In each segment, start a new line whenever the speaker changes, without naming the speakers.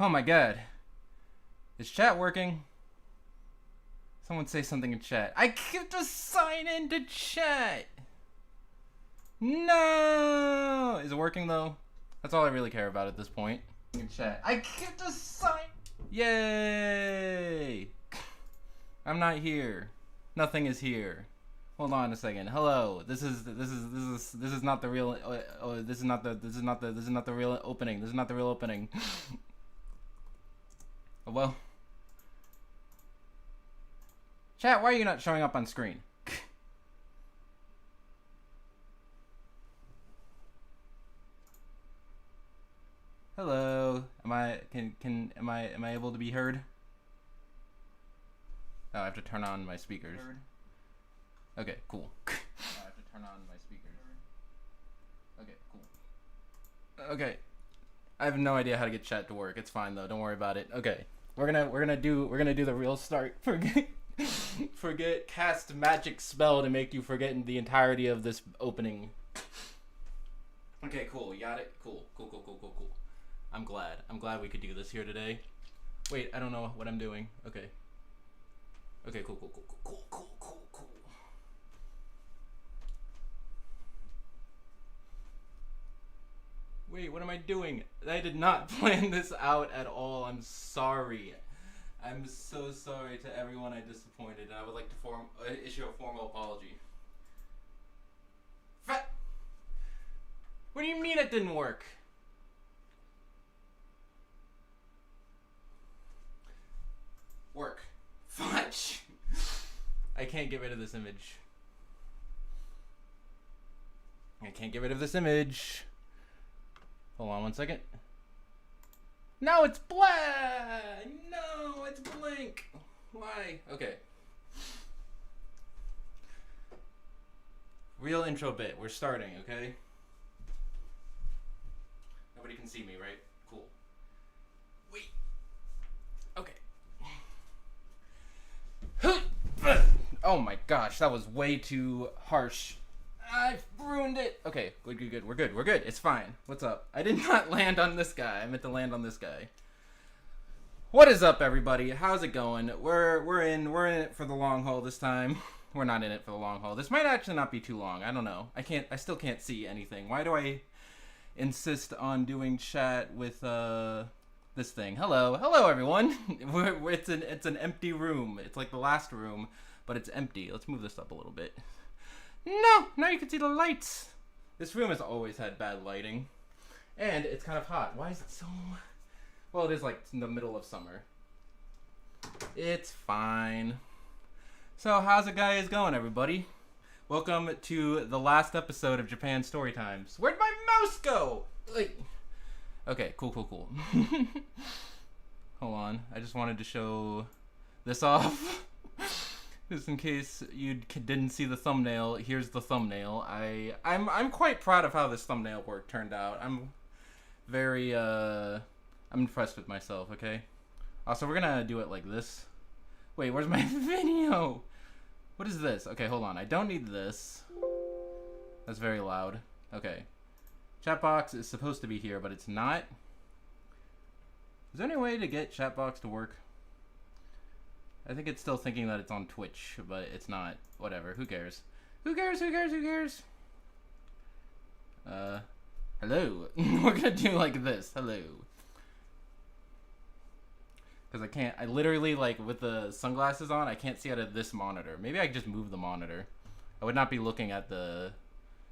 Oh my god. Is chat working? Someone say something in chat. I can't just sign into chat! No! Is it working though? That's all I really care about at this point. In chat. I can't just sign. Yay! I'm not here. Nothing is here. Hold on a second. Hello. This is not the real. This is not the real opening. This is not the real opening. Oh, well. Chat, why are you not showing up on screen? Hello. Am I able to be heard? Oh, I have to turn on my speakers. Okay, cool. I have to turn on my speakers. Okay, cool. Okay. I have no idea how to get chat to work. It's fine though. Don't worry about it. Okay. We're gonna do the real start. Forget cast magic spell to make you forget the entirety of this opening. Okay, cool. You got it? Cool. I'm glad we could do this here today. Wait, I don't know what I'm doing. Okay. Okay, cool. Wait, what am I doing? I did not plan this out at all. I'm sorry. I'm so sorry to everyone I disappointed. I would like to issue a formal apology. What do you mean it didn't work? Work. Fudge. I can't get rid of this image. Hold on one second. No, it's black! No, it's blank! Why? Okay. Real intro bit. We're starting, okay? Nobody can see me, right? Cool. Wait. Okay. Oh my gosh, that was way too harsh. I've ruined it. Okay, good. We're good. It's fine. What's up? I did not land on this guy. I meant to land on this guy. What is up, everybody? How's it going? We're in it for the long haul this time. We're not in it for the long haul. This might actually not be too long. I don't know. I still can't see anything. Why do I insist on doing chat with this thing? Hello everyone. It's an empty room. It's like the last room, but it's empty. Let's move this up a little bit. No, now you can see the lights. This room has always had bad lighting, and it's kind of hot. Why is it so? Well, it is like in the middle of summer. It's fine. So how's it guys going, everybody? Welcome to the last episode of Japan Story Times. Where'd my mouse go? Like, okay, cool. Hold on, I just wanted to show this off. Just in case you didn't see the thumbnail, here's the thumbnail. I'm quite proud of how this thumbnail work turned out. I'm very I'm impressed with myself. Okay. Also, we're gonna do it like this. Wait, where's my video? What is this? Okay, hold on. I don't need this. That's very loud. Okay. Chat box is supposed to be here, but it's not. Is there any way to get chat box to work? I think it's still thinking that it's on Twitch, but it's not. Whatever. Who cares? Who cares? Hello. We're gonna do like this. Hello. Because I literally, like, with the sunglasses on, I can't see out of this monitor. Maybe I could just move the monitor. I would not be looking at the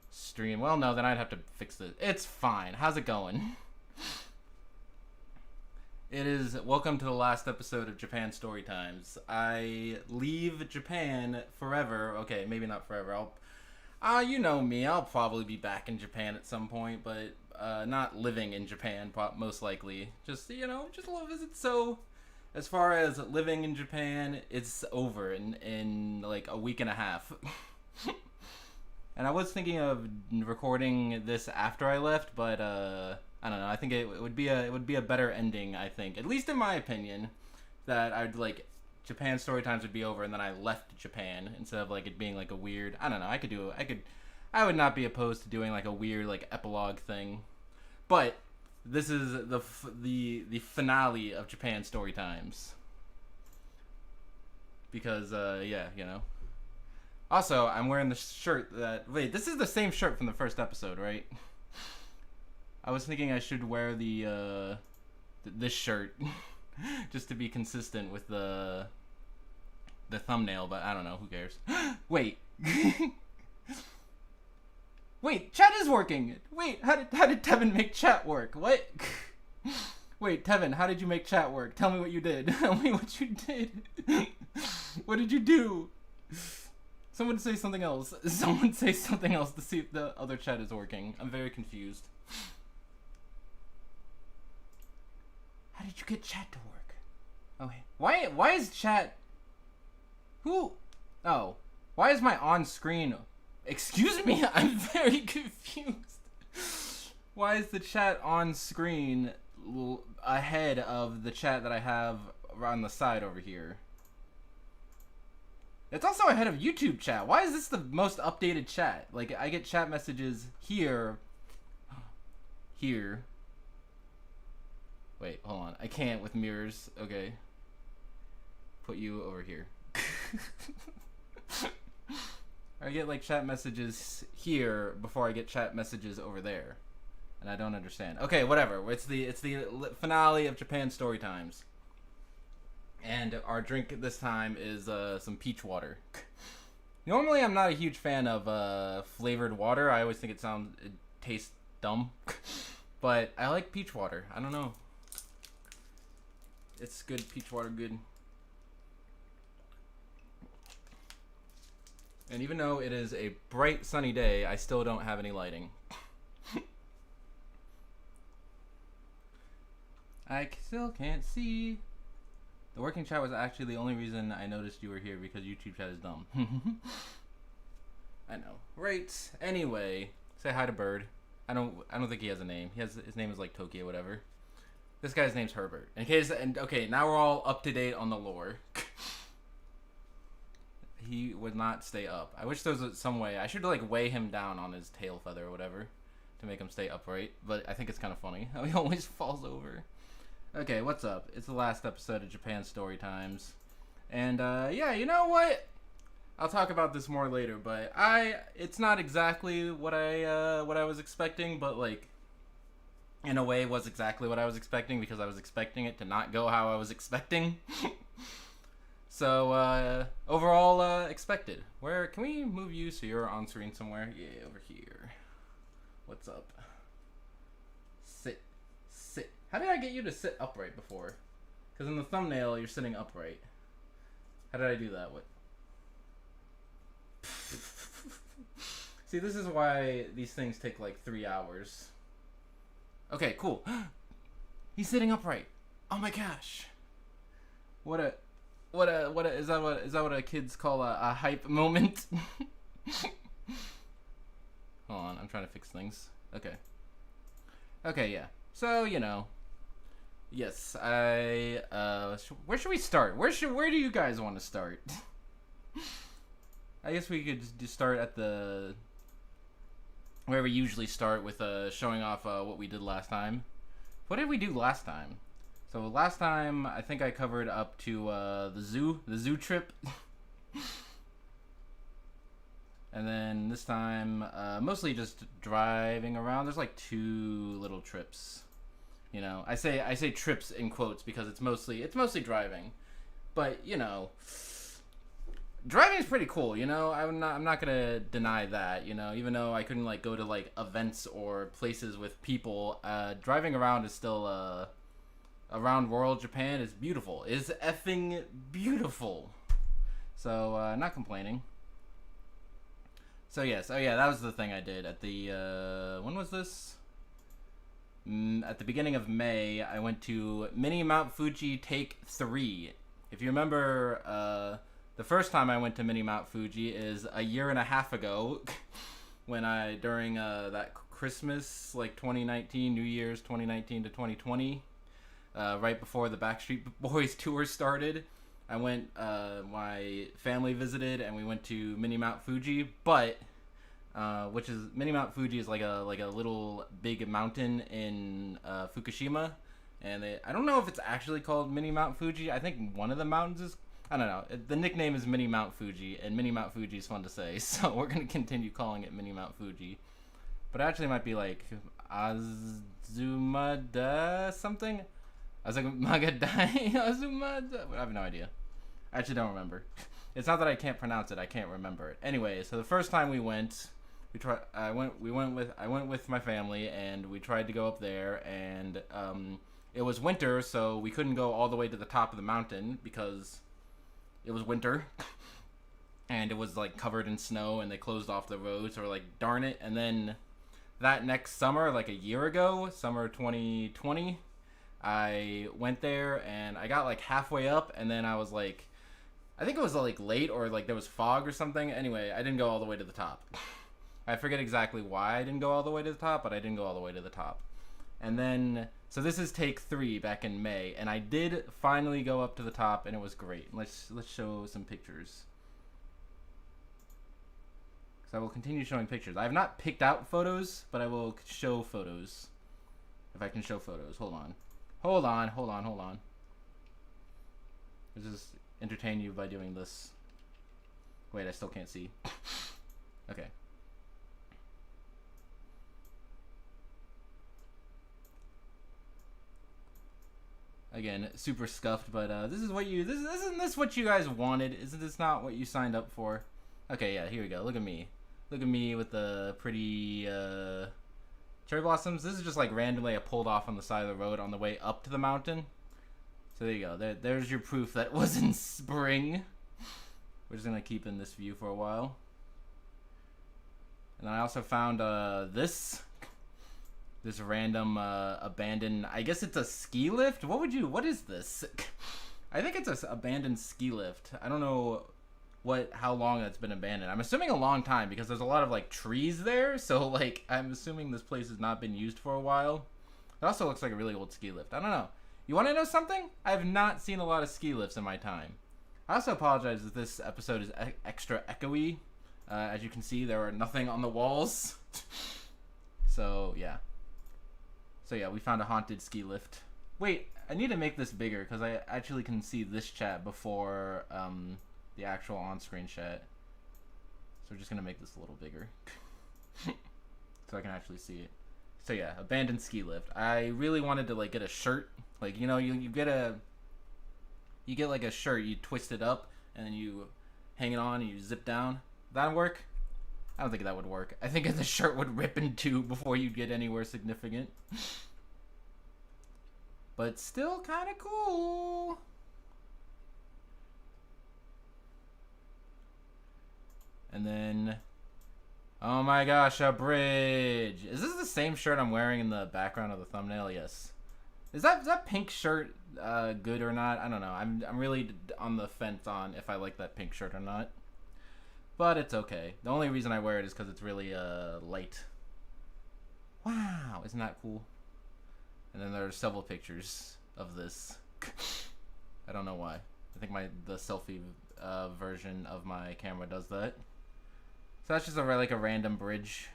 stream. Well, no, then I'd have to fix it. It's fine. How's it going? It is welcome to the last episode of Japan Story Times. I leave Japan forever. Okay, maybe not forever. You know me. I'll probably be back in Japan at some point, but not living in Japan, most likely. Just, just a little visit. So, as far as living in Japan, it's over in like a week and a half. And I was thinking of recording this after I left, but I don't know. I think it would be a better ending. I think, at least in my opinion, that I'd like Japan Story Times would be over, and then I left Japan instead of like it being like a weird. I don't know. I would not be opposed to doing like a weird like epilogue thing, but this is the finale of Japan Story Times. Because yeah, you know. Also, I'm wearing the shirt that... Wait, this is the same shirt from the first episode, right? I was thinking I should wear this shirt just to be consistent with the thumbnail, but I don't know, who cares. Wait. Wait, chat is working. Wait, how did Tevin make chat work? What? Wait, Tevin, how did you make chat work? Tell me what you did. Tell me what you did. What did you do? Someone say something else. Someone say something else to see if the other chat is working. I'm very confused. How did you get chat to work? Okay. Why is chat... Who? Oh. Why is my on-screen... Excuse me? I'm very confused. Why is the chat on screen ahead of the chat that I have on the side over here? It's also ahead of YouTube chat. Why is this the most updated chat? Like, I get chat messages here. Here. Wait, hold on. I can't with mirrors. Okay. Put you over here. I get, like, chat messages here before I get chat messages over there. And I don't understand. Okay, whatever. It's the finale of Japan Story Times. And our drink this time is some peach water. Normally, I'm not a huge fan of flavored water. I always think it tastes dumb. But I like peach water. I don't know. It's good. Peach water, good. And even though it is a bright, sunny day, I still don't have any lighting. I still can't see. The working chat was actually the only reason I noticed you were here, because YouTube chat is dumb. I know. Right. Anyway, say hi to Bird. I don't think he has a name. His name is like Toki or whatever. This guy's name's Herbert. Okay, now we're all up to date on the lore. He would not stay up. I wish there was some way. I should like weigh him down on his tail feather or whatever to make him stay upright. But I think it's kind of funny how he always falls over. Okay, what's up? It's the last episode of Japan Story Times. And yeah, you know what? I'll talk about this more later, but it's not exactly what I was expecting, but like in a way was exactly what I was expecting, because I was expecting it to not go how I was expecting. So, overall, expected. Where, can we move you so you're on screen somewhere? Yeah, over here. What's up? Sit. How did I get you to sit upright before? Because in the thumbnail, you're sitting upright. How did I do that? What? See, this is why these things take like 3 hours. Okay, cool. He's sitting upright. Oh my gosh. What is that what kids call a hype moment? Hold on, I'm trying to fix things. Okay, yeah. So, you know. Yes, where should we start? Where do you guys want to start? I guess we could just start at where we usually start with showing off what we did last time. What did we do last time? So last time, I think I covered up to the zoo trip. And then this time, mostly just driving around. There's like 2 little trips. You know, I say trips in quotes because it's mostly driving. But, you know, driving is pretty cool, you know. I'm not going to deny that, you know, even though I couldn't like go to like events or places with people, driving around is still around world Japan is beautiful. Is effing beautiful. So, not complaining. So, yes. Oh, yeah, that was the thing I did at the, when was this? At the beginning of May, I went to Mini Mount Fuji Take 3. If you remember, the first time I went to Mini Mount Fuji is a year and a half ago, when during that Christmas, like 2019, New Year's 2019 to 2020, right before the Backstreet Boys tour started. I went, my family visited, and we went to Mini Mount Fuji, but which is Mini Mount Fuji is like a little big mountain in Fukushima, and I don't know if it's actually called Mini Mount Fuji. I think one of the mountains is, I don't know. The nickname is Mini Mount Fuji, and Mini Mount Fuji is fun to say, so we're gonna continue calling it Mini Mount Fuji. But it actually might be like Azumada something. Azumadai Azumada. I have no idea. I actually don't remember. It's not that I can't pronounce it. I can't remember it. Anyway, so the first time we went, I went with my family, and we tried to go up there, and it was winter, so we couldn't go all the way to the top of the mountain because it was winter, and it was like covered in snow, and they closed off the roads. So we're like, darn it. And then that next summer, like a year ago, summer 2020, I went there, and I got like halfway up, and then I was like, I think it was like late, or like there was fog or something. Anyway, I didn't go all the way to the top. I forget exactly why I didn't go all the way to the top, but I didn't go all the way to the top. And then, so this is take 3 back in May, and I did finally go up to the top, and it was great. Let's show some pictures. So I will continue showing pictures. I have not picked out photos, but I will show photos. If I can show photos. Hold on. Let's just entertain you by doing this. Wait, I still can't see. Okay. Again, super scuffed, but this is what you isn't this what you guys wanted? Isn't this not what you signed up for? Okay, yeah, here we go. Look at me. Look at me with the pretty cherry blossoms. This is just like randomly I pulled off on the side of the road on the way up to the mountain. So there you go. There's your proof that it was in spring. We're just gonna keep in this view for a while. And then I also found this random abandoned, I guess it's a ski lift. What is this? I think it's a abandoned ski lift. I don't know how long it's been abandoned. I'm assuming a long time because there's a lot of like trees there. So like I'm assuming this place has not been used for a while. It also looks like a really old ski lift. I don't know. You want to know something? I have not seen a lot of ski lifts in my time. I also apologize if this episode is extra echoey. As you can see, there are nothing on the walls. So yeah, we found a haunted ski lift. Wait, I need to make this bigger because I actually can see this chat before the actual on-screen chat. So we're just gonna make this a little bigger so I can actually see it. So yeah, abandoned ski lift. I really wanted to like get a shirt. Like, you know, you get like a shirt, you twist it up, and then you hang it on and you zip down. That'd work? I don't think that would work. I think the shirt would rip in two before you'd get anywhere significant. But still kind of cool. And then, oh my gosh, a bridge. Is this the same shirt I'm wearing in the background of the thumbnail? Yes. Is that pink shirt good or not? I don't know. I'm really on the fence on if I like that pink shirt or not. But it's okay. The only reason I wear it is because it's really light. Wow, isn't that cool? And then there are several pictures of this. I don't know why. I think the selfie version of my camera does that. So that's just like a random bridge.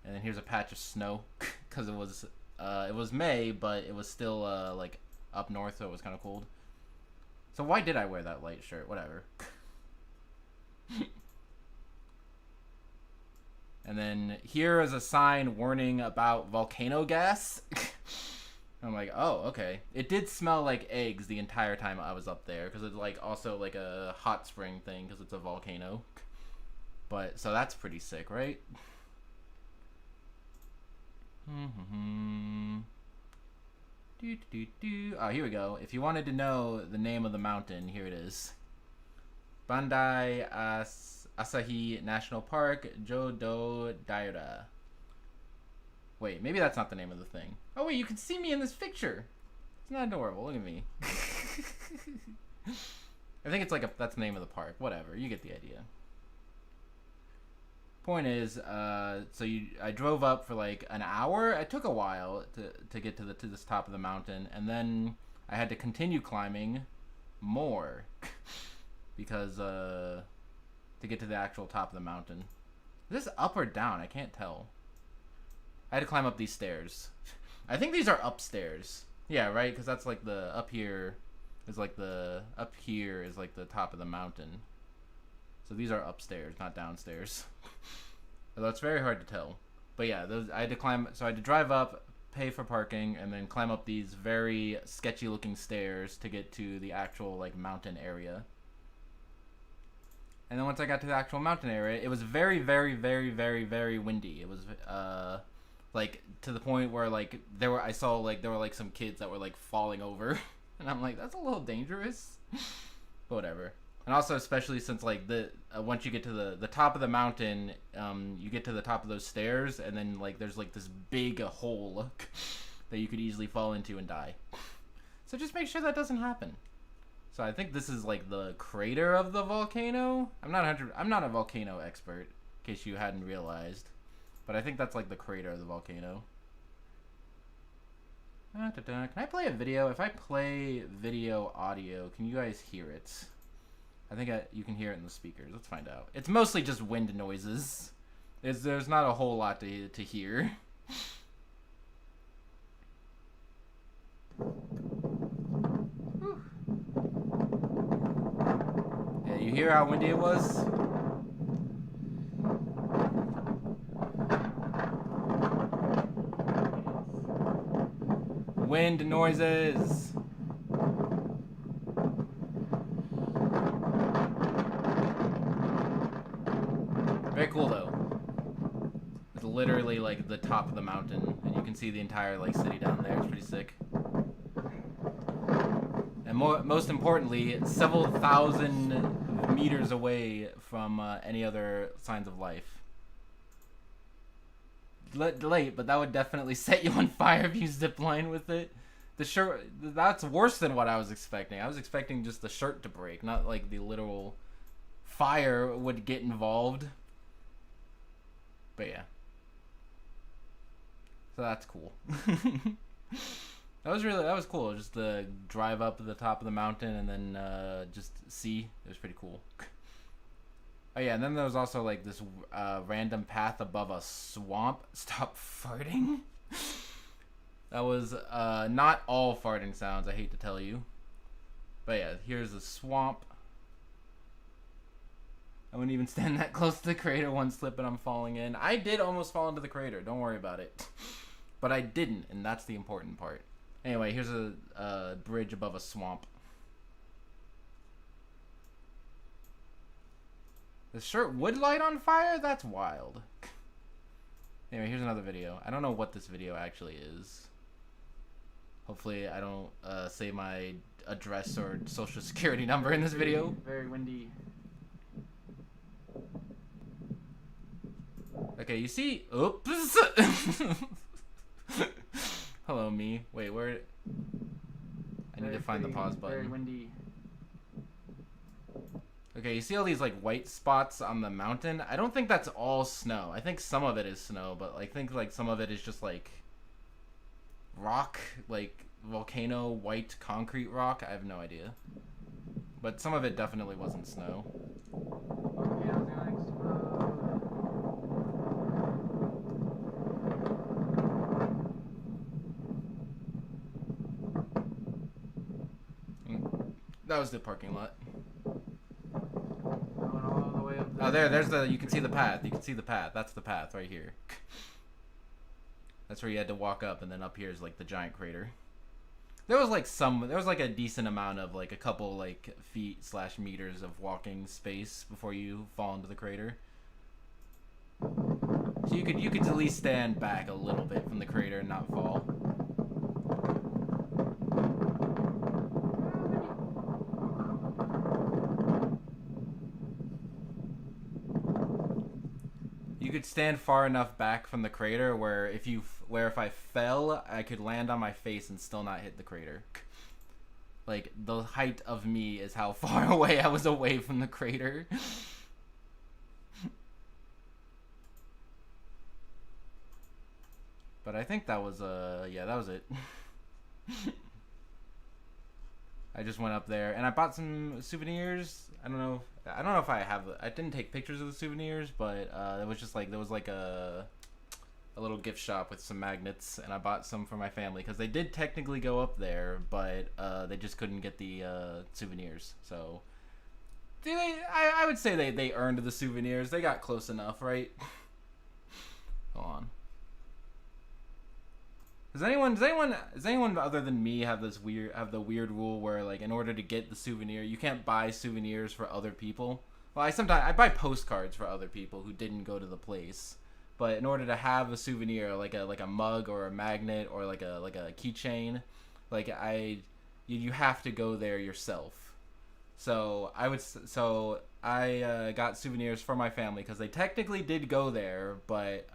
And then here's a patch of snow because it was May, but it was still like up north, so it was kind of cold. So why did I wear that light shirt? Whatever. And then here is a sign warning about volcano gas. I'm like, oh, okay. It did smell like eggs the entire time I was up there because it's like also like a hot spring thing because it's a volcano. But so that's pretty sick, right? Oh, here we go. If you wanted to know the name of the mountain, here it is. Bandai Asahi National Park, Jodo Daira. Wait, maybe that's not the name of the thing. Oh wait, you can see me in this picture. It's not adorable. Look at me. I think it's like that's the name of the park. Whatever, you get the idea. Point is, I drove up for like an hour. It took a while to get to this top of the mountain, and then I had to continue climbing more because to get to the actual top of the mountain. Is this up or down? I can't tell. I had to climb up these stairs. I think these are upstairs. Yeah, right? Because that's like the up here is like the up here is like the top of the mountain. So these are upstairs, not downstairs. Although it's very hard to tell. But yeah, those I had to climb. So I had to drive up, pay for parking, and then climb up these very sketchy looking stairs to get to the actual like mountain area. And then once I got to the actual mountain area, it was very, very, very, very, very windy. It was like to the point where like I saw like there were like some kids that were like falling over, and I'm like, that's a little dangerous. But whatever. And also especially since like the once you get to the top of the mountain, you get to the top of those stairs, and then like there's like this big hole that you could easily fall into and die. So just make sure that doesn't happen. So I think this is like the crater of the volcano. I'm not a volcano expert, in case you hadn't realized, but I think that's like the crater of the volcano. Can I play a video? If I play video audio, can you guys hear it? I think you can hear it in the speakers. Let's find out. It's mostly just wind noises. There's not a whole lot to hear. Yeah, you hear how windy it was? Wind noises. Very cool though. It's literally like the top of the mountain, and you can see the entire like city down there. It's pretty sick. And most importantly, it's several thousand meters away from any other signs of life. Late, but that would definitely set you on fire if you zipline with it. That's worse than what I was expecting. I was expecting just the shirt to break, not like the literal fire would get involved. But yeah. So that's cool. That was cool. Just to drive up to the top of the mountain and then just see. It was pretty cool. Oh yeah, and then there was also like this random path above a swamp. Stop farting. That was not all farting sounds, I hate to tell you. But yeah, here's a swamp. I wouldn't even stand that close to the crater. One slip and I'm falling in. I did almost fall into the crater. Don't worry about it. But I didn't, and that's the important part. Anyway, here's a bridge above a swamp. The shirt would light on fire? That's wild. Anyway, here's another video. I don't know what this video actually is. Hopefully I don't say my address or social security number in this video. Very windy. Okay, you see... Oops! Hello, me. Wait, where... I need to find the pause button. Very windy. Okay, you see all these, like, white spots on the mountain? I don't think that's all snow. I think some of it is snow, but I think, like, some of it is just, like, rock, like, volcano, white concrete rock. I have no idea. But some of it definitely wasn't snow. That was the parking lot. Oh, there's the, you can see the path. You can see the path. That's the path right here. That's where you had to walk up, and then up here is like the giant crater. There was like a decent amount of like a couple like feet/meters of walking space before you fall into the crater. So you could at least stand back a little bit from the crater and not fall. You could stand far enough back from the crater where if I fell, I could land on my face and still not hit the crater. Like, the height of me is how far away I was away from the crater. But I think that was yeah, that was it. I just went up there and I bought some souvenirs. I don't know if I have. I didn't take pictures of the souvenirs, but it was just like there was like a little gift shop with some magnets, and I bought some for my family because they did technically go up there, but they just couldn't get the souvenirs. So I would say they earned the souvenirs. They got close enough, right? Hold on. Does anyone other than me have the weird rule where, like, in order to get the souvenir, you can't buy souvenirs for other people? Well, I buy postcards for other people who didn't go to the place, but in order to have a souvenir, like a mug or a magnet or like a keychain, like you have to go there yourself. So I got souvenirs for my family because they technically did go there, but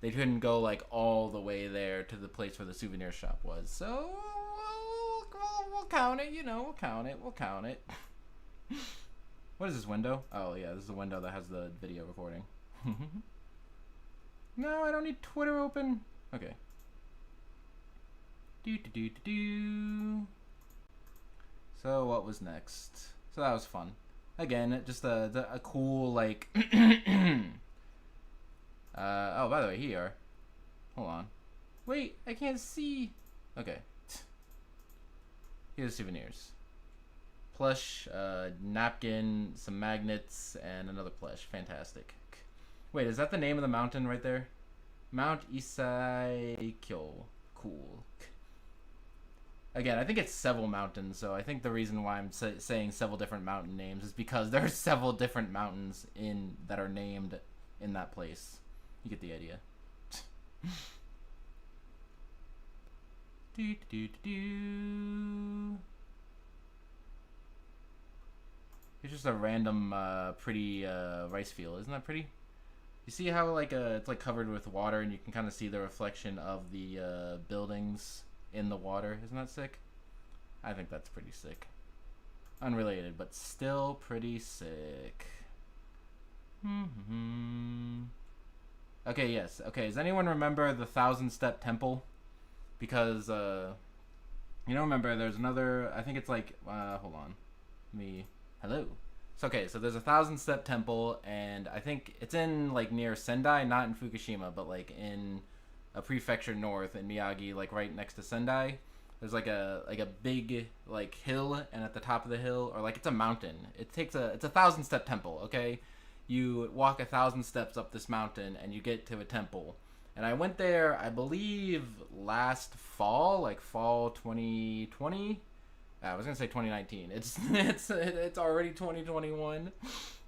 they couldn't go like all the way there to the place where the souvenir shop was. So we'll count it, we'll count it. What is this window? Oh yeah, this is the window that has the video recording. No, I don't need Twitter open. Okay. So what was next? So that was fun. Again, just a cool, like... oh, by the way, here. Hold on. Wait, I can't see. Okay. Here's souvenirs. Plush, napkin, some magnets, and another plush. Fantastic. Wait, is that the name of the mountain right there? Mount Isaikyo. Cool. Again, I think it's several mountains, so I think the reason why I'm saying several different mountain names is because there are several different mountains that are named in that place. You get the idea. It's just a random pretty rice field. Isn't that pretty? You see how like it's like covered with water and you can kind of see the reflection of the buildings in the water. Isn't that sick? I think that's pretty sick. Unrelated, but still pretty sick. Okay, yes. Okay, does anyone remember the 1,000-step temple? Because, remember there's another, I think it's like, hold on. Hello. So, okay, so there's a 1,000-step temple, and I think it's in, like, near Sendai, not in Fukushima, but, like, in a prefecture north in Miyagi, like, right next to Sendai. There's, like a big, like, hill, and at the top of the hill, or, like, it's a mountain. It's a 1,000-step temple, okay? You walk 1,000 steps up this mountain and you get to a temple. And I went there, I believe, last fall, like fall 2020. I was gonna say 2019. It's already 2021.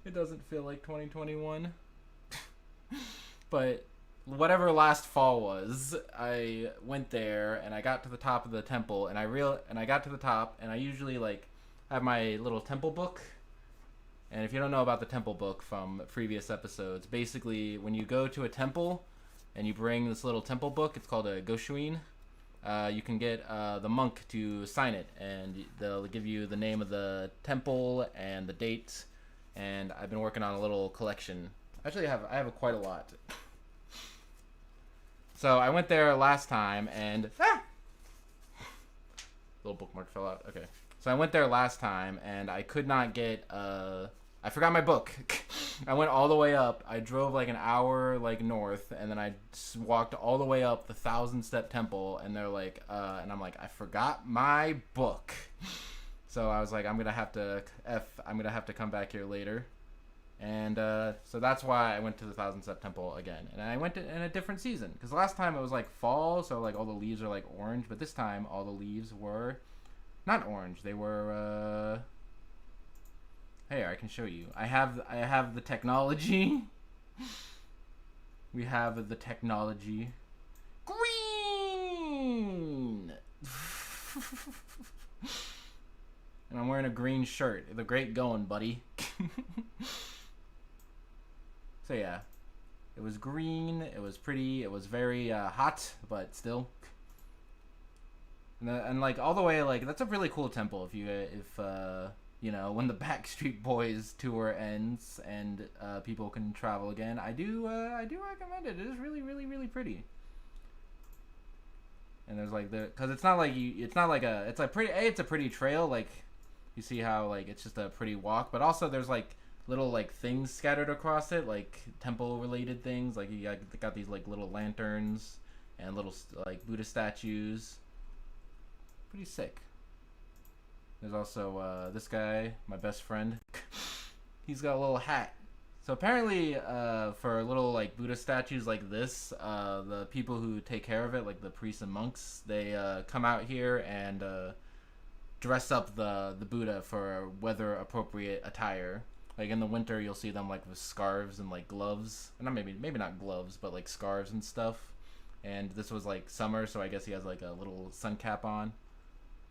It doesn't feel like 2021. But whatever last fall was, I went there and I got to the top of the temple and I got to the top and I usually like have my little temple book. And if you don't know about the temple book from previous episodes, basically when you go to a temple and you bring this little temple book, it's called a Goshuin, you can get the monk to sign it, and they'll give you the name of the temple and the date. And I've been working on a little collection. Actually, I have quite a lot. So I went there last time, and little bookmark fell out. Okay. So I went there last time, and I could not get I forgot my book. I went all the way up. I drove like an hour like north, and then I walked all the way up the 1,000-step temple, and they're like, and I'm like, I forgot my book. So I was like, I'm gonna have to come back here later, and so that's why I went to the 1,000-step temple again, and I went in a different season because last time it was like fall, so like all the leaves are like orange, but this time all the leaves were not orange. They were Here, I can show you. I have the technology. We have the technology. Green. And I'm wearing a green shirt. The great going, buddy. So yeah, it was green. It was pretty. It was very hot, but still. And like all the way, like that's a really cool temple. When the Backstreet Boys tour ends and people can travel again, I do recommend it. It is really, really, really pretty. And there's like because it's not like it's not like it's a pretty, it's a pretty trail. Like you see how like it's just a pretty walk, but also there's like little like things scattered across it, like temple related things. Like you got these like little lanterns and little like Buddha statues. Pretty sick. There's also this guy, my best friend. He's got a little hat. So apparently, for little like Buddha statues like this, the people who take care of it, like the priests and monks, they come out here and dress up the Buddha for weather appropriate attire. Like in the winter, you'll see them like with scarves and like gloves, and not maybe not gloves, but like scarves and stuff. And this was like summer, so I guess he has like a little sun cap on.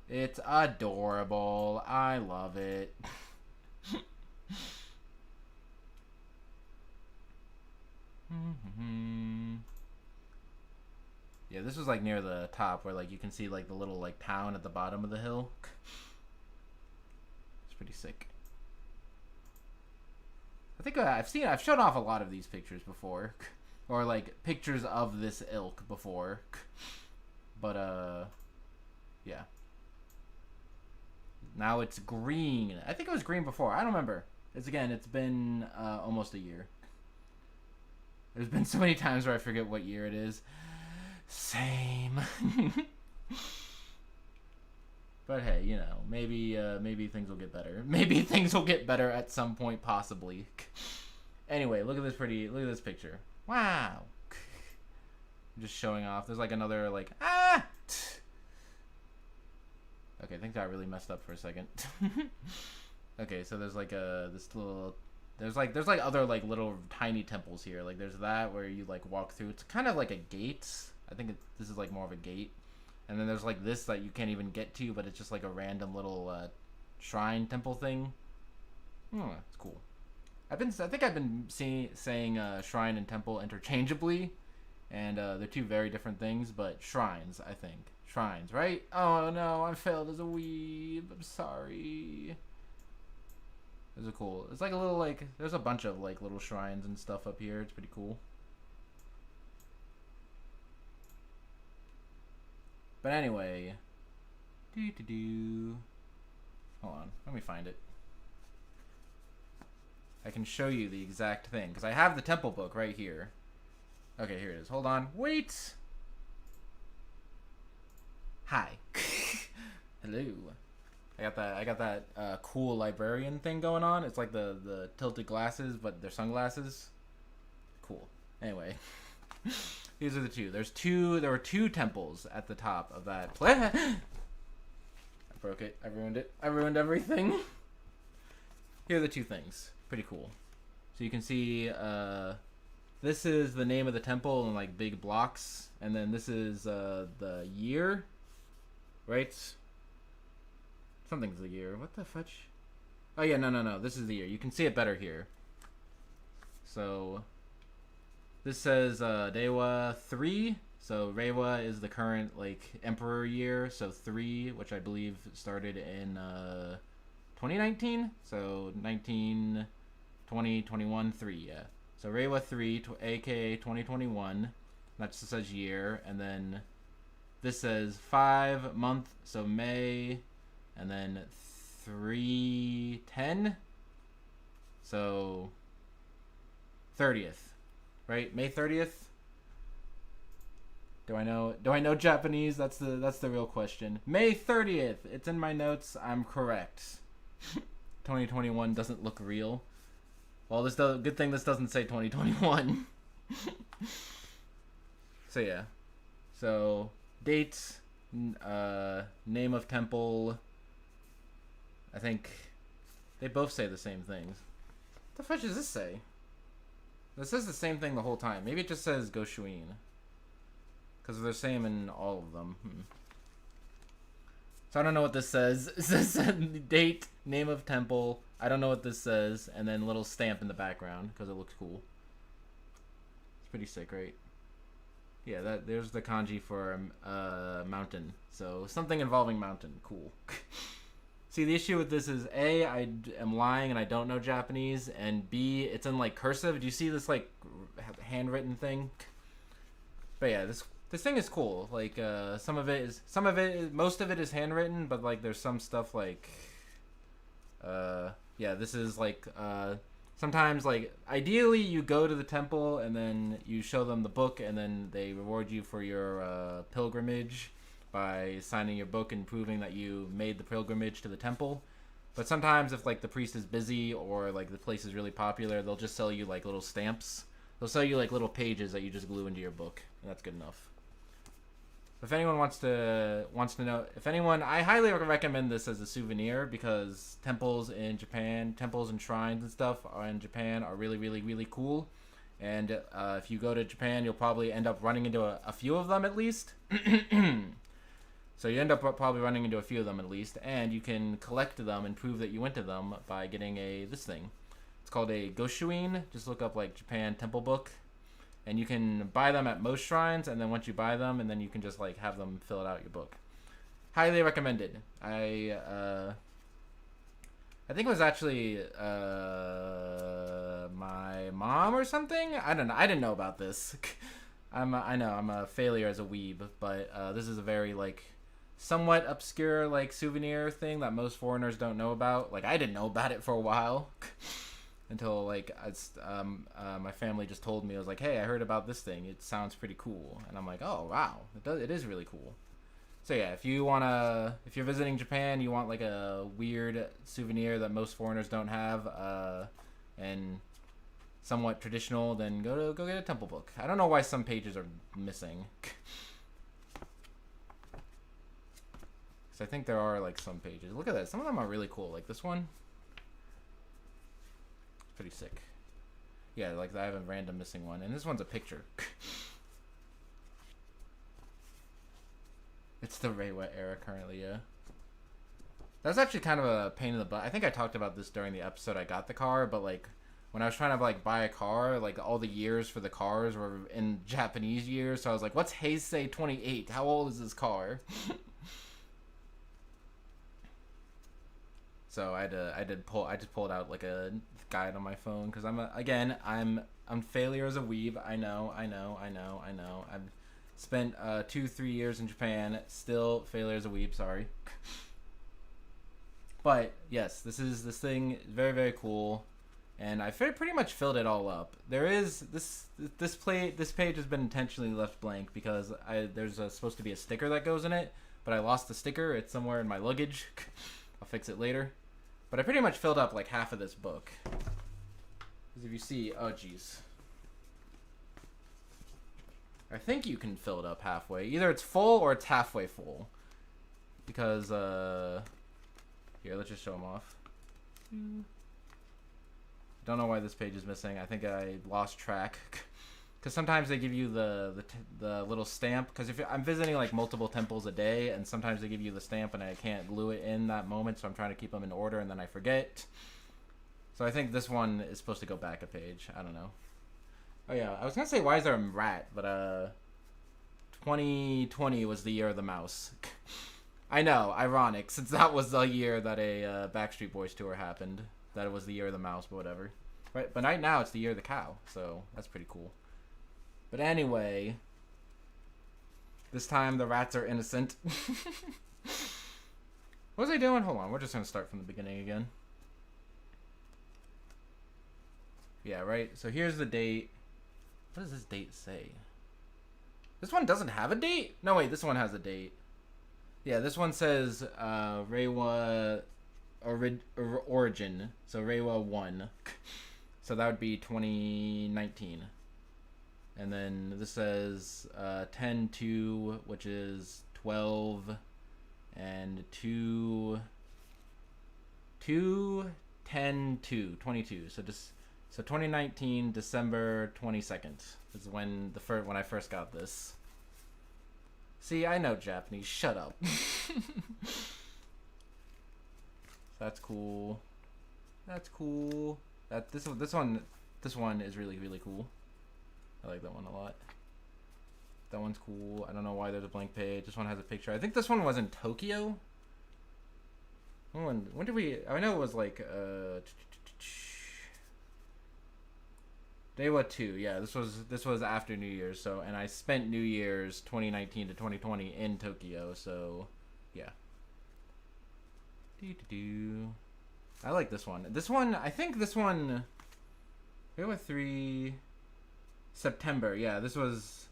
It's adorable. I love it. Yeah, this was like near the top where like you can see like the little like town at the bottom of the hill. It's pretty sick. I think I've shown off a lot of these pictures before, or like pictures of this ilk before, but yeah. Now it's green. I think it was green before. I don't remember. It's been almost a year. There's been so many times where I forget what year it is. Same. But hey, you know, maybe things will get better. Maybe things will get better at some point, possibly. Anyway, look at this picture. Wow. I'm just showing off. There's like another like Okay, things got really messed up for a second. Okay, so there's like this little there's like other like little tiny temples here. Like there's that where you like walk through. It's kind of like a gate. I think this is like more of a gate. And then there's like this that you can't even get to, but it's just like a random little shrine temple thing. It's cool. I think I've been saying shrine and temple interchangeably, and they're two very different things. But shrines, I think shrines, right? Oh no, I failed as a weeb. I'm sorry. Those are cool. It's like a little like there's a bunch of like little shrines and stuff up here. It's pretty cool. But anyway, hold on, let me find it. I can show you the exact thing because I have the temple book right here. Okay, here it is. Hold on, wait. Hi. Hello. I got that cool librarian thing going on. It's like the tilted glasses, but they're sunglasses. Cool. Anyway. These are the two. There were two temples at the top of that place. I broke it. I ruined it. I ruined everything. Here are the two things. Pretty cool. So you can see this is the name of the temple in like big blocks, and then this is the year, right? Something's the year. What the fudge? Oh yeah, no. This is the year. You can see it better here. So this says Dewa 3, so Reiwa is the current like emperor year, so 3, which I believe started in 2019, so 19, 20, 21, 3, yeah. So Reiwa 3, aka 2021, that just says year, and then this says 5 month, so May, and then 3/10, so 30th. Right, May 30th. Do I know Japanese? That's the real question. May 30th. It's in my notes. I'm correct. 2021 doesn't look real. Well, good thing this doesn't say 2021. So yeah. So dates, name of temple. I think they both say the same things. What the fuck does this say? This says the same thing the whole time. Maybe it just says Goshuin. Because they're the same in all of them. So I don't know what this says. It says date, name of temple. I don't know what this says. And then a little stamp in the background because it looks cool. It's pretty sick, right? Yeah, there's the kanji for mountain. So something involving mountain. Cool. See, the issue with this is A, I am lying and I don't know Japanese, and B, it's in like cursive. Do you see this like handwritten thing? But yeah, this this thing is cool. Like most of it is handwritten, but like there's some stuff like yeah, this is like sometimes like ideally you go to the temple and then you show them the book and then they reward you for your pilgrimage by signing your book and proving that you made the pilgrimage to the temple. But sometimes if like the priest is busy or like the place is really popular, they'll just sell you like little stamps. They'll sell you like little pages that you just glue into your book, and that's good enough. If anyone wants to know, I highly recommend this as a souvenir because temples in Japan, temples and shrines and stuff in Japan are really, really, really cool. And if you go to Japan, you'll probably end up running into a few of them at least. So you end up probably running into a few of them at least, and you can collect them and prove that you went to them by getting this thing. It's called a Goshuin. Just look up like Japan temple book. And you can buy them at most shrines, and then once you buy them, and then you can just like have them fill it out your book. Highly recommended. I think it was actually my mom or something. I don't know. I didn't know about this. I know I'm a failure as a weeb, but this is a very like somewhat obscure like souvenir thing that most foreigners don't know about. Like I didn't know about it for a while. Until like my family just told me. I was like, hey, I heard about this thing, it sounds pretty cool. And I'm like, oh wow, it is really cool. So yeah, if you're visiting Japan, you want like a weird souvenir that most foreigners don't have, and somewhat traditional, then go get a temple book. I don't know why some pages are missing. Because I think there are like some pages. Look at that, some of them are really cool. Like this one, pretty sick. Yeah, like I have a random missing one, and this one's a picture. It's the Reiwa era currently, yeah. That's actually kind of a pain in the butt. I think I talked about this during the episode I got the car, but like when I was trying to like buy a car, like all the years for the cars were in Japanese years, so I was like, what's Heisei 28? How old is this car? So I just pulled out like a guide on my phone because I'm failure as a weeb. I know. I've spent 2-3 years in Japan, still failure as a weeb. Sorry. But yes, this thing is very, very cool, and I pretty much filled it all up. There is this page has been intentionally left blank because there's supposed to be a sticker that goes in it, but I lost the sticker. It's somewhere in my luggage. I'll fix it later. But I pretty much filled up like half of this book. Because if you see, oh geez. I think you can fill it up halfway. Either it's full or it's halfway full. Because, here, let's just show them off. Don't know why this page is missing. I think I lost track. Because sometimes they give you the little stamp. Because if I'm visiting like multiple temples a day, and sometimes they give you the stamp, and I can't glue it in that moment, so I'm trying to keep them in order, and then I forget. So I think this one is supposed to go back a page. I don't know. Oh yeah, I was gonna say why is there a rat, but 2020 was the year of the mouse. I know, ironic, since that was the year that a Backstreet Boys tour happened. That it was the year of the mouse, but whatever. Right, but right now it's the year of the cow, so that's pretty cool. But anyway, this time the rats are innocent. What was I doing? Hold on, we're just gonna start from the beginning again. Yeah, right? So here's the date. What does this date say? This one doesn't have a date? No, wait, this one has a date. Yeah, this one says Reiwa origin. So Reiwa 1. So that would be 2019. And then this says 10-2, which is 12, and 2-10-2, 22. So 2019 December 22nd is when I first got this. See, I know Japanese. Shut up. That's cool. That's cool. This one is really, really cool. I like that one a lot. That one's cool. I don't know why there's a blank page. This one has a picture. I think this one was in Tokyo. When did we... I know it was like... Dewa 2, yeah, this was after New Year's, so and I spent New Year's 2019 to 2020 in Tokyo, so yeah. Do. I like this one. This one, I think this one Dewa 3 September. Yeah, this was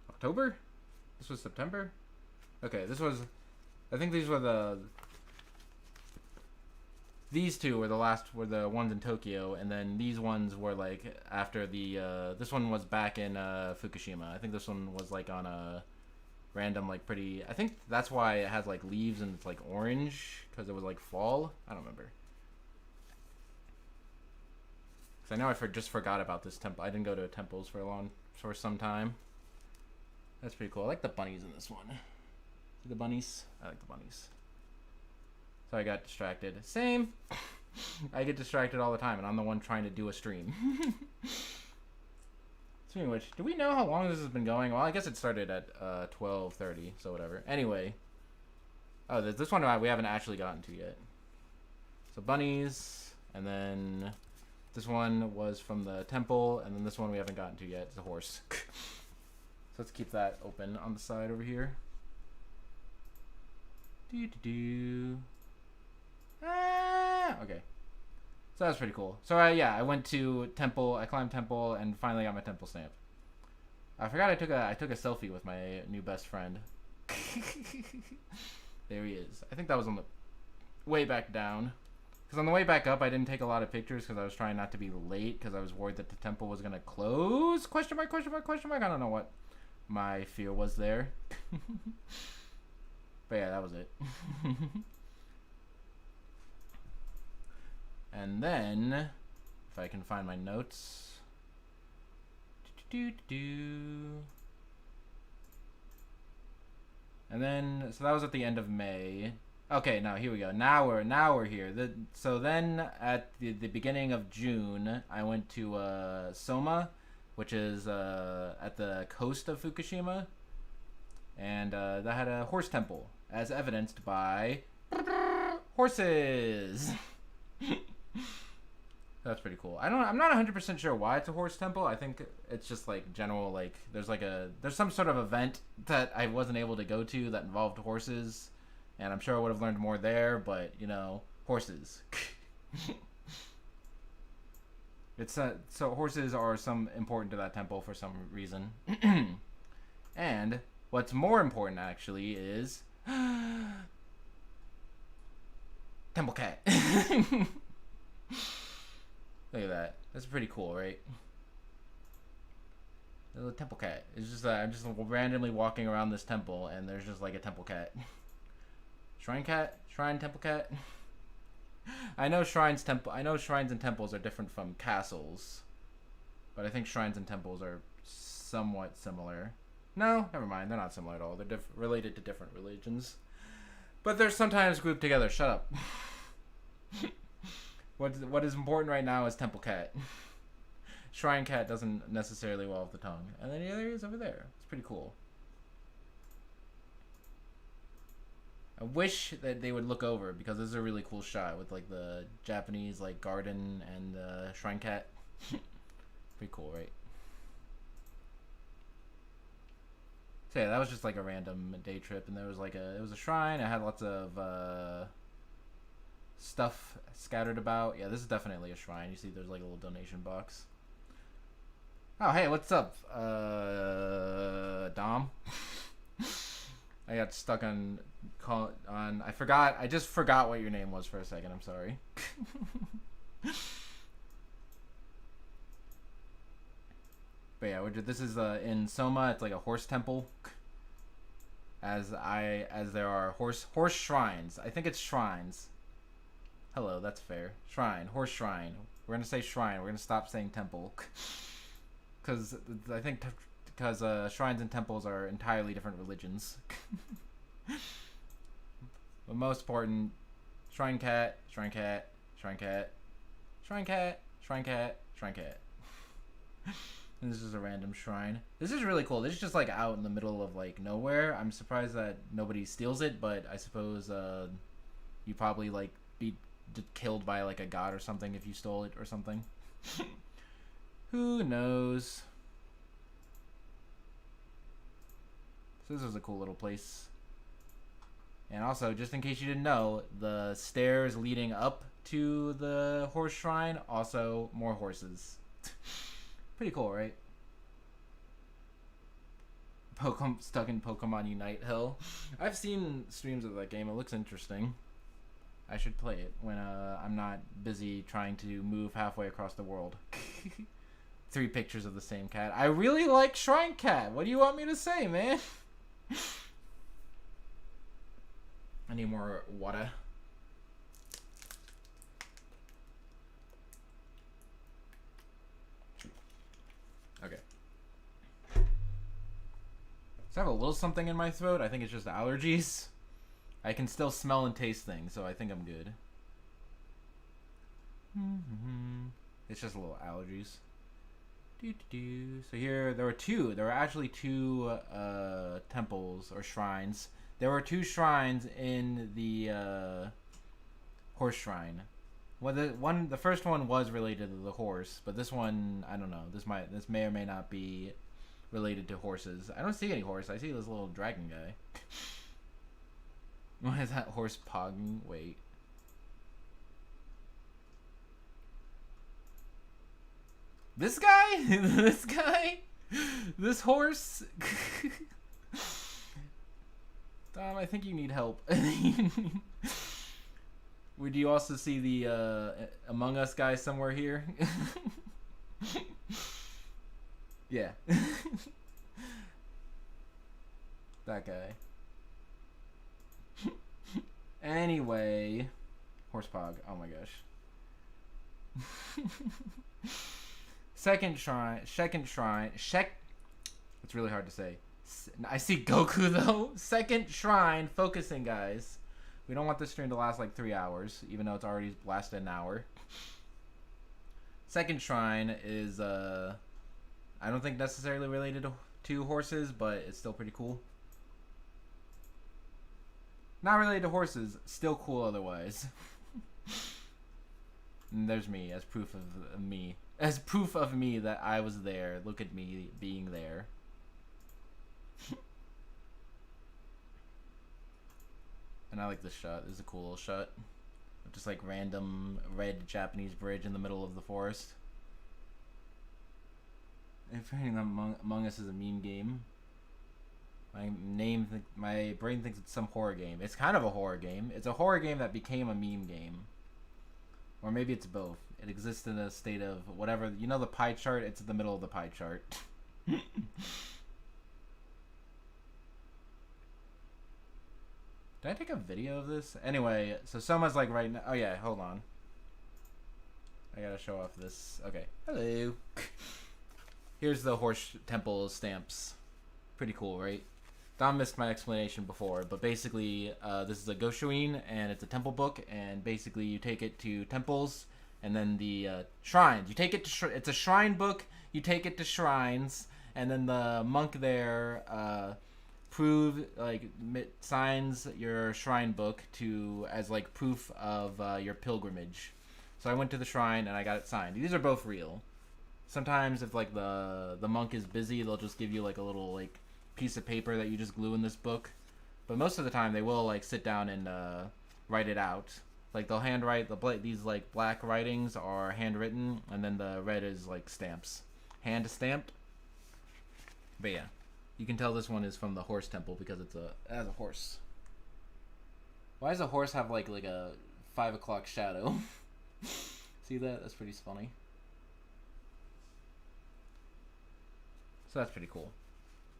October? This was September? Okay, I think these two were the ones in Tokyo, and then these ones were like after this one was back in Fukushima. I think this one was like on a random like pretty. I think that's why it has like leaves and it's like orange because it was like fall. I don't remember. Cause I know just forgot about this temple. I didn't go to temples for some time. That's pretty cool. I like the bunnies in this one. See the bunnies? I like the bunnies. So I got distracted. Same. I get distracted all the time, and I'm the one trying to do a stream. Speaking of which, do we know how long this has been going? Well, I guess it started at 12:30, so whatever. Anyway. Oh, this one we haven't actually gotten to yet. So bunnies, and then this one was from the temple, and then this one we haven't gotten to yet. It's a horse. So let's keep that open on the side over here. Okay. So that was pretty cool. So yeah, I went to temple. I climbed temple and finally got my temple stamp. I forgot I took a selfie with my new best friend. There he is. I think that was on the way back down. Because on the way back up, I didn't take a lot of pictures because I was trying not to be late because I was worried that the temple was gonna close. Question mark? Question mark? Question mark? I don't know what my fear was there. But yeah, that was it. And then, if I can find my notes. And then, so that was at the end of May. Okay, now here we go. Now we're here. So then, at the beginning of June, I went to Soma, which is at the coast of Fukushima, and that had a horse temple, as evidenced by horses. That's pretty cool. I'm not 100% sure why it's a horse temple. I think it's just like general, like there's some sort of event that I wasn't able to go to that involved horses, and I'm sure I would have learned more there, but you know, horses. It's so horses are some important to that temple for some reason. And what's more important actually is temple cat. Look at that. That's pretty cool, right? There's a temple cat. It's just I'm just randomly walking around this temple, and there's just like a temple cat. Shrine cat? Shrine temple cat? I know shrines and temples are different from castles, but I think shrines and temples are somewhat similar. No, never mind. They're not similar at all. They're related to different religions, but they're sometimes grouped together. Shut up. What is important right now is temple cat. Shrine cat doesn't necessarily roll off the tongue. And then there he is over there. It's pretty cool. I wish that they would look over because this is a really cool shot with like the Japanese like garden and shrine cat. Pretty cool, right? So yeah, that was just like a random day trip, and there was like it was a shrine. It had lots of stuff scattered about. Yeah, this is definitely a shrine. You see there's like a little donation box. Oh, hey, what's up, Dom? I got stuck on I just forgot what your name was for a second. I'm sorry. But yeah, this is in Soma. It's like a horse temple. As there are horse shrines. I think it's shrines. Hello, that's fair. Shrine, horse shrine. We're gonna say shrine. We're gonna stop saying temple, because I think shrines and temples are entirely different religions. But most important, shrine cat, shrine cat, shrine cat, shrine cat, shrine cat, shrine cat. And this is a random shrine. This is really cool. This is just like out in the middle of like nowhere. I'm surprised that nobody steals it, but I suppose you probably like killed by like a god or something if you stole it or something. Who knows? So this is a cool little place. And also, just in case you didn't know, the stairs leading up to the horse shrine, also more horses. Pretty cool, right? Stuck in Pokemon Unite Hill. I've seen streams of that game. It looks interesting. I should play it when I'm not busy trying to move halfway across the world. 3 pictures of the same cat. I really like Shrine Cat. What do you want me to say, man? I need more water. Okay. So I have a little something in my throat. I think it's just allergies. I can still smell and taste things, so I think I'm good. It's just a little allergies. So here, there were actually two temples or shrines. There were 2 shrines in the horse shrine. Well, the first one was related to the horse, but this one, I don't know. This may or may not be related to horses. I don't see any horse. I see this little dragon guy. What is that horse pogging? Wait. This guy? This guy? This horse? Dom, I think you need help. Would you also see the Among Us guy somewhere here? Yeah. That guy. Anyway. Horsepog. Oh my gosh. Second shrine. It's really hard to say. I see Goku though. Second shrine. Focusing, guys. We don't want this stream to last like 3 hours, even though it's already lasted an hour. Second shrine is I don't think necessarily related to horses, but it's still pretty cool. Not related to horses, still cool otherwise. And there's me as proof of me. As proof of me that I was there. Look at me being there. And I like this shot. This is a cool little shot. Just like random red Japanese bridge in the middle of the forest. If Among Us is a meme game. My brain thinks it's some horror game. It's kind of a horror game. It's a horror game that became a meme game. Or maybe it's both. It exists in a state of whatever. You know the pie chart? It's in the middle of the pie chart. Did I take a video of this? Anyway, so someone's like right now. Oh yeah, hold on. I gotta show off this. Okay. Hello. Here's the horse temple stamps. Pretty cool, right? Dom missed my explanation before, but basically this is a Goshuin, and it's a temple book, and basically you take it to temples, and then the shrines. You take it to it's a shrine book. You take it to shrines, and then the monk there signs your shrine book as like proof of your pilgrimage. So I went to the shrine and I got it signed. These are both real. Sometimes if like the monk is busy, they'll just give you like a little like piece of paper that you just glue in this book. But most of the time they will like sit down and write it out. Like they'll handwrite these like black writings are handwritten, and then the red is like stamps, hand stamped. But yeah, you can tell this one is from the horse temple because it has a horse. Why does a horse have like a 5 o'clock shadow? See that? That's pretty funny. So that's pretty cool.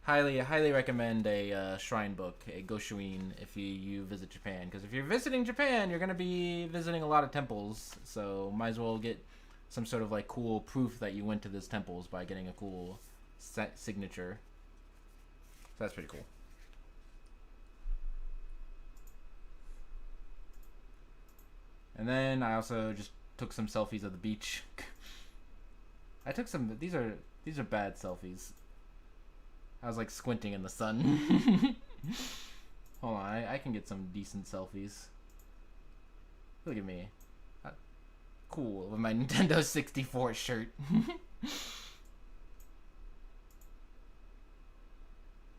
Highly recommend a shrine book, a Goshuin, if you visit Japan. Because if you're visiting Japan, you're going to be visiting a lot of temples. So might as well get some sort of like cool proof that you went to those temples by getting a cool signature. So that's pretty cool. And then I also just took some selfies of the beach. I took some. These are bad selfies. I was like squinting in the sun. Hold on, I can get some decent selfies. Look at me. Cool, with my Nintendo 64 shirt.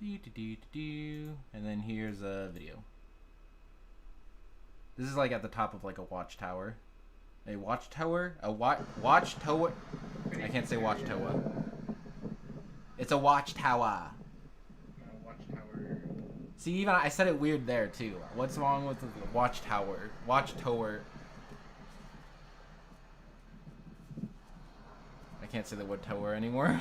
And then here's a video. This is like at the top of like a watchtower. A watchtower? A watchtower? I can't say watchtower. It's a watchtower.
Watchtower.
See, even I said it weird there too. What's wrong with the watchtower? Watchtower. I can't say the word tower anymore.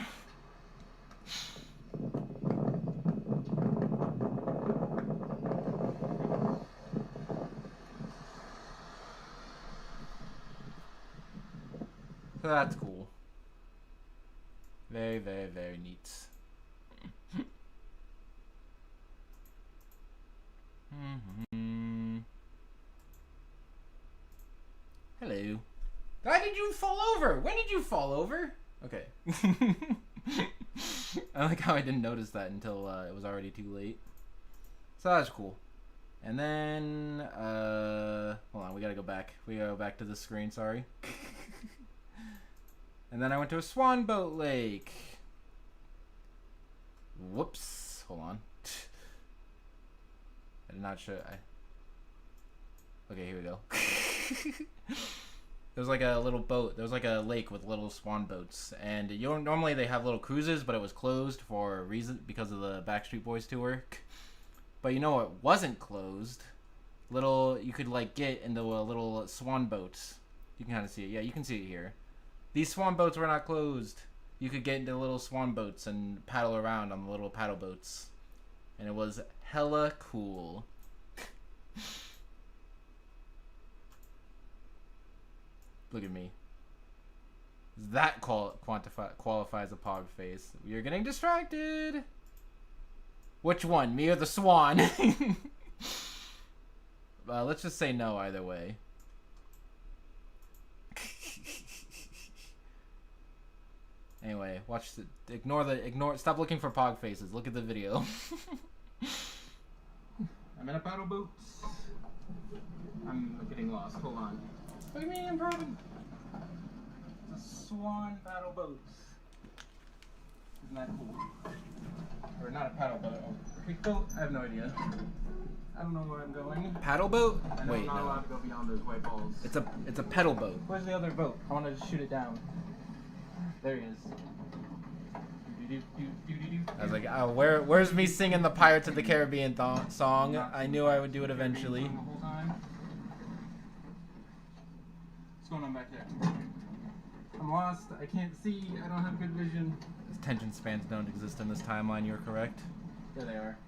So that's cool. Very, very, very neat. Hello. Why did you fall over? When did you fall over? Okay. I like how I didn't notice that until it was already too late. So that's cool. And then, hold on, we gotta go back. We gotta go back to the screen, sorry. And then I went to a swan boat lake. Whoops. Hold on. I did not show. Okay, here we go. There was like a little boat. There was like a lake with little swan boats, and normally they have little cruises, but it was closed for a reason because of the Backstreet Boys tour. But you know it wasn't closed. You could like get into a little swan boat. You can kind of see it. Yeah, you can see it here. These swan boats were not closed. You could get into little swan boats and paddle around on the little paddle boats. And it was hella cool. Look at me. That qualifies a pog face. You're getting distracted. Which one? Me or the swan? Let's just say no either way. Anyway, watch stop looking for pog faces. Look at the video.
I'm in a paddle boat. I'm getting lost. Hold on. What do you mean I'm driving? It's a swan paddle boat. Isn't that cool? Or not a paddle boat. A creek boat? I have no idea. I don't know where I'm going.
Paddle boat?
Wait, I'm not allowed to go beyond those white balls.
It's a pedal boat.
Where's the other boat? I want to just shoot it down. There he is.
I was like, oh, where's me singing the Pirates of the Caribbean song? I knew I would do it eventually.
What's going on back there? I'm lost. I can't see. I don't have good vision.
Attention spans don't exist in this timeline. You're correct.
There they are.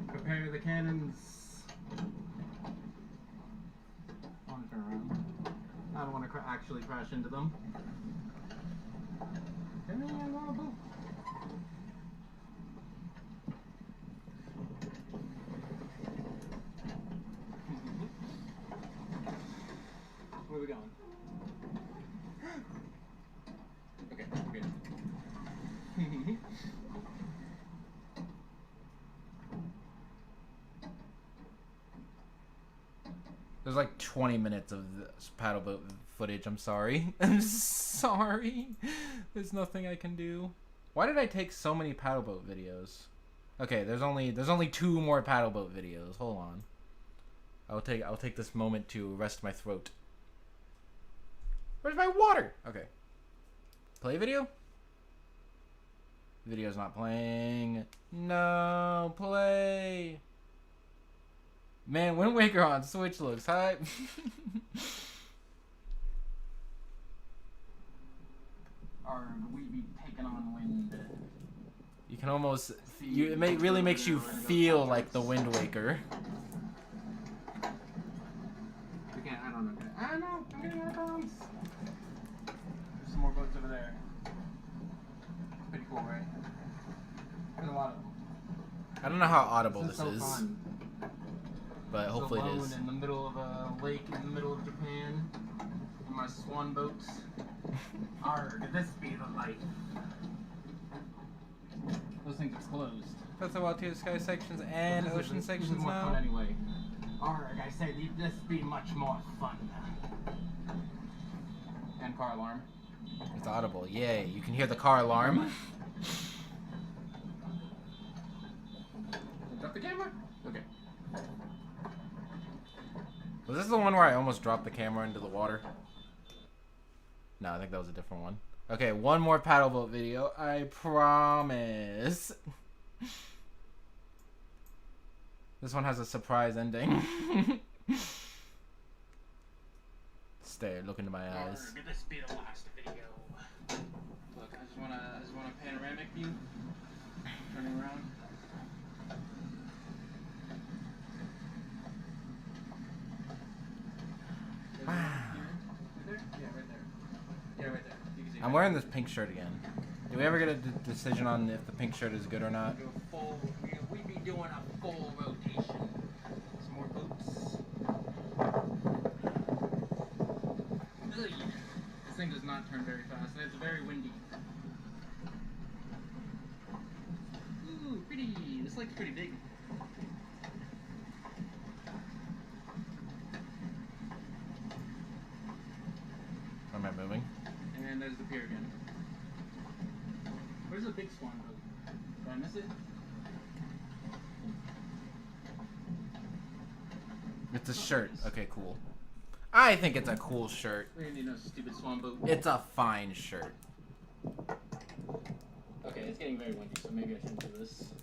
Prepare the cannons. I want to turn around. I don't want to actually crash into them. Give me a little boat. Where are we going? Okay, we're good.
There's like 20 minutes of this paddle boat footage. I'm sorry. I'm sorry. There's nothing I can do. Why did I take so many paddle boat videos? Okay, there's only 2 more paddle boat videos. Hold on. I'll take this moment to rest my throat. Where's my water? Okay. Play video? Video's not playing. No, play. Man, Wind Waker on Switch looks hype.
Or we be taking on wind?
You can almost it really makes you feel like the Wind Waker.
We can't. I don't know. I don't know. I'm getting out of bounds. There's some more boats over there. Pretty cool, right? There's a lot of them.
I don't know how audible this
so
is,
fun.
but hopefully it
alone
is.
in the middle of a lake in the middle of Japan. In my swan boats. Arg, this be the life. Those things are closed.
That's about 2 sky sections and ocean sections
this is more
now.
fun anyway. Arg, I said this be much more fun. And car alarm.
It's audible. Yay. You can hear the car alarm.
Drop the camera? Okay.
Was this the one where I almost dropped the camera into the water? No, I think that was a different one. Okay, one more paddle boat video. I promise. This one has a surprise ending. Stare, look into my eyes.
Could this be the last video? Look, I just want a panoramic view. Turning around.
Wow.
Right there? Yeah, right there. Yeah, right there. You can see
I'm wearing this pink shirt again. Do we ever get a decision on if the pink shirt is good or not?
Do a full, we'd be doing a full rotation. Some more boots. Ugh. This thing does not turn very fast, and it's very windy. Ooh, pretty. This lake's pretty big.
Am I moving?
And there's the pier again. Where's the big swan boat? Did I miss it?
It's a shirt. Okay, cool. I think it's a cool shirt.
We didn't need no stupid swan boat.
It's a fine shirt.
Okay, it's getting very windy, so maybe I shouldn't do this.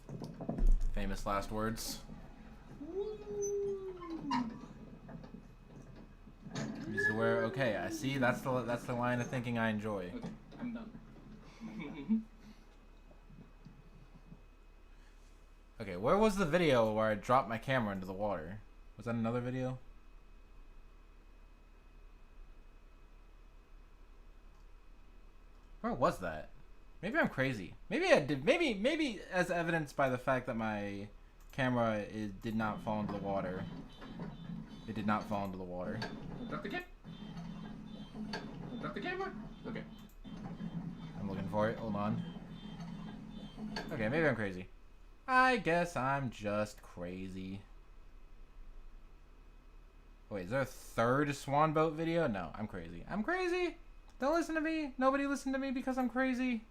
Famous last words. Used to wear. Okay, I see. That's the line of thinking I enjoy.
Okay, I'm done.
Okay, where was the video where I dropped my camera into the water? Was that another video? Where was that? Maybe I'm crazy. Maybe I did. Maybe as evidenced by the fact that my camera did not fall into the water. It did not fall into the water.
Drop the camera. Drop the camera. Okay.
I'm looking for it. Hold on. Okay, maybe I'm crazy. I guess I'm just crazy. Wait, is there a third swan boat video? No, I'm crazy. I'm crazy. Don't listen to me. Nobody listen to me because I'm crazy.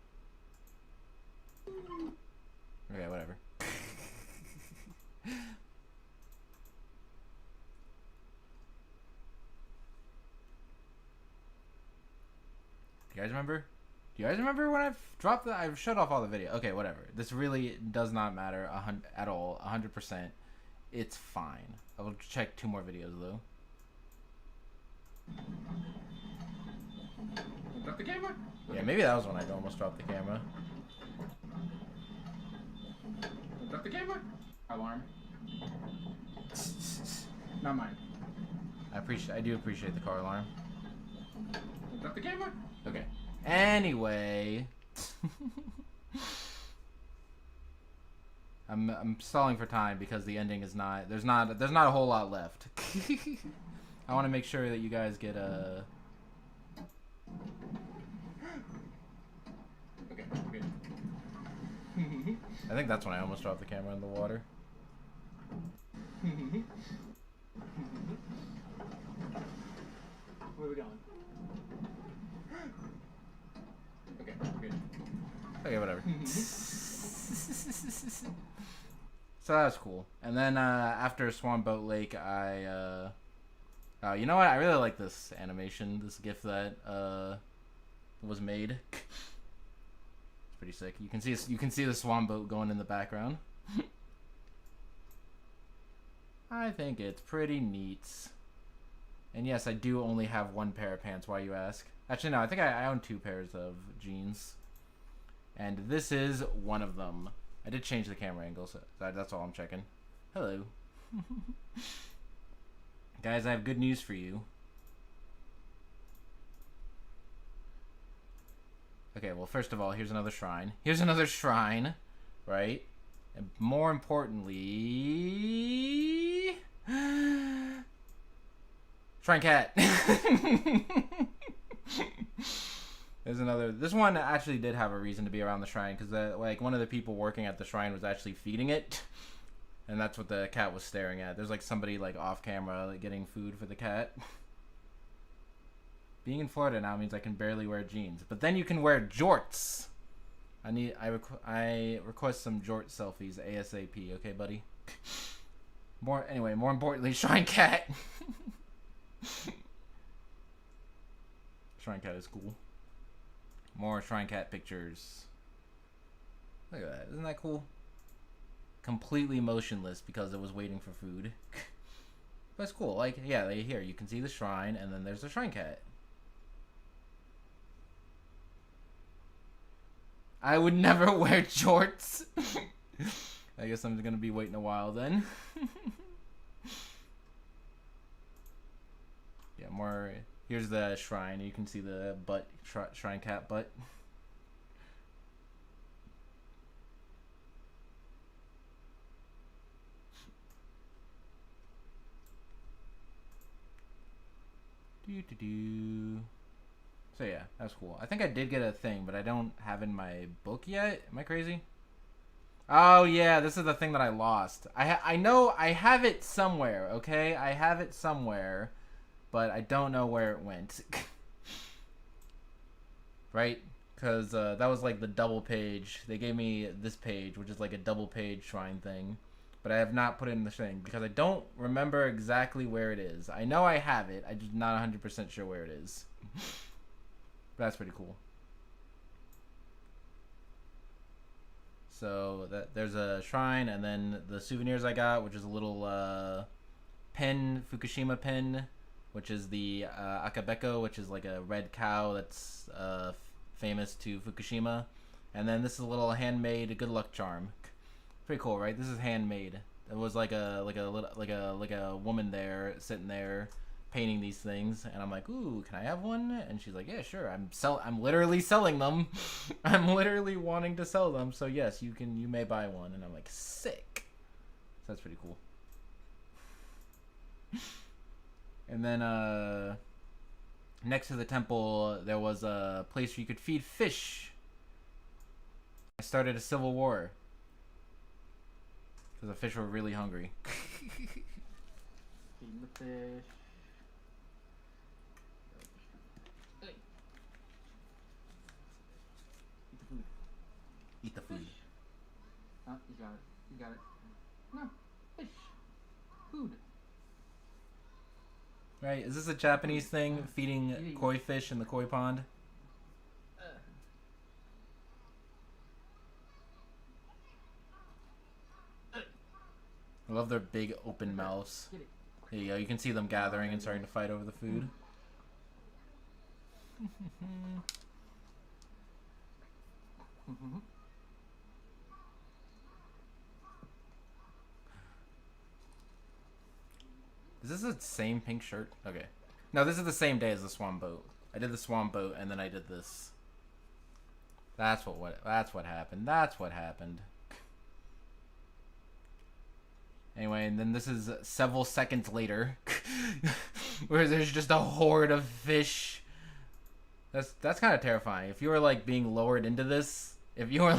Okay, whatever. Do you guys remember? Do you guys remember when I've dropped the... I've shut off all the video. Okay, whatever. This really does not matter at all. 100%. It's fine. I will check 2 more videos, though.
Drop the camera?
Yeah, maybe that was when I almost dropped the camera.
Drop the camera? Alarm. Not mine.
I do appreciate the car alarm.
Drop the camera?
Okay. Anyway, I'm stalling for time because the ending is not. There's not a whole lot left. I want to make sure that you guys get a.
Okay, good.
I think that's when I almost dropped the camera in the water.
Where are we going? Okay, good.
Okay, whatever. So that was cool. And then after Swan Boat Lake, I you know what? I really like this animation, this GIF that was made. It's pretty sick. You can see the swan boat going in the background. I think it's pretty neat. And yes, I do only have 1 pair of pants. Why, you ask? Actually, no. I think I own 2 pairs of jeans, and this is one of them. I did change the camera angle, so that's all I'm checking. Hello. Guys, I have good news for you. Okay, well, first of all, here's another shrine. Here's another shrine, right? And more importantly... Shrine cat! There's another... This one actually did have a reason to be around the shrine, because like one of the people working at the shrine was actually feeding it. And that's what the cat was staring at. There's like somebody like off camera like getting food for the cat. Being in Florida now means I can barely wear jeans. But then you can wear jorts. I request some jort selfies ASAP, okay, buddy? More importantly, Shrine Cat. Shrine Cat is cool. More Shrine Cat pictures. Look at that. Isn't that cool? Completely motionless because it was waiting for food. But it's cool. Like, yeah, here you can see the shrine, and then there's the Shrine Cat. I would never wear jorts. I guess I'm gonna be waiting a while then. Yeah, more. Here's the shrine. You can see the butt, Shrine Cat butt. So yeah, that's cool. I think I did get a thing, but I don't have in my book yet. Am I crazy? Oh yeah, this is the thing that I lost. I know I have it somewhere. Okay, I have it somewhere, but I don't know where it went. Right? Because that was like the double page. They gave me this page, which is like a double page shrine thing. But I have not put it in the thing because I don't remember exactly where it is. I know I have it. I'm just not 100% sure where it is. But that's pretty cool. So there's a shrine, and then the souvenirs I got, which is a little pin, Fukushima pin, which is the Akabeko, which is like a red cow that's famous to Fukushima. And then this is a little handmade good luck charm. Pretty cool, right? This is handmade. It was like a woman there sitting there painting these things, and I'm like, ooh, can I have one? And she's like, yeah, sure. I'm literally selling them. I'm literally wanting to sell them. So yes, you may buy one. And I'm like, sick. So that's pretty cool. And then next to the temple, there was a place where you could feed fish. I started a civil war. Because the fish were really hungry.
Feeding the fish.
Eat the food.
Oh, you got it. You got it. No, fish. Food.
Right, is this a Japanese thing? Feeding koi fish in the koi pond? I love their big open mouths. There you go. You can see them gathering and starting to fight over the food. Is this the same pink shirt? Okay. No, this is the same day as the swan boat. I did the swan boat and then I did this. That's what happened. That's what happened. Anyway, and then this is several seconds later, where there's just a horde of fish. That's kind of terrifying. If you were like being lowered into this, if you were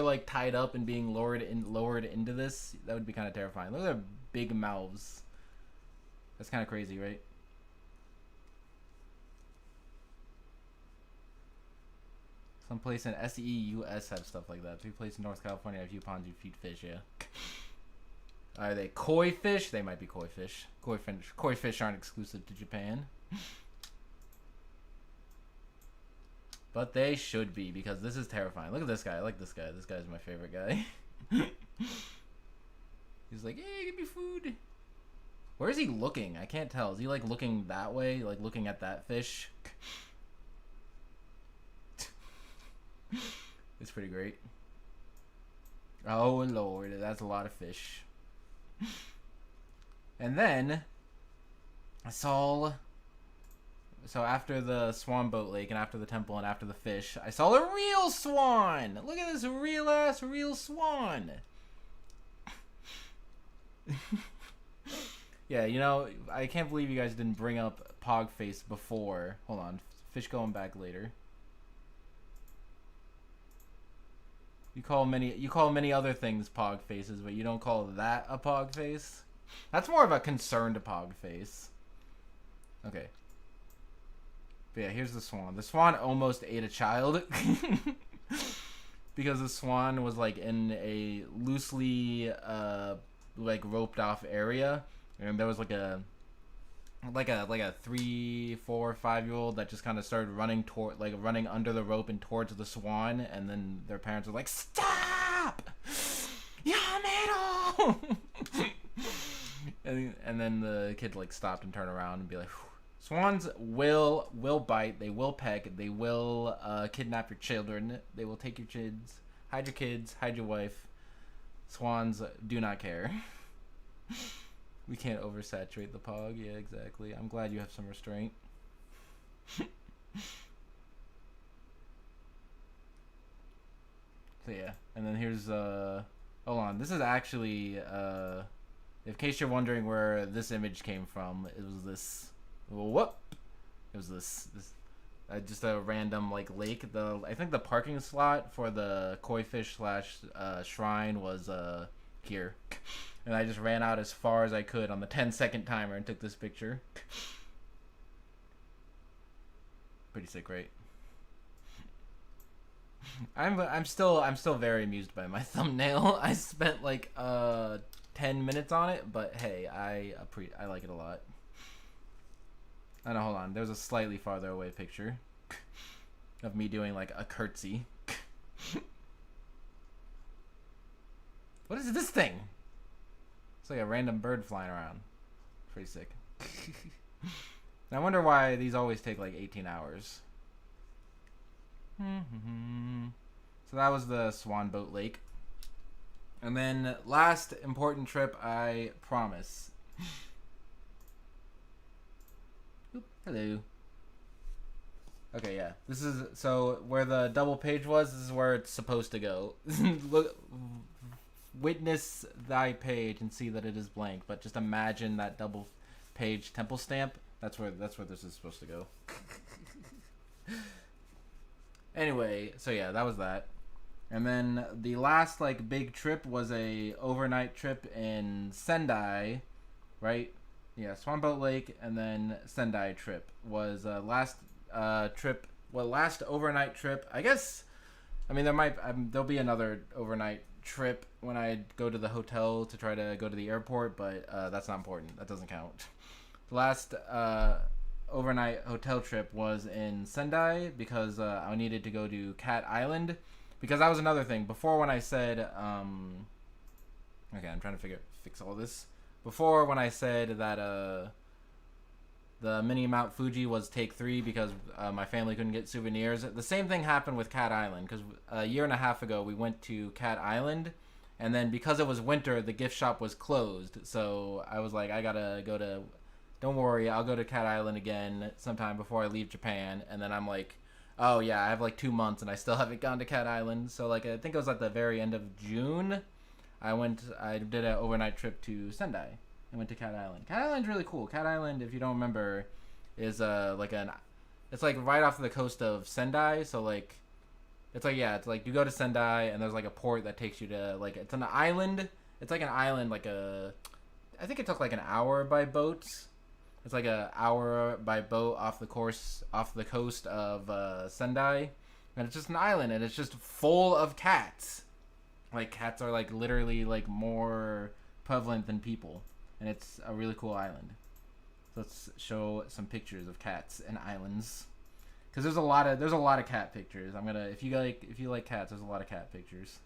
like tied up and being lowered into this, that would be kind of terrifying. Look at their big mouths. That's kind of crazy, right? Some place in SEUS have stuff like that. 2 places in North California have few ponds you feed fish. Yeah. Are they koi fish? They might be koi fish. Koi fish aren't exclusive to Japan. But they should be, because this is terrifying. Look at this guy. I like this guy. This guy's my favorite guy. He's like, hey, give me food. Where is he looking? I can't tell. Is he like looking that way? Like looking at that fish? It's pretty great. Oh Lord, that's a lot of fish. And then I saw, so after the swan boat lake and after the temple and after the fish, I saw a real swan. Look at this real swan. Yeah, you know, I can't believe you guys didn't bring up Pogface before. Hold on, fish going back later. You call many other things pog faces, but you don't call that a pog face? That's more of a concerned pog face. Okay. But yeah, here's the swan. The swan almost ate a child. Because the swan was like in a loosely like roped off area, and there was like a 3, 4, 5-year-old that just kind of started running running under the rope and towards the swan, and then their parents were like, "Stop, Yamero!" and then the kid like stopped and turned around and be like, "Whew. Swans will bite, they will peck, they will kidnap your children, they will take your kids, hide your wife. Swans do not care." We can't oversaturate the pog. Yeah, exactly. I'm glad you have some restraint. So yeah, and then here's hold on. This is actually in case you're wondering where this image came from, it was this. Whoop! It was this just a random like lake. I think the parking slot for the koi fish / shrine was here. And I just ran out as far as I could on the 10-second timer and took this picture. Pretty sick, right? I'm still very amused by my thumbnail. I spent like 10 minutes on it, but hey, I like it a lot. Oh no, hold on. There's a slightly farther away picture of me doing like a curtsy. What is this thing? It's like a random bird flying around. Pretty sick. I wonder why these always take like 18 hours. So that was the Swan Boat Lake. And then last important trip, I promise. Oop, hello. Okay, yeah. This is so where the double page was. This is where it's supposed to go. Look. Witness thy page and see that it is blank, but just imagine that double page temple stamp. That's where this is supposed to go. Anyway, so yeah, that was that. And then the last like big trip was a overnight trip in Sendai, right? Yeah, Swanboat Lake, and then Sendai trip was last trip. Well, last overnight trip. I guess. I mean, there'll be another overnight trip when I go to the hotel to try to go to the airport, but that's not important. That doesn't count. The last overnight hotel trip was in Sendai because I needed to go to Cat Island, because that was another thing. Before, when I said okay, I'm trying to fix all this. Before, when I said that the mini Mount Fuji was take 3 because my family couldn't get souvenirs. The same thing happened with Cat Island, because a year and a half ago we went to Cat Island, and then because it was winter, the gift shop was closed. So I was like, I gotta go to, don't worry, I'll go to Cat Island again sometime before I leave Japan. And then I'm like, oh yeah, I have like 2 months and I still haven't gone to Cat Island. So like, I think it was at the very end of June, I did an overnight trip to Sendai. I went to Cat Island. Cat Island's really cool. Cat Island, if you don't remember, is it's like right off the coast of Sendai. So like, it's like you go to Sendai and there's like a port that takes you to like, it's an island. It's like an island, I think it took like an hour by boat. It's like an hour by boat off the coast of Sendai, and it's just an island, and it's just full of cats. Like, cats are like literally like more prevalent than people. And it's a really cool island. So let's show some pictures of cats and islands, because there's a lot of cat pictures. I'm gonna, if you like cats, there's a lot of cat pictures.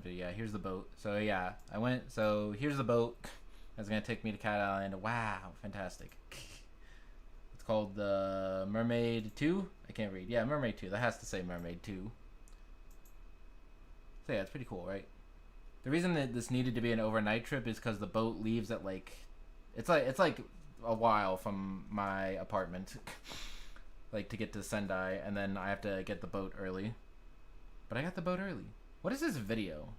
But yeah, here's the boat. So yeah, so here's the boat. That's gonna take me to Cat Island. Wow, fantastic. It's called the Mermaid 2. I can't read. Yeah, Mermaid 2. That has to say Mermaid 2. So yeah, it's pretty cool, right? The reason that this needed to be an overnight trip is because the boat leaves at like, it's like a while from my apartment, like to get to Sendai, and then I have to get the boat early. But I got the boat early. What is this video?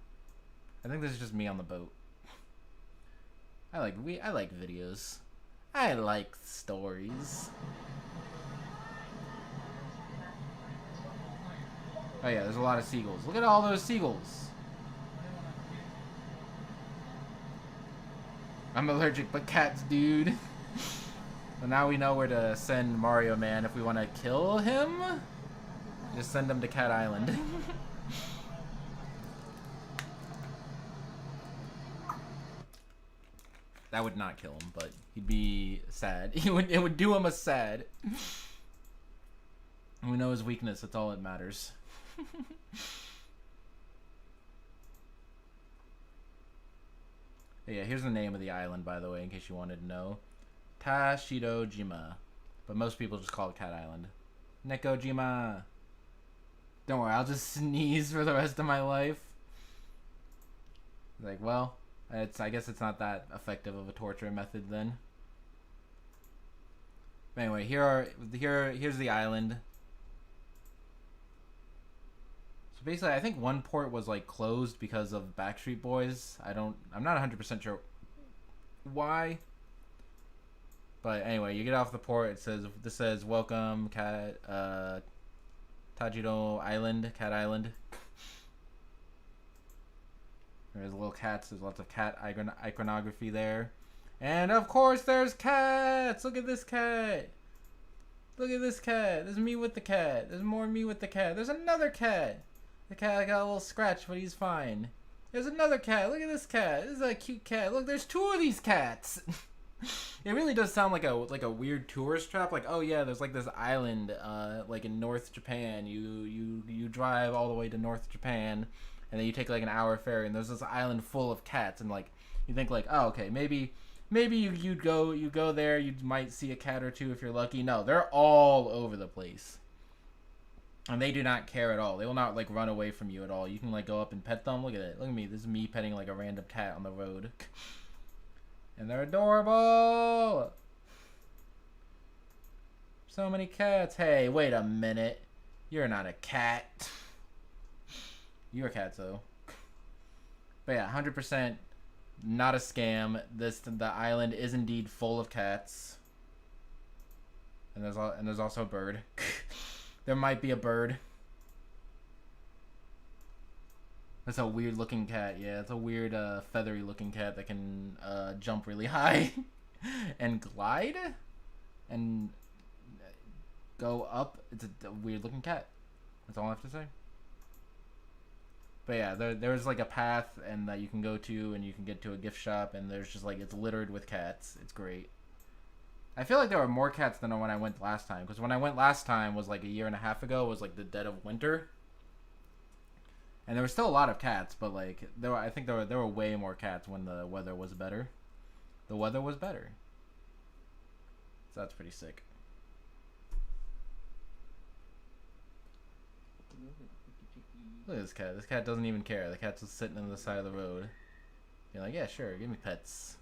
I think this is just me on the boat. I like videos. I like stories. Oh yeah, there's a lot of seagulls. Look at all those seagulls. I'm allergic, but cats, dude. Well, now we know where to send Mario Man if we want to kill him. Just send him to Cat Island. That would not kill him, but he'd be sad. It would do him a sad. We know his weakness. That's all that matters. Yeah, here's the name of the island, by the way, in case you wanted to know. Tashirojima. But most people just call it Cat Island. Nekojima. Don't worry, I'll just sneeze for the rest of my life. Like, well, I guess it's not that effective of a torture method then. But anyway, here's the island. So basically, I think one port was like closed because of Backstreet Boys. I'm not 100% sure why. But anyway, you get off the port. This says welcome Tajiro Island, Cat Island. There's little cats. There's lots of cat iconography there. And of course there's cats! Look at this cat! Look at this cat! There's me with the cat. There's more me with the cat. There's another cat! The cat got a little scratch, but he's fine. There's another cat. Look at this cat. This is a cute cat. Look, there's two of these cats! It really does sound like a weird tourist trap. Like, oh yeah, there's like this island, like in North Japan. You drive all the way to North Japan, and then you take like an hour ferry, and there's this island full of cats, and like you think like, oh okay, maybe you go there, you might see a cat or two if you're lucky. No, they're all over the place, and they do not care at all. They will not like run away from you at all. You can like go up and pet them. Look at it. Look at me. This is me petting like a random cat on the road. And they're adorable! So many cats. Hey, wait a minute. You're not a cat. You're a cat, though. But yeah, 100% not a scam. The island is indeed full of cats. And there's also a bird. There might be a bird. That's a weird looking cat. Yeah, it's a weird feathery looking cat that can jump really high and glide and go up. It's a weird looking cat. That's all I have to say. But yeah, there's like a path and that you can go to, and you can get to a gift shop, and there's just like, it's littered with cats. It's great. I feel like there were more cats than when I went last time, because when I went last time was like a year and a half ago. It was like the dead of winter. And there were still a lot of cats, but like I think there were way more cats when the weather was better. The weather was better. So that's pretty sick. Look at this cat. This cat doesn't even care. The cat's just sitting on the side of the road. You're like, yeah, sure, give me pets.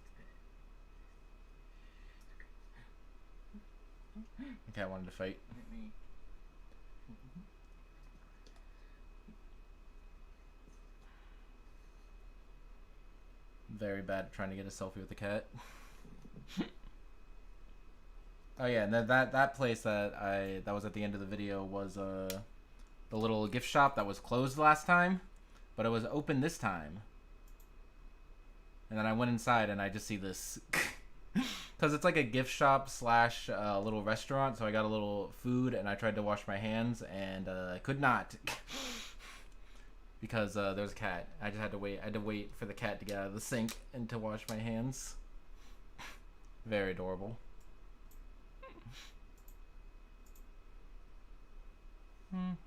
The cat wanted to fight. Very bad at trying to get a selfie with the cat. Oh yeah, and that place that was at the end of the video was the little gift shop that was closed last time, but it was open this time. And then I went inside and I just see this, because it's like a gift shop slash little restaurant. So I got a little food and I tried to wash my hands and I could not. Because there's a cat. I just had to wait. I had to wait for the cat to get out of the sink and to wash my hands. Very adorable. And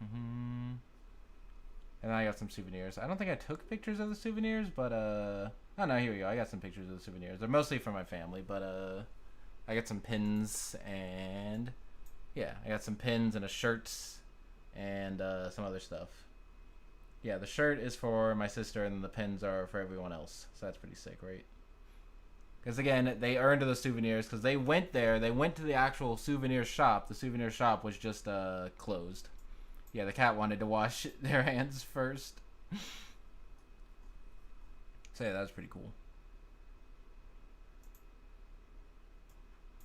then I got some souvenirs. I don't think I took pictures of the souvenirs, but oh no, here we go. I got some pictures of the souvenirs. They're mostly for my family, but I got some pins and yeah, I got some pins and a shirt and some other stuff. Yeah, the shirt is for my sister, and the pins are for everyone else. So that's pretty sick, right? Because again, they earned the souvenirs because they went there. They went to the actual souvenir shop. The souvenir shop was just closed. Yeah, the cat wanted to wash their hands first. So yeah, that was pretty cool.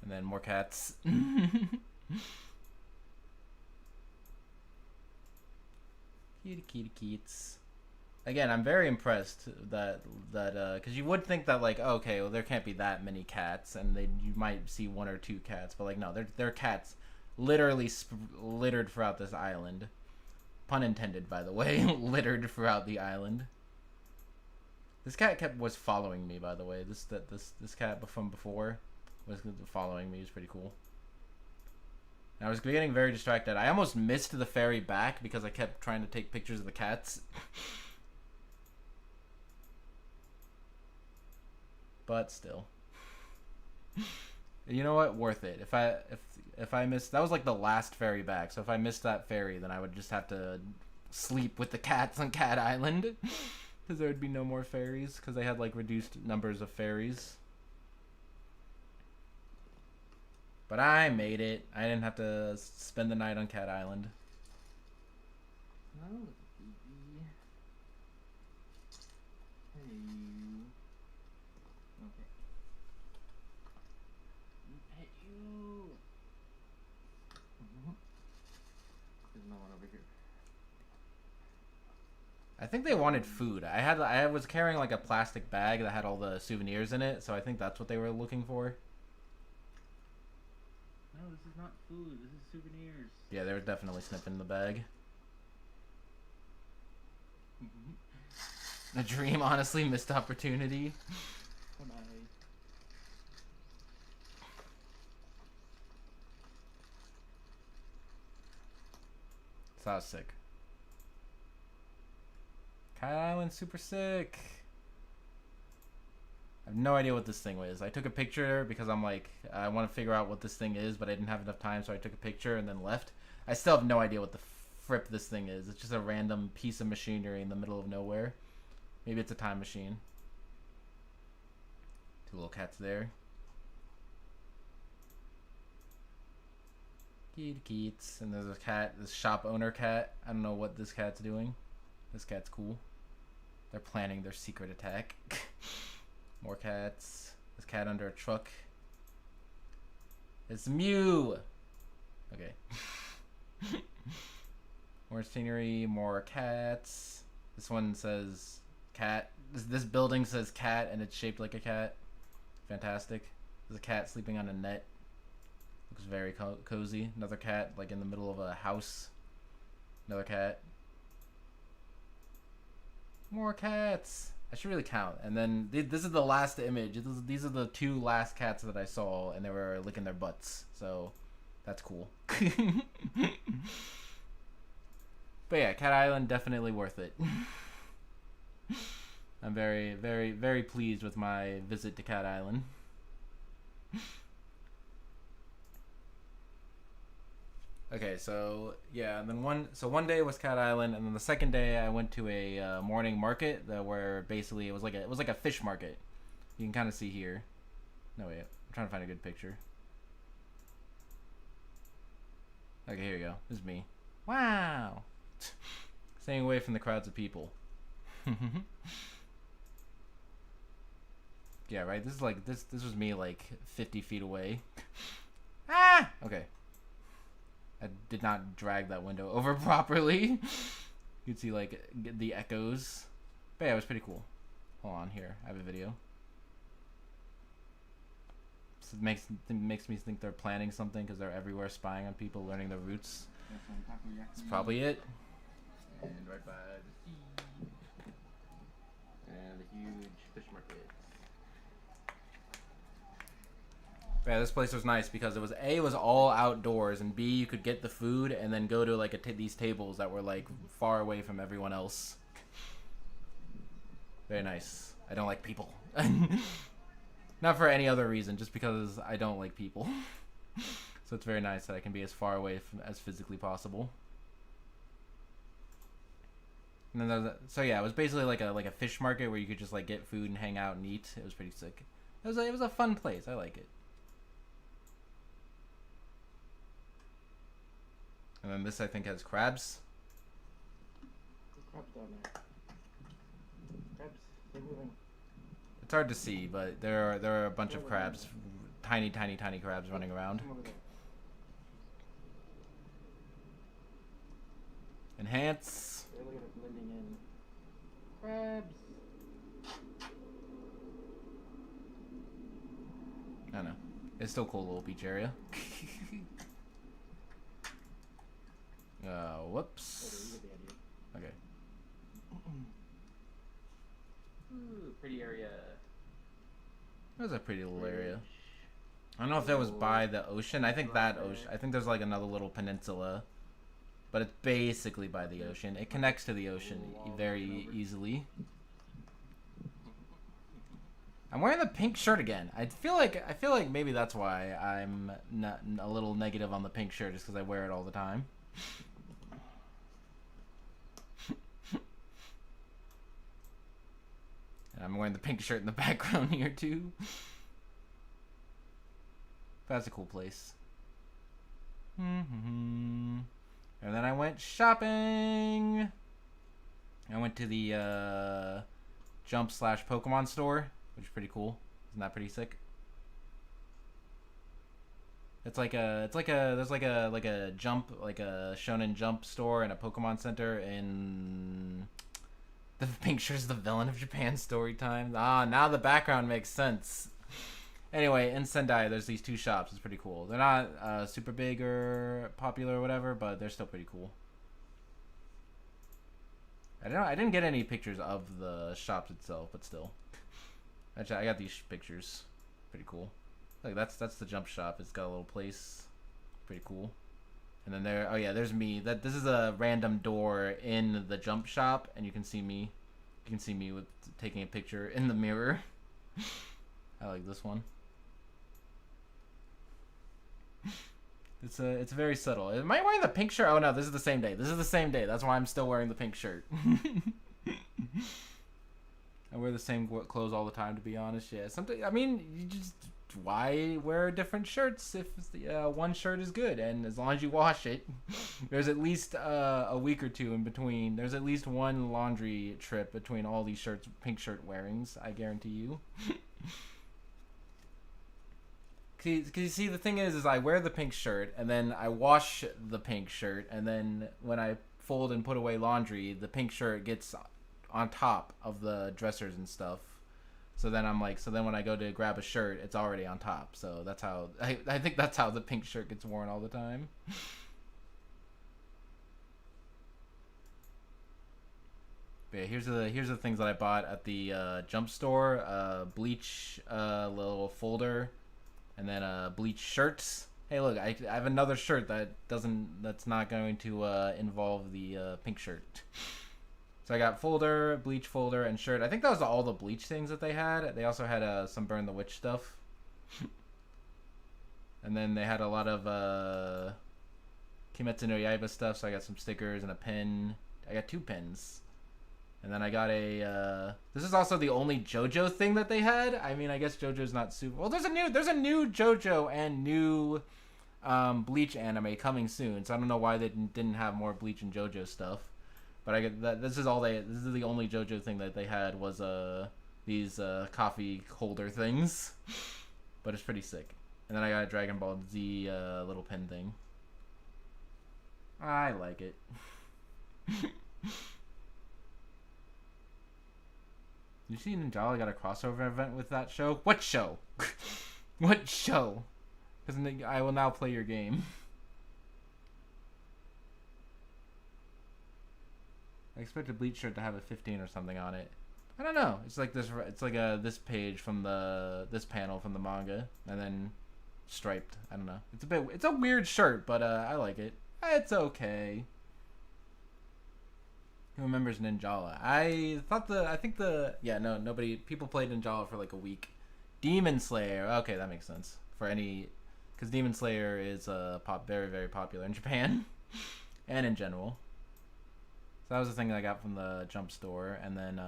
And then more cats. Kitty kitty kids. again, I'm very impressed that because you would think that like, oh, okay, well there can't be that many cats, and you might see one or two cats, but like no, there are cats literally littered throughout this island. Pun intended, by the way, littered throughout the island. This cat was following me, by the way. This cat from before was following me. It was pretty cool. I was getting very distracted. I almost missed the ferry back because I kept trying to take pictures of the cats. But still. You know what? Worth it. If I missed, that was like the last ferry back. So if I missed that ferry, then I would just have to sleep with the cats on Cat Island because there would be no more ferries because they had like reduced numbers of ferries. But I made it. I didn't have to spend the night on Cat Island.
Oh, baby. Hey. Okay. Hey, you. There's no one over here.
I think they wanted food. I was carrying like a plastic bag that had all the souvenirs in it, so I think that's what they were looking for.
No, this is not food. This is souvenirs.
Yeah, they were definitely sniffing the bag. A dream, honestly, missed opportunity.
Bye-bye.
So I was sick. Cat Island, super sick. I have no idea what this thing was. I took a picture because I'm like, I want to figure out what this thing is, but I didn't have enough time, so I took a picture and then left. I still have no idea what the fripp this thing is. It's just a random piece of machinery in the middle of nowhere. Maybe it's a time machine. Two little cats there. Keats. And there's a cat, this shop owner cat. I don't know what this cat's doing. This cat's cool. They're planning their secret attack. More cats. This cat under a truck. It's Mew! Okay. More scenery, more cats. This one says cat. This building says cat and it's shaped like a cat. Fantastic. There's a cat sleeping on a net. Looks very cozy. Another cat like in the middle of a house. Another cat. More cats. I should really count. And then this is the last image. These are the two last cats that I saw, and they were licking their butts. So that's cool. But yeah, Cat Island, definitely worth it. I'm very, very, very pleased with my visit to Cat Island. Okay, so yeah, and then one day was Cat Island, and then the second day I went to a morning market where basically it was like a fish market. You can kind of see here. No wait, I'm trying to find a good picture. Okay, here you go. This is me. Wow. Staying away from the crowds of people. Yeah, right. This is like this was me like 50 feet away. Ah. Okay. I did not drag that window over properly. You'd see like the echoes. But yeah, it was pretty cool. Hold on, here I have a video. So it makes me think they're planning something because they're everywhere spying on people, learning their routes. That's probably it. And right by the sea. And the huge fish market. Yeah, this place was nice because it was all outdoors, and B, you could get the food and then go to like these tables that were like far away from everyone else. Very nice. I don't like people. Not for any other reason, just because I don't like people. So it's very nice that I can be as far away from as physically possible. And then so yeah, it was basically like a fish market where you could just like get food and hang out and eat. It was pretty sick. It was a fun place. I like it. And then this I think has crabs.
Crabs down there. Crabs, they're moving.
It's hard to see, but there are a bunch of crabs, tiny crabs running around. Enhance.
They're really blending in.
It's still a cool little beach area. Whoops. Okay.
Ooh, pretty area.
That was a pretty little area. I don't know if that was by the ocean. I think that ocean. I think there's like another little peninsula, but it's basically by the ocean. It connects to the ocean very easily. I'm wearing the pink shirt again. I feel like maybe that's why I'm not a little negative on the pink shirt, just because I wear it all the time. And I'm wearing the pink shirt in the background here too. That's a cool place. And then I went shopping. I went to the Jump/Pokemon store, which is pretty cool. Isn't that pretty sick? There's like a Jump, like a Shonen Jump store and a Pokemon Center in the pink shirt's the villain of Japan story time. Ah, now the background makes sense. Anyway, in Sendai, there's these two shops. It's pretty cool. They're not super big or popular or whatever, but they're still pretty cool. I didn't get any pictures of the shops itself, but still. Actually, I got these pictures. Pretty cool. Like that's the Jump shop. It's got a little place. Pretty cool. And then there, oh yeah, there's me. This is a random door in the Jump shop, and you can see me. You can see me with taking a picture in the mirror. I like this one. It's very subtle. Am I wearing the pink shirt? Oh no, this is the same day. This is the same day. That's why I'm still wearing the pink shirt. I wear the same clothes all the time, to be honest. Yeah, sometimes. I mean, you just why wear different shirts if one shirt is good, and as long as you wash it, there's at least a week or two in between. There's at least one laundry trip between all these shirts, pink shirt wearings. I guarantee you. Cause you see, the thing is I wear the pink shirt, and then I wash the pink shirt, and then when I fold and put away laundry, the pink shirt gets on top of the dressers and stuff. So then I'm like, so then when I go to grab a shirt, it's already on top. So that's how I think that's how the pink shirt gets worn all the time. But yeah, here's the things that I bought at the Jump store. Bleach little folder. And then bleach shirts. Hey, look, I have another shirt that's not going to involve the pink shirt. So I got folder, bleach folder, and shirt. I think that was all the bleach things that they had. They also had some Burn the Witch stuff. And then they had a lot of Kimetsu no Yaiba stuff. So I got some stickers and a pin. I got 2 pins. And then I got a. This is also the only JoJo thing that they had. I mean, I guess JoJo's not super. Well, there's a new JoJo and new Bleach anime coming soon. So I don't know why they didn't have more Bleach and JoJo stuff. But I get that this is the only JoJo thing that they had was these coffee holder things. But it's pretty sick. And then I got a Dragon Ball Z little pen thing. I like it. You see Ninjala got a crossover event with that show? What show? What show? Because I will now play your game. I expect a Bleach shirt to have a 15 or something on it. I don't know. It's like this. It's like this page from this panel from the manga, and then striped. I don't know. It's a weird shirt, but I like it. It's okay. Who remembers Ninjala? Nobody. People played Ninjala for like a week. Demon Slayer. Okay, that makes sense. Because Demon Slayer is very, very popular in Japan, and in general. So that was the thing that I got from the Jump store, and then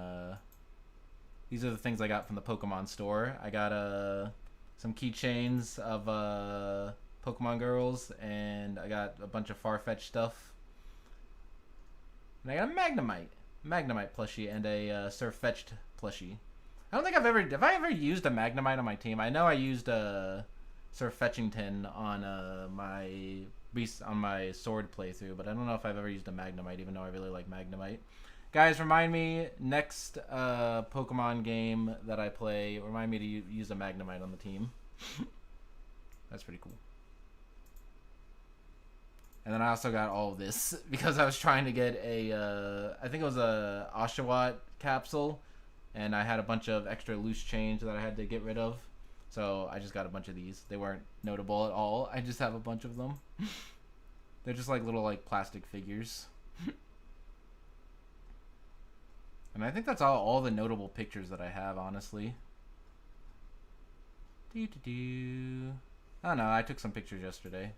these are the things I got from the Pokemon store. I got some keychains of Pokemon girls, and I got a bunch of Farfetch stuff. And I got a Magnemite plushie, and a Surfetched plushie. I don't think have I ever used a Magnemite on my team? I know I used a Surfetchington on my sword playthrough, but I don't know if I've ever used a Magnemite, even though I really like Magnemite. Guys, remind me next Pokemon game that I play. Remind me to use a Magnemite on the team. That's pretty cool. And then I also got all of this because I was trying to get I think it was a Oshawott capsule, and I had a bunch of extra loose change that I had to get rid of. So I just got a bunch of these. They weren't notable at all. I just have a bunch of them. They're just like little like plastic figures. And I think that's all the notable pictures that I have, honestly. I don't know, I took some pictures yesterday.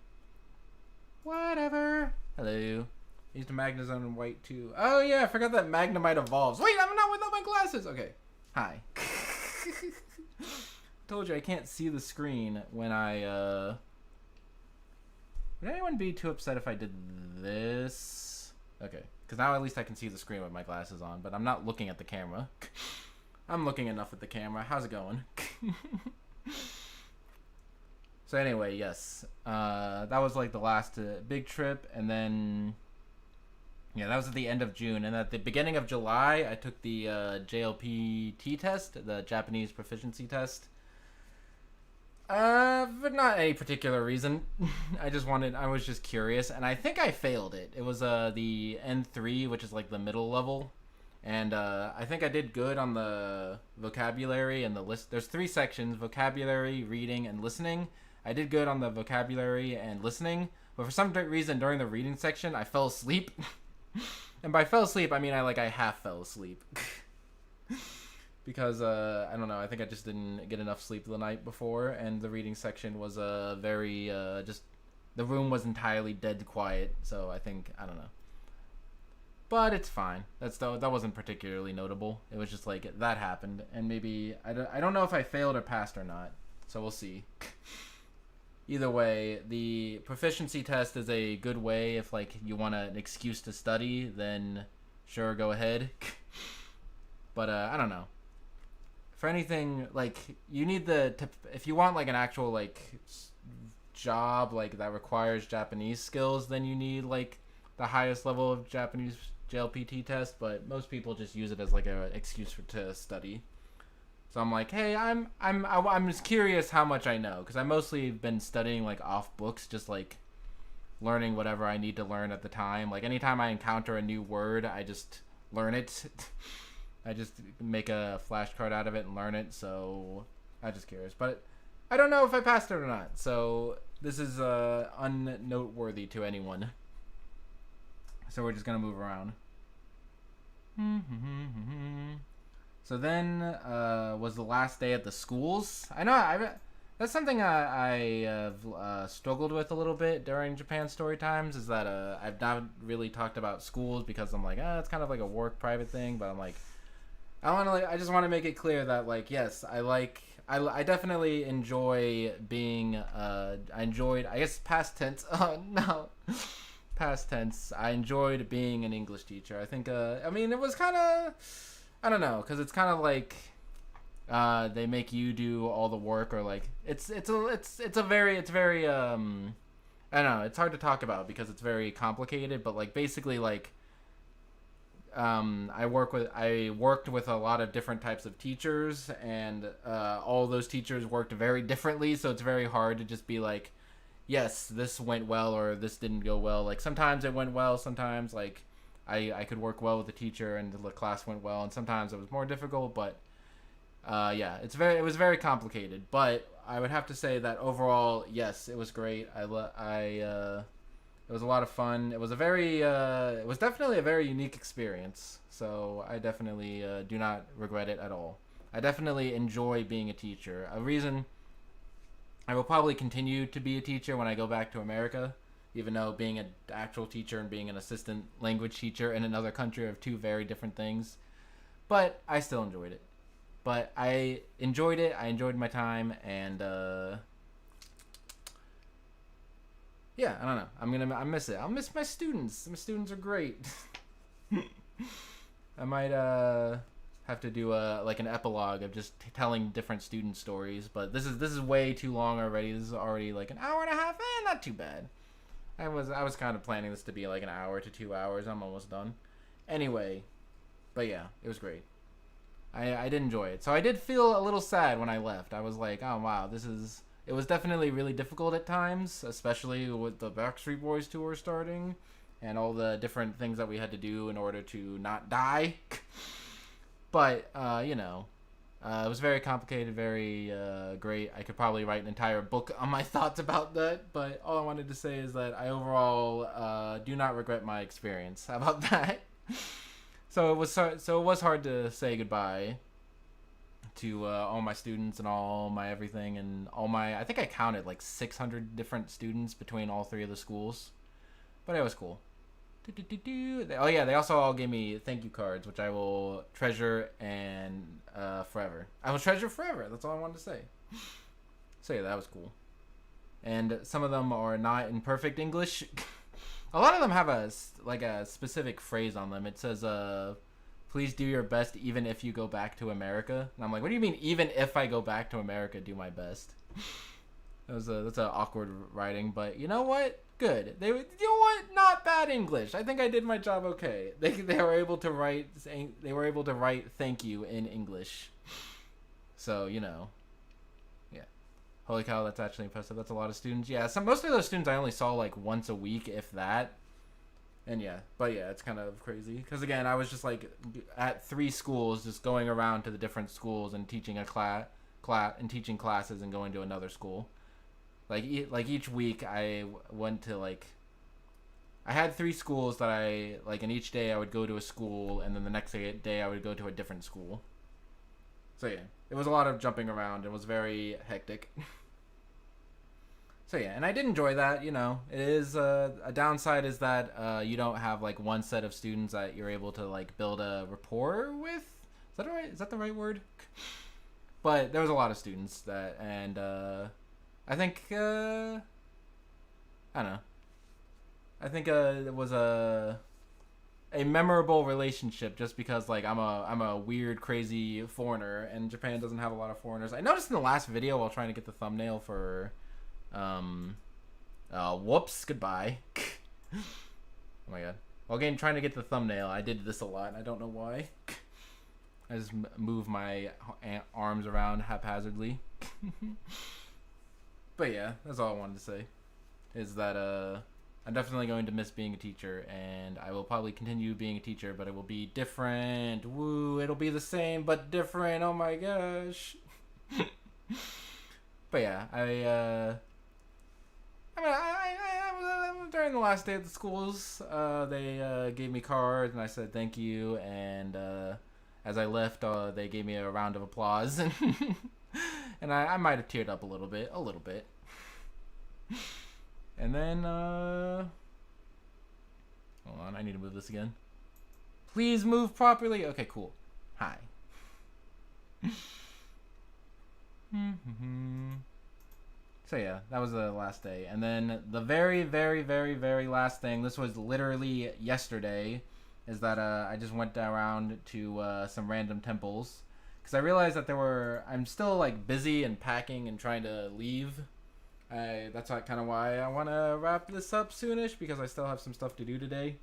Whatever. Hello. Used a Magnezone in white too. Oh yeah, I forgot that Magnemite evolves. Wait, I'm not without my glasses. Okay. Hi. Told you I can't see the screen when I would anyone be too upset if I did this? Okay. Because now at least I can see the screen with my glasses on, but I'm not looking at the camera. I'm looking enough at the camera. How's it going? So anyway, yes, that was like the last big trip, and then, yeah, that was at the end of June, and at the beginning of July, I took the JLPT test, the Japanese proficiency test. For not any particular reason. I was just curious, and I think I failed it. It was the N3, which is like the middle level, and I think I did good on the vocabulary and the list. There's 3 sections: vocabulary, reading, and listening. I did good on the vocabulary and listening, but for some reason during the reading section, I fell asleep. And by fell asleep, I mean I half fell asleep. Because, I don't know, I think I just didn't get enough sleep the night before, and the reading section was very, just, the room was entirely dead quiet, so I think, I don't know. But it's fine. That wasn't particularly notable. It was just like, that happened, and maybe, I don't know if I failed or passed or not, so we'll see. Either way, the proficiency test is a good way if, like, you want an excuse to study, then sure, go ahead. But, I don't know. For anything, like, you need if you want, like, an actual, like, job, like, that requires Japanese skills, then you need, like, the highest level of Japanese JLPT test, but most people just use it as, like, an excuse to study. So I'm like, hey, I'm just curious how much I know, because I mostly been studying like off books, just like learning whatever I need to learn at the time. Like anytime I encounter a new word, I just learn it. I just make a flashcard out of it and learn it. So I'm just curious, but I don't know if I passed it or not. So this is unnoteworthy to anyone. So we're just gonna move around. So then was the last day at the schools. I know that's something I have struggled with a little bit during Japan Story Times, is that I've not really talked about schools because I'm like, it's kind of like a work private thing, but I'm like, I just want to make it clear that, like, yes, I definitely enjoy being I guess past tense. Oh no. Past tense. I enjoyed being an English teacher. I think I mean, it was kind of, I don't know, because it's kind of like they make you do all the work, or like it's very I don't know, it's hard to talk about because it's very complicated, but like basically like I worked with a lot of different types of teachers, and all those teachers worked very differently, so it's very hard to just be like, yes, this went well or this didn't go well. Like sometimes it went well, sometimes like I could work well with the teacher and the class went well, and sometimes it was more difficult, but yeah, it was very complicated. But I would have to say that overall, yes, it was great. It was a lot of fun. It was it was definitely a very unique experience. So I definitely do not regret it at all. I definitely enjoy being a teacher. A reason I will probably continue to be a teacher when I go back to America, even though being an actual teacher and being an assistant language teacher in another country are 2 very different things. But I still enjoyed it. But I enjoyed it. I enjoyed my time, and yeah, I don't know. I miss it. I'll miss my students. My students are great. I might have to do like an epilogue of just telling different student stories, but this is way too long already. This is already like an hour and a half. Not too bad. I was kind of planning this to be like an hour to 2 hours. I'm almost done. Anyway, but yeah, it was great. I did enjoy it. So I did feel a little sad when I left. I was like, oh wow, this is It was definitely really difficult at times, especially with the Backstreet Boys tour starting and all the different things that we had to do in order to not die. But, it was very complicated, very great. I could probably write an entire book on my thoughts about that, but all I wanted to say is that I overall do not regret my experience. How about that? So it was hard to say goodbye to all my students and all my everything and all my, I think I counted like 600 different students between all three of the schools, but it was cool. Oh yeah, they also all gave me thank you cards, which I will treasure and forever. I will treasure forever. That's all I wanted to say. So yeah, that was cool. And some of them are not in perfect English. A lot of them have a specific phrase on them. It says, "Please do your best, even if you go back to America." And I'm like, what do you mean, even if I go back to America, do my best? That's an awkward writing, but you know what? Good. You know what? Not bad English. I think I did my job okay. They were able to write thank you in English. So yeah. Holy cow, that's actually impressive. That's a lot of students. Yeah, most of those students I only saw like once a week, if that. And it's kind of crazy because again, I was just like at 3 schools, just going around to the different schools and teaching and teaching classes and going to another school. Like each week I went to I had 3 schools that and each day I would go to a school and then the next day I would go to a different school. So yeah, it was a lot of jumping around. It was very hectic. So yeah, and I did enjoy that. It is a downside is that you don't have like one set of students that you're able to build a rapport with. Is that right? Is that the right word? But there was a lot of students and I think I don't know. I think it was a memorable relationship just because I'm a weird, crazy foreigner and Japan doesn't have a lot of foreigners. I noticed in the last video while trying to get the thumbnail for whoops, goodbye. Oh my god. While trying to get the thumbnail, I did this a lot. I don't know why. I just move my arms around haphazardly. But yeah, that's all I wanted to say. Is that I'm definitely going to miss being a teacher, and I will probably continue being a teacher, but it will be different. Woo! It'll be the same but different. Oh my gosh. But yeah, during the last day of the schools, they gave me cards, and I said thank you, and as I left, they gave me a round of applause, and I might have teared up a little bit. And then, hold on, I need to move this again. Please move properly. Okay, cool. Hi. So yeah, that was the last day. And then the very, very, very, very last thing, this was literally yesterday, is that I just went around to some random temples. Because I realized that I'm still busy and packing and trying to leave. That's kind of why I want to wrap this up soonish, because I still have some stuff to do today.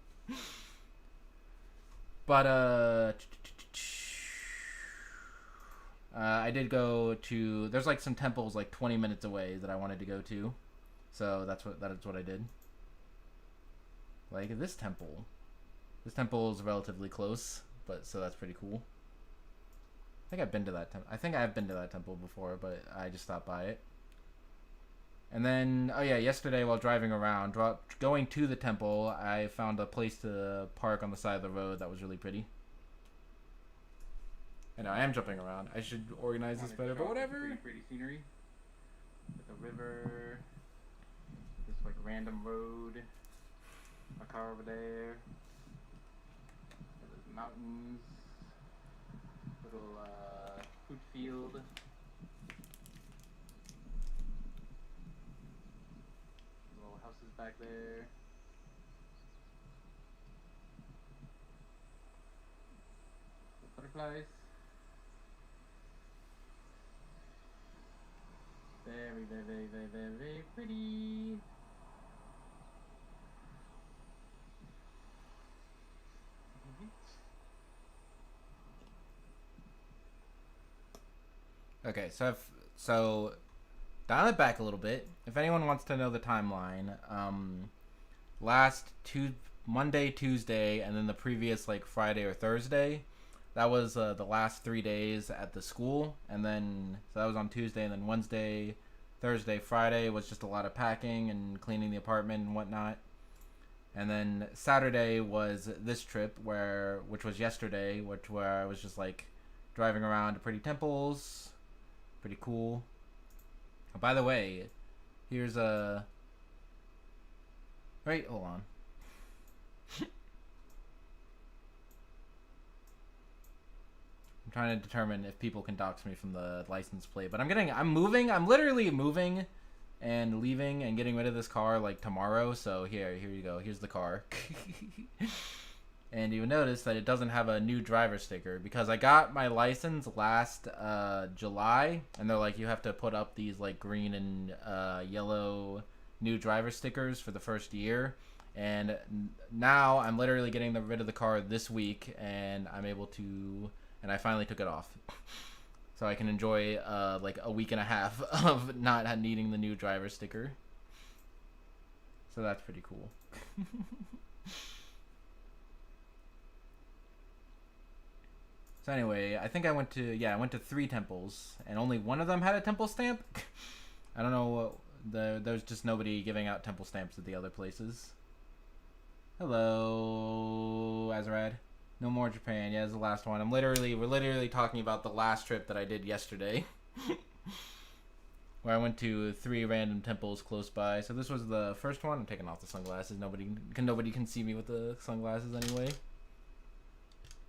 But I did go to, there's some temples 20 minutes away that I wanted to go to, so that is what I did. This temple is relatively close, but so that's pretty cool. I think I've been to that temple before, but I just stopped by it. And then, yesterday while driving around, going to the temple, I found a place to park on the side of the road that was really pretty. I know, I am jumping around. I should organize this better, but whatever. Pretty scenery. With a river, this random road, a car over there, there's mountains, little food field. Houses back there. Butterflies. Very, very, very, very, very, very pretty. Okay, so dial it back a little bit. If anyone wants to know the timeline, Monday, Tuesday, and then the previous like Friday or Thursday, that was the last 3 days at the school, and then so that was on Tuesday, and then Wednesday, Thursday, Friday was just a lot of packing and cleaning the apartment and whatnot. And then Saturday was this trip which was yesterday, where I was just like driving around to pretty temples, pretty cool. Oh, by the way, here's a. Wait, hold on. I'm trying to determine if people can dox me from the license plate, but I'm literally moving and leaving and getting rid of this car like tomorrow. So here you go. Here's the car. And you notice that it doesn't have a new driver sticker because I got my license last July, and they're like, you have to put up these like green and yellow new driver stickers for the first year. And now I'm literally getting rid of the car this week, and and I finally took it off. So I can enjoy like a week and a half of not needing the new driver sticker. So that's pretty cool. So anyway, I think I went to 3 temples, and only one of them had a temple stamp. I don't know there's just nobody giving out temple stamps at the other places. Hello, Azarad. No more Japan. Yeah, it's the last one. We're literally talking about the last trip that I did yesterday. Where I went to 3 random temples close by. So this was the first one. I'm taking off the sunglasses. Nobody can see me with the sunglasses anyway.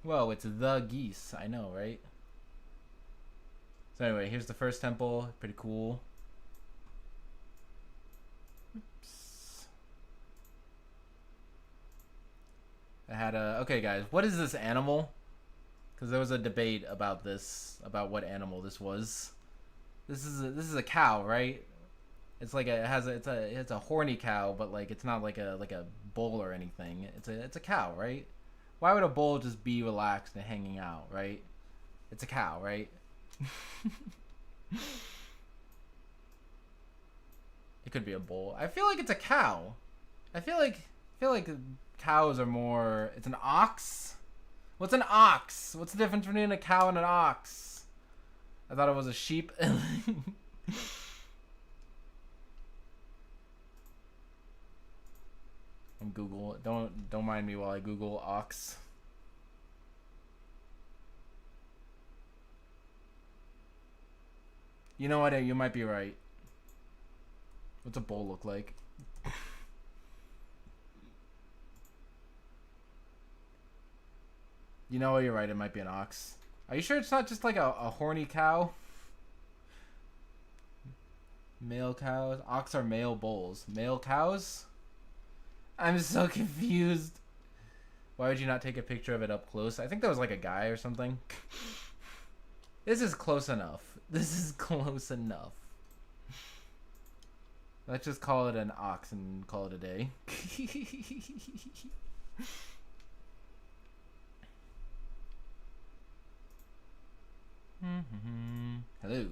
Whoa, it's the geese. I know, right? So anyway, here's the first temple. Pretty cool. I had okay guys, what is this animal? Because there was a debate about what animal this was. This is a cow, right? It's like it's a horny cow, but like it's not like a bull or anything. It's a cow, right? Why would a bull just be relaxed and hanging out, right? It's a cow, right? It could be a bull. I feel like it's a cow. I feel like cows are more. It's an ox. What's an ox? What's the difference between a cow and an ox? I thought it was a sheep. And Google. Don't mind me while I Google ox. You know what? You might be right. What's a bull look like? You know what? You're right. It might be an ox. Are you sure it's not just like a horny cow? Male cows. Ox are male bulls. Male cows? I'm so confused. Why would you not take a picture of it up close? I think that was like a guy or something. This is close enough. This is close enough. Let's just call it an ox and call it a day. Hello.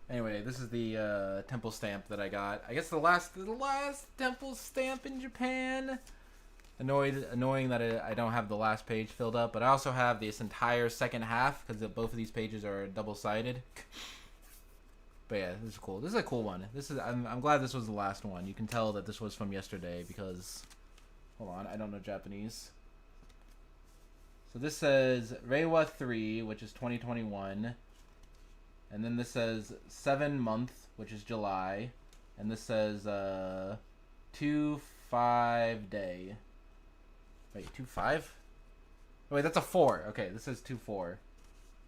Anyway, this is the temple stamp that I got. I guess the last temple stamp in Japan. Annoying that I don't have the last page filled up, but I also have this entire second half because both of these pages are double-sided. But yeah, this is cool. This is a cool one. I'm glad this was the last one. You can tell that this was from yesterday because, hold on, I don't know Japanese. So this says Reiwa 3, which is 2021. And then this says 7 month, which is July. And this says 2-5 day. Wait, 2-5? Oh, wait, that's a 4. Okay, this says 2-4.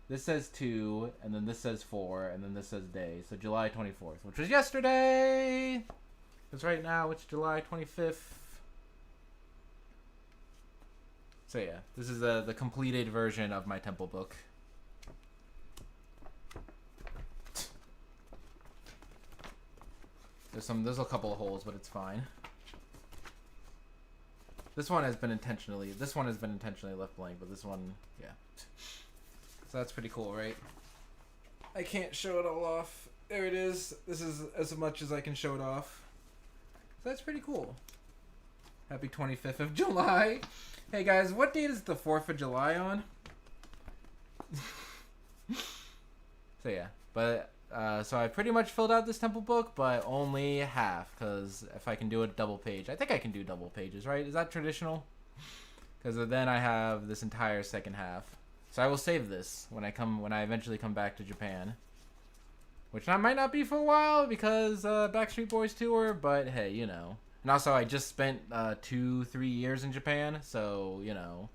This says 2, and then this says 4, and then this says day. So July 24th, which was yesterday! Because right now it's July 25th. So yeah, this is the completed version of my temple book. There's a couple of holes, but it's fine. This one has been intentionally left blank, but this one, yeah. So that's pretty cool, right? I can't show it all off. There it is. This is as much as I can show it off. So that's pretty cool. Happy 25th of July. Hey guys, what date is the 4th of July on? So yeah, but so I pretty much filled out this temple book, but only half, because if I can do a double page, I think I can do double pages, right? Is that traditional? Because then I have this entire second half. So I will save this when I eventually come back to Japan, which I might not be for a while because Backstreet Boys tour, but hey, you know. And also, I just spent 2-3 years in Japan, so you know.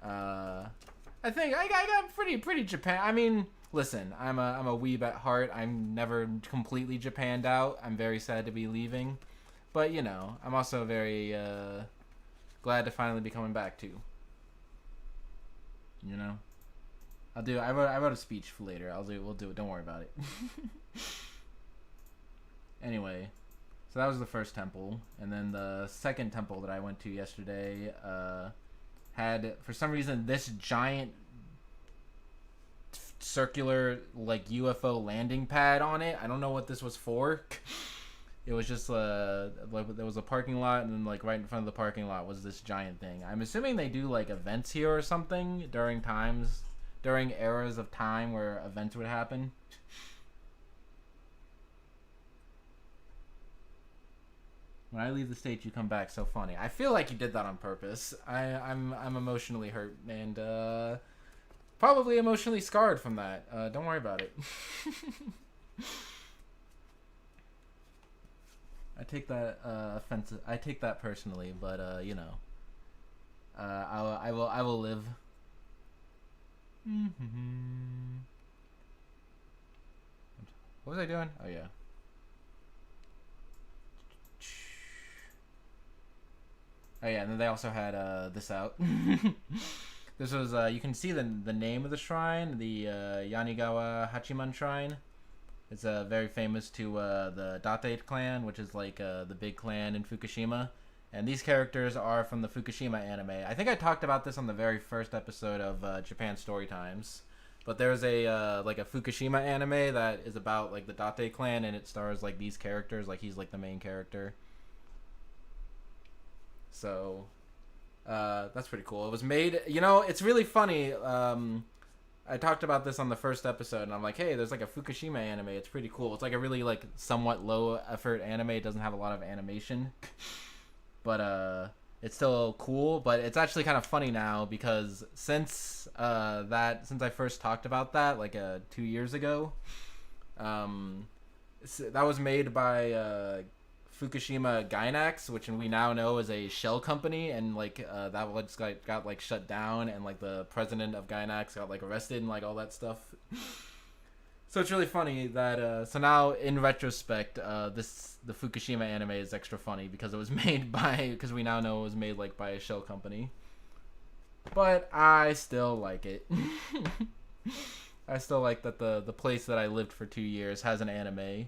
I think I got pretty Japan. I mean, listen, I'm a weeb at heart. I'm never completely Japanned out. I'm very sad to be leaving, but you know, I'm also very glad to finally be coming back too. You know, I wrote a speech for later. We'll do it. Don't worry about it. Anyway, so that was the first temple, and then the second temple that I went to yesterday had, for some reason, this giant circular like UFO landing pad on it. I don't know what this was for. It was just like there was a parking lot, and then like right in front of the parking lot was this giant thing. I'm assuming they do like events here or something during eras of time where events would happen. When I leave the stage, you come back. So funny. I feel like you did that on purpose. I'm emotionally hurt and probably emotionally scarred from that. Don't worry about it. I take that offensive. I take that personally, but you know, I will live. What was I doing? Oh yeah. Oh yeah, and then they also had this out. This was you can see the name of the shrine, the Yanigawa Hachiman Shrine. It's very famous to the Date clan, which is like the big clan in Fukushima. And these characters are from the Fukushima anime. I think I talked about this on the very first episode of Japan Story Times. But there's a like a Fukushima anime that is about like the Date clan, and it stars like these characters. Like he's like the main character. So that's pretty cool. It was made, you know, it's really funny. I talked about this on the first episode, and I'm like, hey, there's like a Fukushima anime. It's pretty cool. It's like a really like somewhat low effort anime. It doesn't have a lot of animation, but it's still cool. But it's actually kind of funny now because since I first talked about that like 2 years ago, that was made by Fukushima Gainax, which we now know is a shell company, and like that was got like shut down, and like the president of Gainax got like arrested and like all that stuff. So it's really funny that so now in retrospect, the Fukushima anime is extra funny because it was made by, because we now know it was made like by a shell company. But I still like it. I still like that the place that I lived for 2 years has an anime.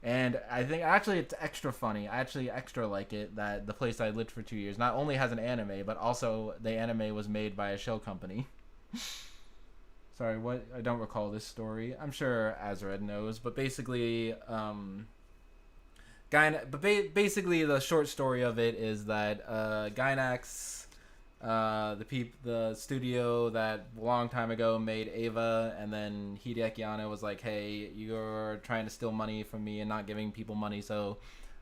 And I think actually it's extra funny. I actually extra like it that the place I lived for 2 years not only has an anime, but also the anime was made by a shell company. Sorry, what? I don't recall this story. I'm sure Azred knows, but basically, basically the short story of it is that Gainax, the studio that a long time ago made Eva, and then Hideaki Anno was like, hey, you're trying to steal money from me and not giving people money, so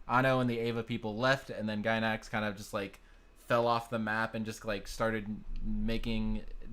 Anno and the Eva people left, and then Gainax kind of just like fell off the map and just like started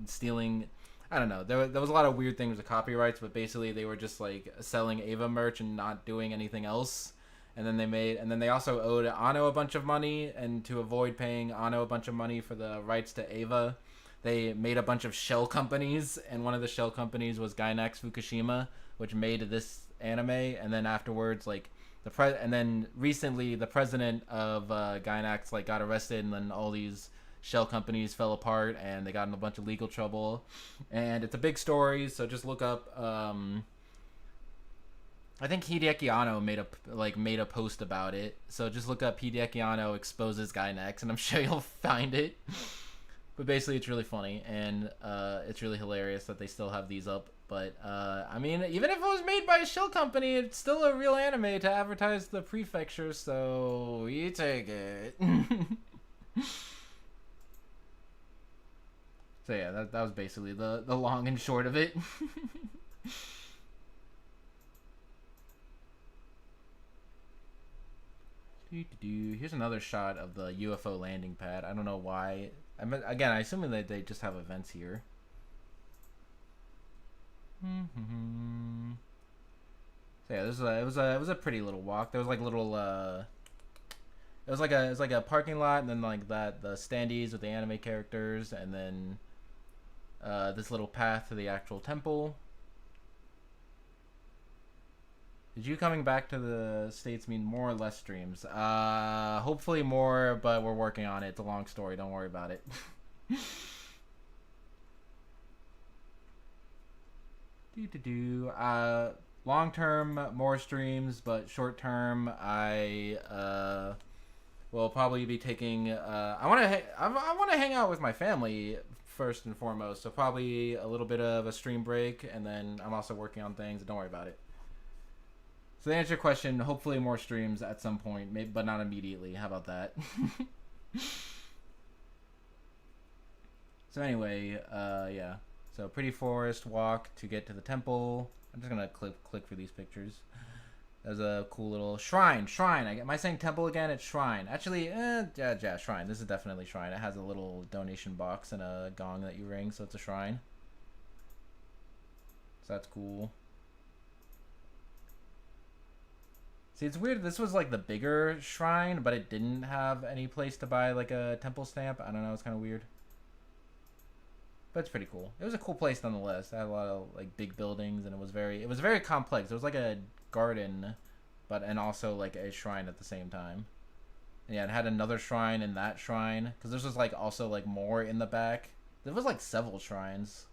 stealing. I don't know, there was a lot of weird things with copyrights, but basically they were just like selling Eva merch and not doing anything else. And then they also owed Anno a bunch of money, and to avoid paying Anno a bunch of money for the rights to Eva, they made a bunch of shell companies, and one of the shell companies was Gainax Fukushima, which made this anime. And then afterwards, like and then recently the president of Gainax like got arrested, and then all these shell companies fell apart, and they got in a bunch of legal trouble. And it's a big story, so just look up. I think Hideaki Anno made a post about it, so just look up Hideaki Anno exposes Gainax, and I'm sure you'll find it. But basically, it's really funny, and it's really hilarious that they still have these up. but I mean, even if it was made by a shell company, it's still a real anime to advertise the prefecture, so you take it. So yeah, that was basically the long and short of it. Here's another shot of the UFO landing pad. I don't know why. I mean, again, I assume that they just have events here. So yeah, it was a pretty little walk. There was like little it was like a parking lot, and then like the standees with the anime characters, and then this little path to the actual temple. Did you coming back to the States mean more or less streams? Hopefully more, but we're working on it. It's a long story. Don't worry about it. Long term, more streams, but short term, I will probably be taking. I want to hang out with my family first and foremost. So probably a little bit of a stream break, and then I'm also working on things. Don't worry about it. So to answer your question, hopefully more streams at some point, maybe, but not immediately. How about that? So anyway, yeah. So pretty forest walk to get to the temple. I'm just gonna click for these pictures. There's a cool little shrine. Am I saying temple again? It's shrine. Actually, yeah, shrine. This is definitely shrine. It has a little donation box and a gong that you ring, so it's a shrine. So that's cool. See, it's weird. This was like the bigger shrine, but it didn't have any place to buy like a temple stamp. I don't know. It's kind of weird. But it's pretty cool. It was a cool place nonetheless. It had a lot of like big buildings, and it was very complex. It was like a garden, and also like a shrine at the same time. And yeah, it had another shrine in that shrine, because this was like also like more in the back. There was like several shrines.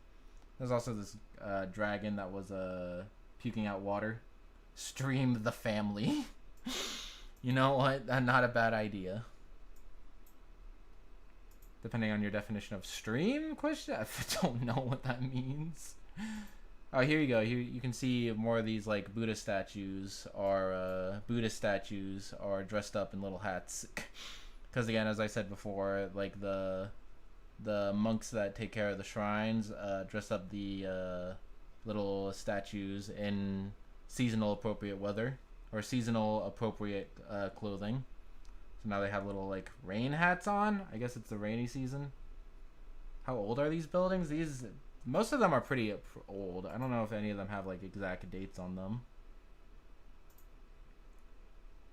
There's also this dragon that was puking out water. Stream the family. You know what? Not a bad idea. Depending on your definition of stream question, I don't know what that means. Oh, here you go. Here you can see more of these like Buddhist statues are dressed up in little hats. Because again, as I said before, like the monks that take care of the shrines dress up the little statues in seasonal appropriate weather or seasonal appropriate clothing. So now they have little like rain hats on. I guess it's the rainy season. How old are these buildings? Most of them are pretty old. I don't know if any of them have like exact dates on them.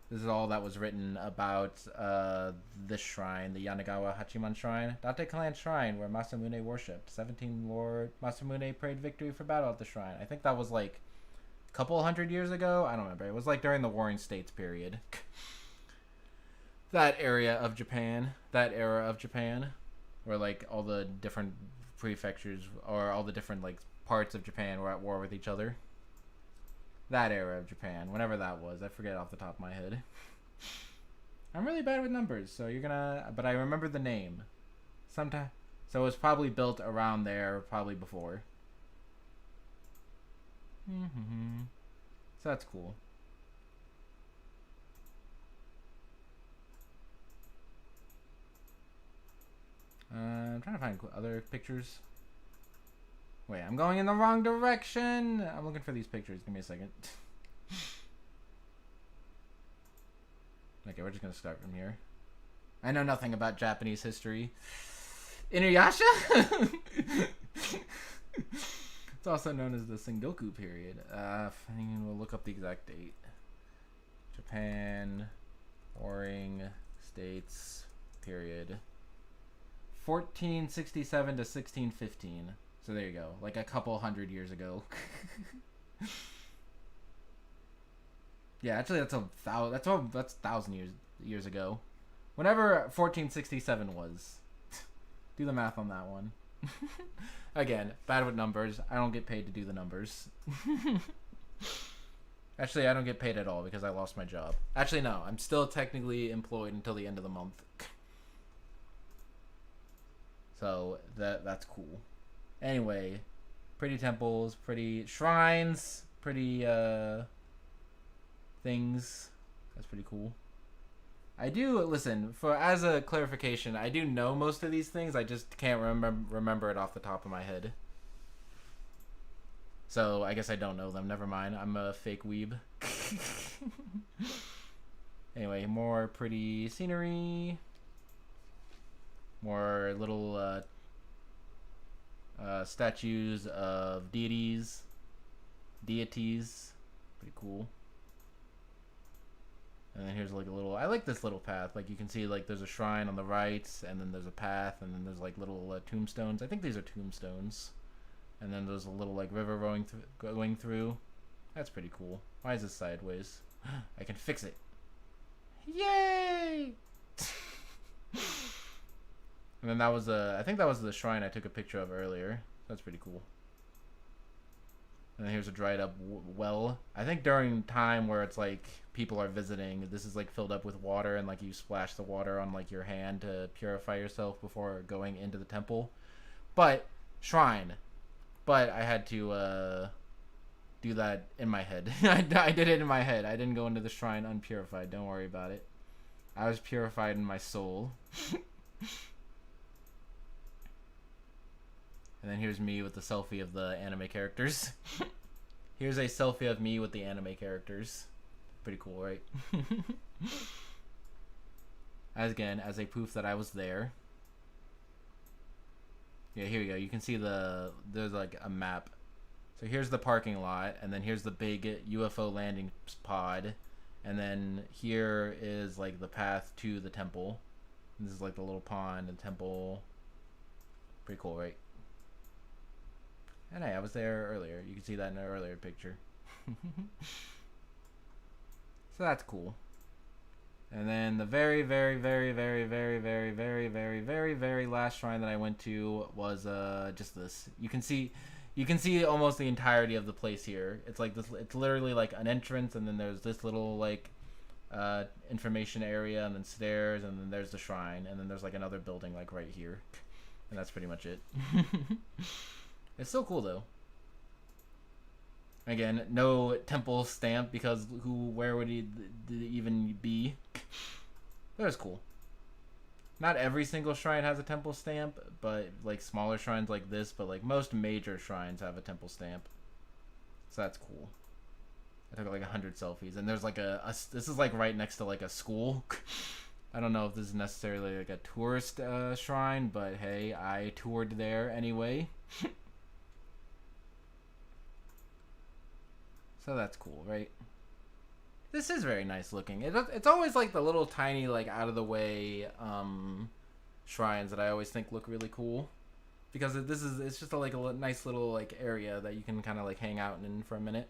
This is all that was written about this shrine, the Yanagawa Hachiman Shrine. Date Clan Shrine, where Masamune worshipped. 17 Lord Masamune prayed victory for battle at the shrine. I think that was like a couple hundred years ago. I don't remember. It was like during the Warring States period. That era of Japan, where like all the different prefectures or all the different like parts of Japan were at war with each other. That era of Japan, whenever that was, I forget off the top of my head. I'm really bad with numbers, so but I remember the name. So it was probably built around there, probably before. So that's cool. I'm trying to find other pictures. Wait, I'm going in the wrong direction. I'm looking for these pictures. Give me a second. Okay, we're just gonna start from here. I know nothing about Japanese history. Inuyasha? It's also known as the Sengoku period. We'll look up the exact date. Japan, Warring States period. 1467 to 1615. So there you go. Like a couple hundred years ago. Yeah, actually that's 1,000 years ago. Whenever 1467 was. Do the math on that one. Again, bad with numbers. I don't get paid to do the numbers. Actually, I don't get paid at all because I lost my job. Actually, no. I'm still technically employed until the end of the month. So that's cool. Anyway, Pretty temples, pretty shrines, pretty things. That's pretty cool. I do listen for as a clarification. I do know most of these things. I just can't remember it off the top of my head. So I guess I don't know them. Never mind. I'm a fake weeb. Anyway, more pretty scenery. More little statues of deities. Pretty cool. And then here's like a little, I like this little path. Like you can see like there's a shrine on the right, and then there's a path, and then there's like little tombstones. I think these are tombstones. And then there's a little like river going through. That's pretty cool. Why is this sideways? I can fix it. Yay! And then that was I think that was the shrine I took a picture of earlier. That's pretty cool. And then here's a dried up well. I think during time where it's like people are visiting, this is like filled up with water, and like you splash the water on like your hand to purify yourself before going into the temple. But shrine. But I had to do that in my head. I did it in my head. I didn't go into the shrine unpurified. Don't worry about it. I was purified in my soul. And then here's me with the selfie of the anime characters. Here's a selfie of me with the anime characters. Pretty cool, right? As a proof that I was there. Yeah, here we go. You can see there's like a map. So here's the parking lot, and then here's the big UFO landing pod, and then here is like the path to the temple. And this is like the little pond and temple. Pretty cool, right? And hey, I was there earlier. You can see that in an earlier picture. So that's cool. And then the very, very, very, very, very, very, very, very, very, very last shrine that I went to was just this. You can see almost the entirety of the place here. It's like this. It's literally like an entrance, and then there's this little like information area, and then stairs, and then there's the shrine, and then there's like another building like right here, and that's pretty much it. It's so cool though. Again, no temple stamp because where would he even be? That was cool. Not every single shrine has a temple stamp, but like smaller shrines like this, but like most major shrines have a temple stamp. So that's cool. I took like 100 selfies, and there's like this is like right next to like a school. I don't know if this is necessarily like a tourist shrine, but hey, I toured there anyway. So that's cool, right? This is very nice looking. It's always like the little tiny, like out of the way shrines that I always think look really cool, because it's just like a nice little like area that you can kind of like hang out in for a minute.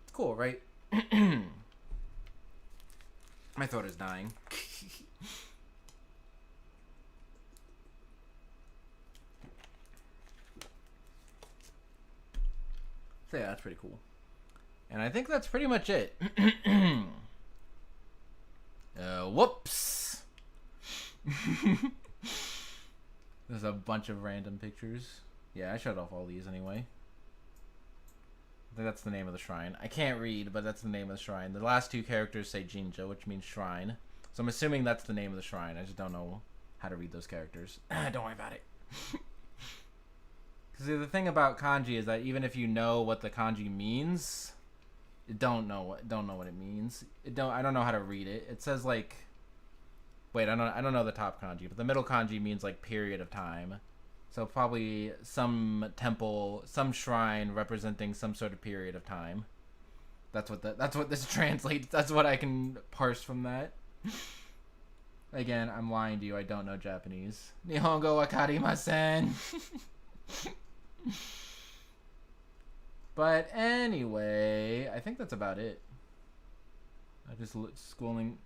It's cool, right? My throat is dying. So yeah, that's pretty cool. And I think that's pretty much it. Whoops. There's a bunch of random pictures. Yeah, I shut off all these anyway. I think that's the name of the shrine. I can't read, but that's the name of the shrine. The last two characters say Jinja, which means shrine. So I'm assuming that's the name of the shrine. I just don't know how to read those characters. Don't worry about it. Because the thing about kanji is that even if you know what the kanji means, don't know what it means. I don't know how to read it. It says like, wait, I don't know the top kanji, but the middle kanji means like period of time. So probably some temple, some shrine representing some sort of period of time. That's what this translates. That's what I can parse from that. Again, I'm lying to you. I don't know Japanese. Nihongo wa karimasen. But anyway, I think that's about it. I just scrolling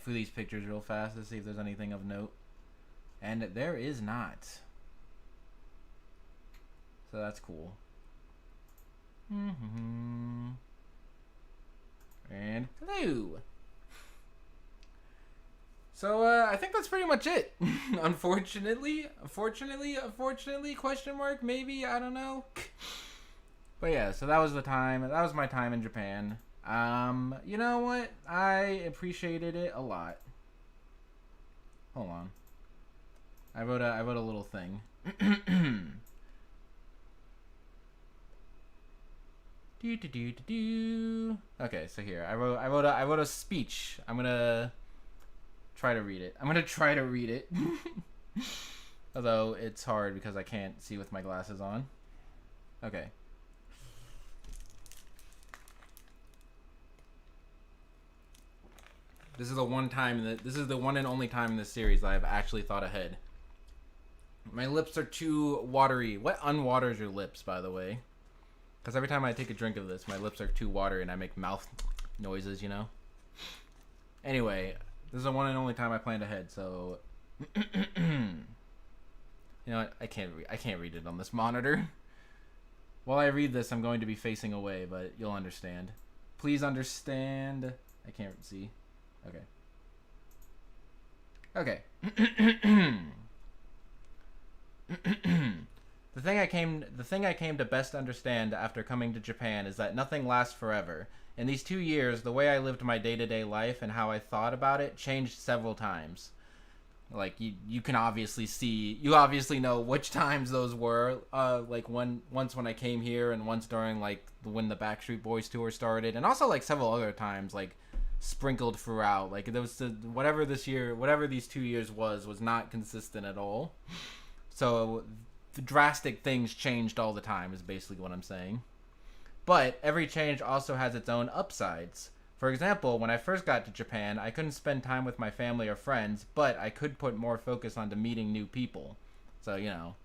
through these pictures real fast to see if there's anything of note. And there is not. So that's cool. And hello. So I think that's pretty much it. Unfortunately, question mark, maybe, I don't know. But yeah, so that was my time in Japan. You know what? I appreciated it a lot. Hold on. I wrote a little thing. Okay, so here I wrote a speech. I'm gonna try to read it. Although it's hard because I can't see with my glasses on. Okay. This is the one and only time in this series that I've actually thought ahead. My lips are too watery. What unwaters your lips, by the way? Because every time I take a drink of this, my lips are too watery and I make mouth noises, you know? Anyway, this is the one and only time I planned ahead, so... You know what? I can't read it on this monitor. While I read this, I'm going to be facing away, but you'll understand. Please understand. I can't see. Okay. The thing I came to best understand after coming to Japan is that nothing lasts forever. In these 2 years, the way I lived my day-to-day life and how I thought about it changed several times. Like you can obviously see, you obviously know which times those were. Like once when I came here, and once during like when the Backstreet Boys tour started, and also like several other times like sprinkled throughout. Like there was whatever these 2 years was not consistent at all. So the drastic things changed all the time is basically what I'm saying. But every change also has its own upsides. For example, when I first got to Japan, I couldn't spend time with my family or friends, but I could put more focus onto meeting new people. So, you know,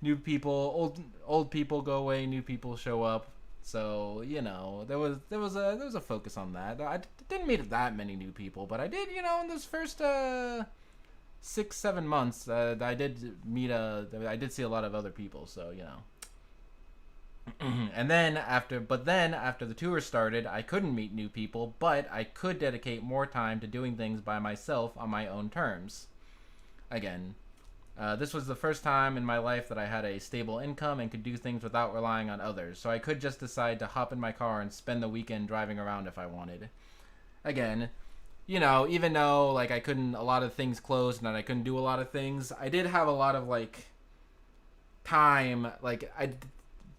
new people, old people go away, new people show up. So, you know, there was a focus on that. I didn't meet that many new people, but I did, you know, in those first 6-7 months, I did see a lot of other people, so, you know. And then after the tour started, I couldn't meet new people, but I could dedicate more time to doing things by myself on my own terms. Again, this was the first time in my life that I had a stable income and could do things without relying on others, so I could just decide to hop in my car and spend the weekend driving around if I wanted. Again, you know, even though like a lot of things closed and I couldn't do a lot of things, I did have a lot of like time. Like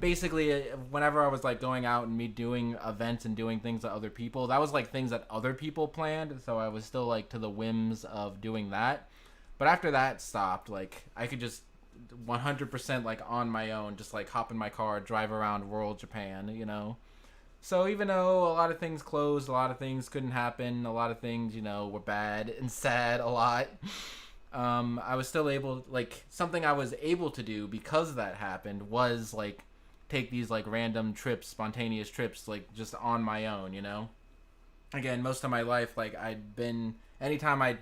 basically, whenever I was like going out and me doing events and doing things to other people, that was like things that other people planned, so I was still like to the whims of doing that. But after that stopped, like I could just 100% like on my own just like hop in my car, drive around rural Japan, you know. So even though a lot of things closed, a lot of things couldn't happen, a lot of things, you know, were bad and sad a lot, I was still able, like, something I was able to do because that happened was like take these like random trips, spontaneous trips, like just on my own, you know. Again, most of my life, like anytime I'd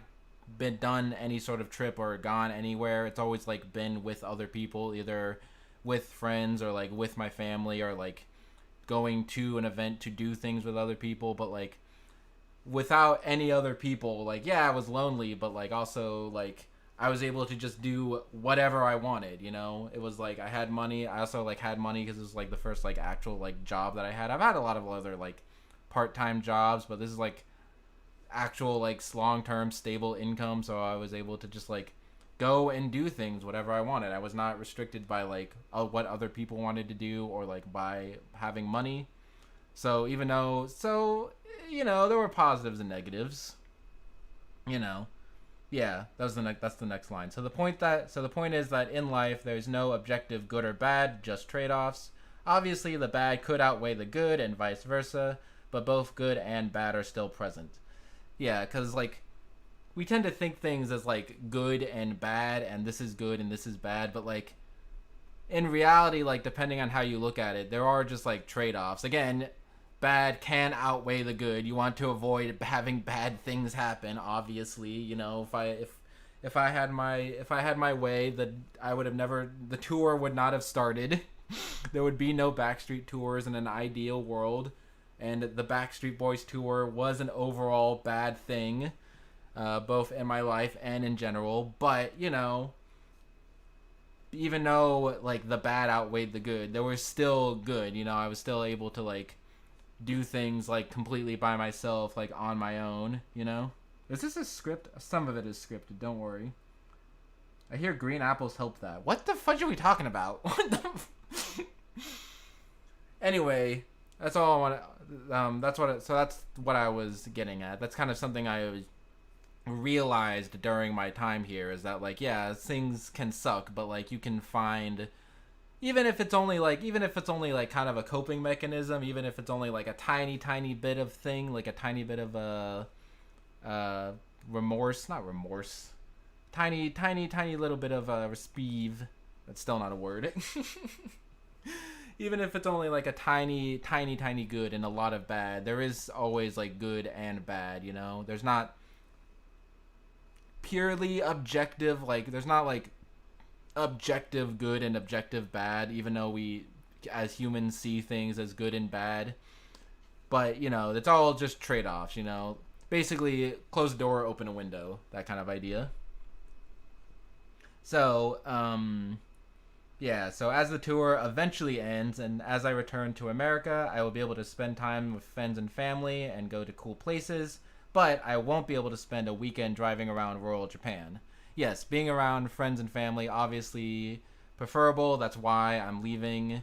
been done any sort of trip or gone anywhere, it's always like been with other people, either with friends or like with my family, or like going to an event to do things with other people. But like without any other people, like yeah, I was lonely, but like also like I was able to just do whatever I wanted, you know. It was like I had money. I also like had money because it was like the first like actual like job that I had. I've had a lot of other like part-time jobs, but this is like actual like long-term stable income, so I was able to just like go and do things whatever I wanted. I was not restricted by like what other people wanted to do or like by having money. So even though, so you know, there were positives and negatives, you know. Yeah, that's the next line. So the point is that in life there's no objective good or bad, just trade-offs. Obviously the bad could outweigh the good and vice versa, but both good and bad are still present. Yeah, because like we tend to think things as like good and bad, and this is good and this is bad, but like in reality, like depending on how you look at it, there are just like trade-offs. Again, bad can outweigh the good. You want to avoid having bad things happen, obviously. You know, if I had my way, the tour would not have started. There would be no Backstreet tours in an ideal world, and the Backstreet Boys tour was an overall bad thing. both in my life and in general. But you know, even though like the bad outweighed the good, there was still good. You know, I was still able to like do things like completely by myself, like on my own. You know, is this a script? Some of it is scripted. Don't worry. I hear green apples help that. What the fudge are we talking about? What the? Anyway, that's all I want. That's what I was getting at. That's kind of something I realized during my time here is that like yeah, things can suck, but like you can find even if it's only like kind of a coping mechanism, even if it's only like a tiny bit of thing, like a tiny bit of remorse, not remorse. Tiny little bit of a respieve. That's still not a word. Even if it's only like a tiny good and a lot of bad, there is always like good and bad, you know? There's not purely objective, like there's not like objective good and objective bad, even though we as humans see things as good and bad. But, you know, it's all just trade-offs, you know? Basically, close the door, open a window, that kind of idea. So, yeah, so as the tour eventually ends and as I return to America, I will be able to spend time with friends and family and go to cool places, but I won't be able to spend a weekend driving around rural Japan. Yes, being around friends and family, obviously preferable, that's why I'm leaving,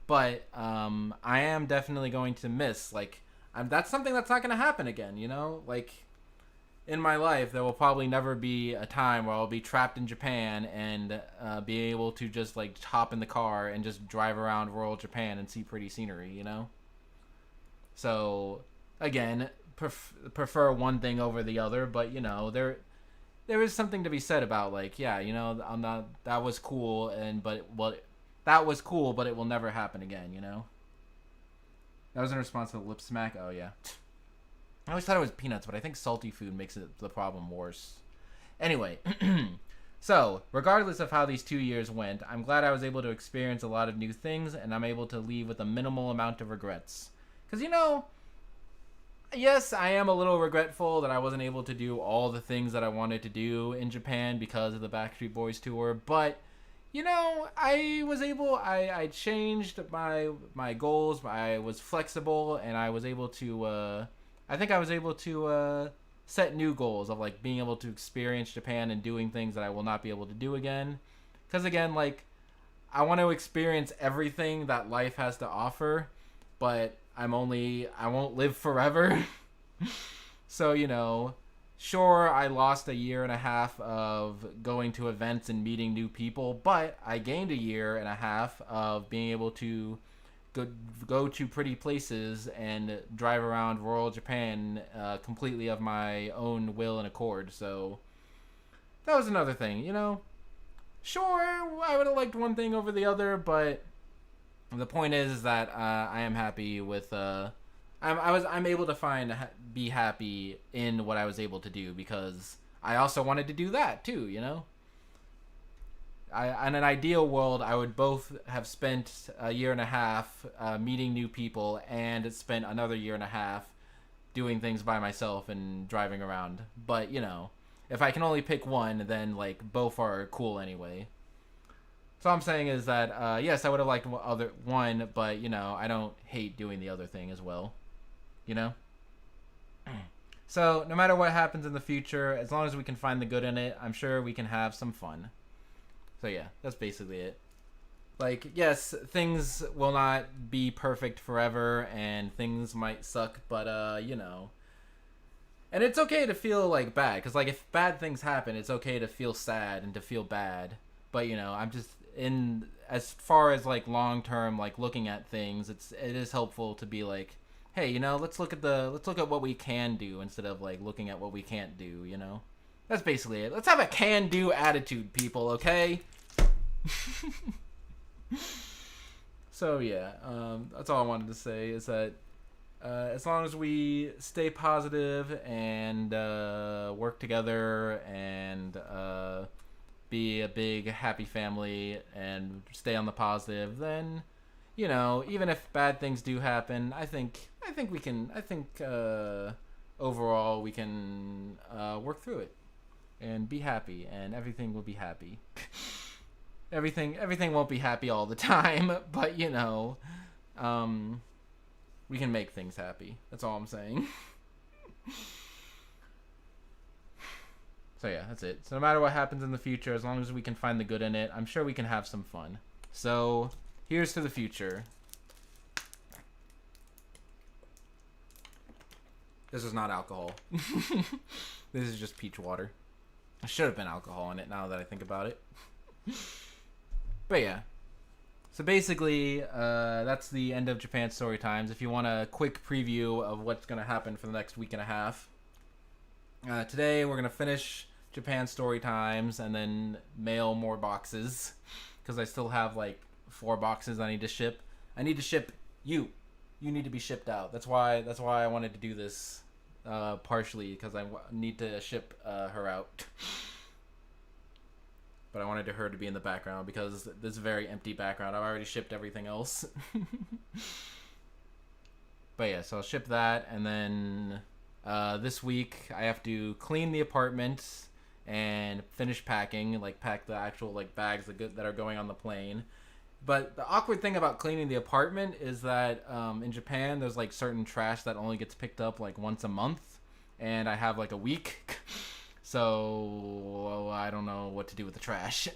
but I am definitely going to miss, like, that's something that's not going to happen again, you know? Like, in my life, there will probably never be a time where I'll be trapped in Japan and be able to just like hop in the car and just drive around rural Japan and see pretty scenery, you know? So, again, prefer one thing over the other, but you know, there is something to be said about like, yeah, you know, that was cool, that was cool, but it will never happen again, you know? That was in response to the lip smack. Oh yeah. I always thought it was peanuts, but I think salty food makes the problem worse. Anyway, so, regardless of how these 2 years went, I'm glad I was able to experience a lot of new things, and I'm able to leave with a minimal amount of regrets. Because, you know, yes, I am a little regretful that I wasn't able to do all the things that I wanted to do in Japan because of the Backstreet Boys tour, but you know, I changed my goals, I was flexible, and I was able to, I think I was able to set new goals of like being able to experience Japan and doing things that I will not be able to do again. Because again, like I want to experience everything that life has to offer, but I won't live forever. So, you know, sure, I lost a year and a half of going to events and meeting new people, but I gained a year and a half of being able to go to pretty places and drive around rural Japan completely of my own will and accord. So that was another thing, you know. Sure, I would have liked one thing over the other, but the point is that I am happy with. I'm able to be happy in what I was able to do because I also wanted to do that too, you know. In an ideal world, I would both have spent a year and a half meeting new people and spent another year and a half doing things by myself and driving around. But, you know, if I can only pick one, then, like, both are cool anyway. So all I'm saying is that, yes, I would have liked one, but, you know, I don't hate doing the other thing as well. You know? So, no matter what happens in the future, as long as we can find the good in it, I'm sure we can have some fun. So yeah, that's basically it. Like, yes, things will not be perfect forever, and things might suck, but, you know. And it's okay to feel, like, bad, because, like, if bad things happen, it's okay to feel sad and to feel bad. But, you know, I'm just, as far as, like, long-term, like, looking at things, it is helpful to be, like, hey, you know, let's look at what we can do instead of, like, looking at what we can't do, you know? That's basically it. Let's have a can-do attitude, people, okay? So yeah, that's all I wanted to say is that as long as we stay positive and work together and be a big happy family and stay on the positive, then you know, even if bad things do happen, I think overall we can work through it and be happy, and everything will be happy. everything won't be happy all the time, but you know, we can make things happy. That's all I'm saying. So yeah, that's it. So no matter what happens in the future, as long as we can find the good in it, I'm sure we can have some fun. So here's to the future. This is not alcohol. This is just peach water. There should have been alcohol in it now that I think about it. But yeah. So basically, that's the end of Japan Story Times. If you want a quick preview of what's going to happen for the next week and a half, today we're going to finish Japan Story Times and then mail more boxes, because I still have like 4 boxes I need to ship. I need to ship you. You need to be shipped out. That's why I wanted to do this, partially because I need to ship her out. But I wanted her to be in the background because this is a very empty background. I've already shipped everything else. But yeah, so I'll ship that, and then this week I have to clean the apartment and finish packing, like pack the actual like bags that are going on the plane. But the awkward thing about cleaning the apartment is that in Japan there's like certain trash that only gets picked up like once a month, and I have like a week. So I don't know what to do with the trash.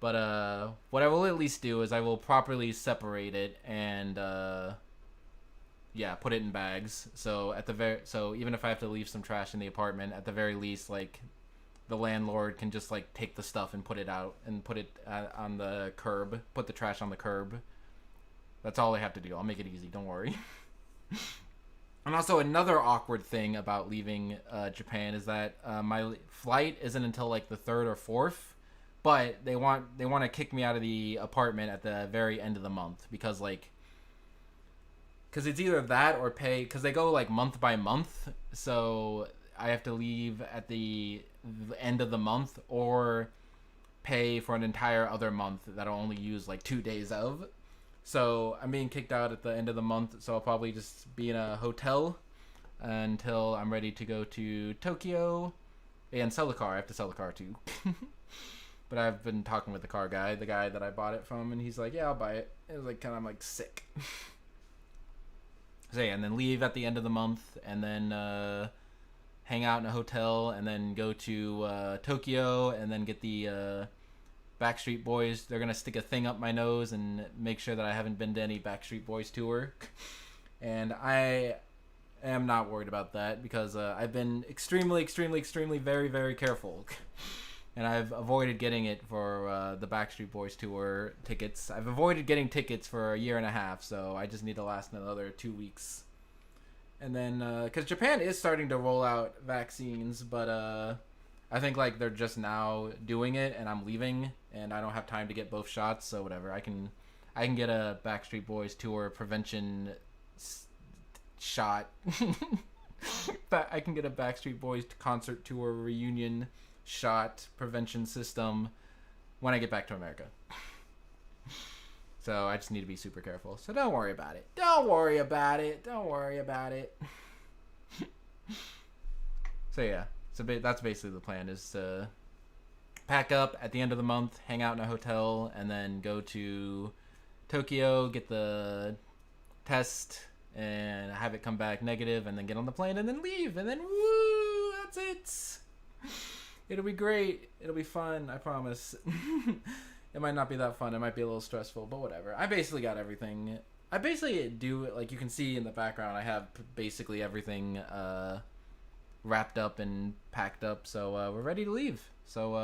But what I will at least do is I will properly separate it and yeah, put it in bags. So so even if I have to leave some trash in the apartment, at the very least, like, the landlord can just like take the stuff and put it out and put it on the curb, put the trash on the curb. That's all I have to do. I'll make it easy, don't worry. And also another awkward thing about leaving Japan is that my flight isn't until like the 3rd or 4th, but they want to kick me out of the apartment at the very end of the month because it's either that or pay, because they go like month by month, so I have to leave at the end of the month or pay for an entire other month that I'll only use like 2 days of. So I'm being kicked out at the end of the month, so I'll probably just be in a hotel until I'm ready to go to Tokyo and sell the car. I have to sell the car too. But I've been talking with the car guy, the guy that I bought it from, and he's like, yeah, I'll buy it. It was like kind of like sick. So yeah, and then leave at the end of the month, and then hang out in a hotel, and then go to Tokyo, and then get the Backstreet Boys. They're gonna stick a thing up my nose and make sure that I haven't been to any Backstreet Boys tour. And I am not worried about that because I've been extremely very, very careful. And I've avoided getting it for the Backstreet Boys tour tickets. I've avoided getting tickets for a year and a half, so I just need to last another 2 weeks. And then, because Japan is starting to roll out vaccines, but I think like they're just now doing it, and I'm leaving, and I don't have time to get both shots, so whatever. I can get a Backstreet Boys tour prevention shot. But I can get a Backstreet Boys concert tour reunion shot prevention system when I get back to America. So I just need to be super careful. So don't worry about it. Don't worry about it. Don't worry about it. So yeah. So that's basically the plan, is to pack up at the end of the month, hang out in a hotel, and then go to Tokyo, get the test, and have it come back negative, and then get on the plane, and then leave, and then woo, that's it. It'll be great. It'll be fun, I promise. It might not be that fun. It might be a little stressful, but whatever. I basically got everything. I basically do, like you can see in the background, I have basically everything wrapped up and packed up, so we're ready to leave. So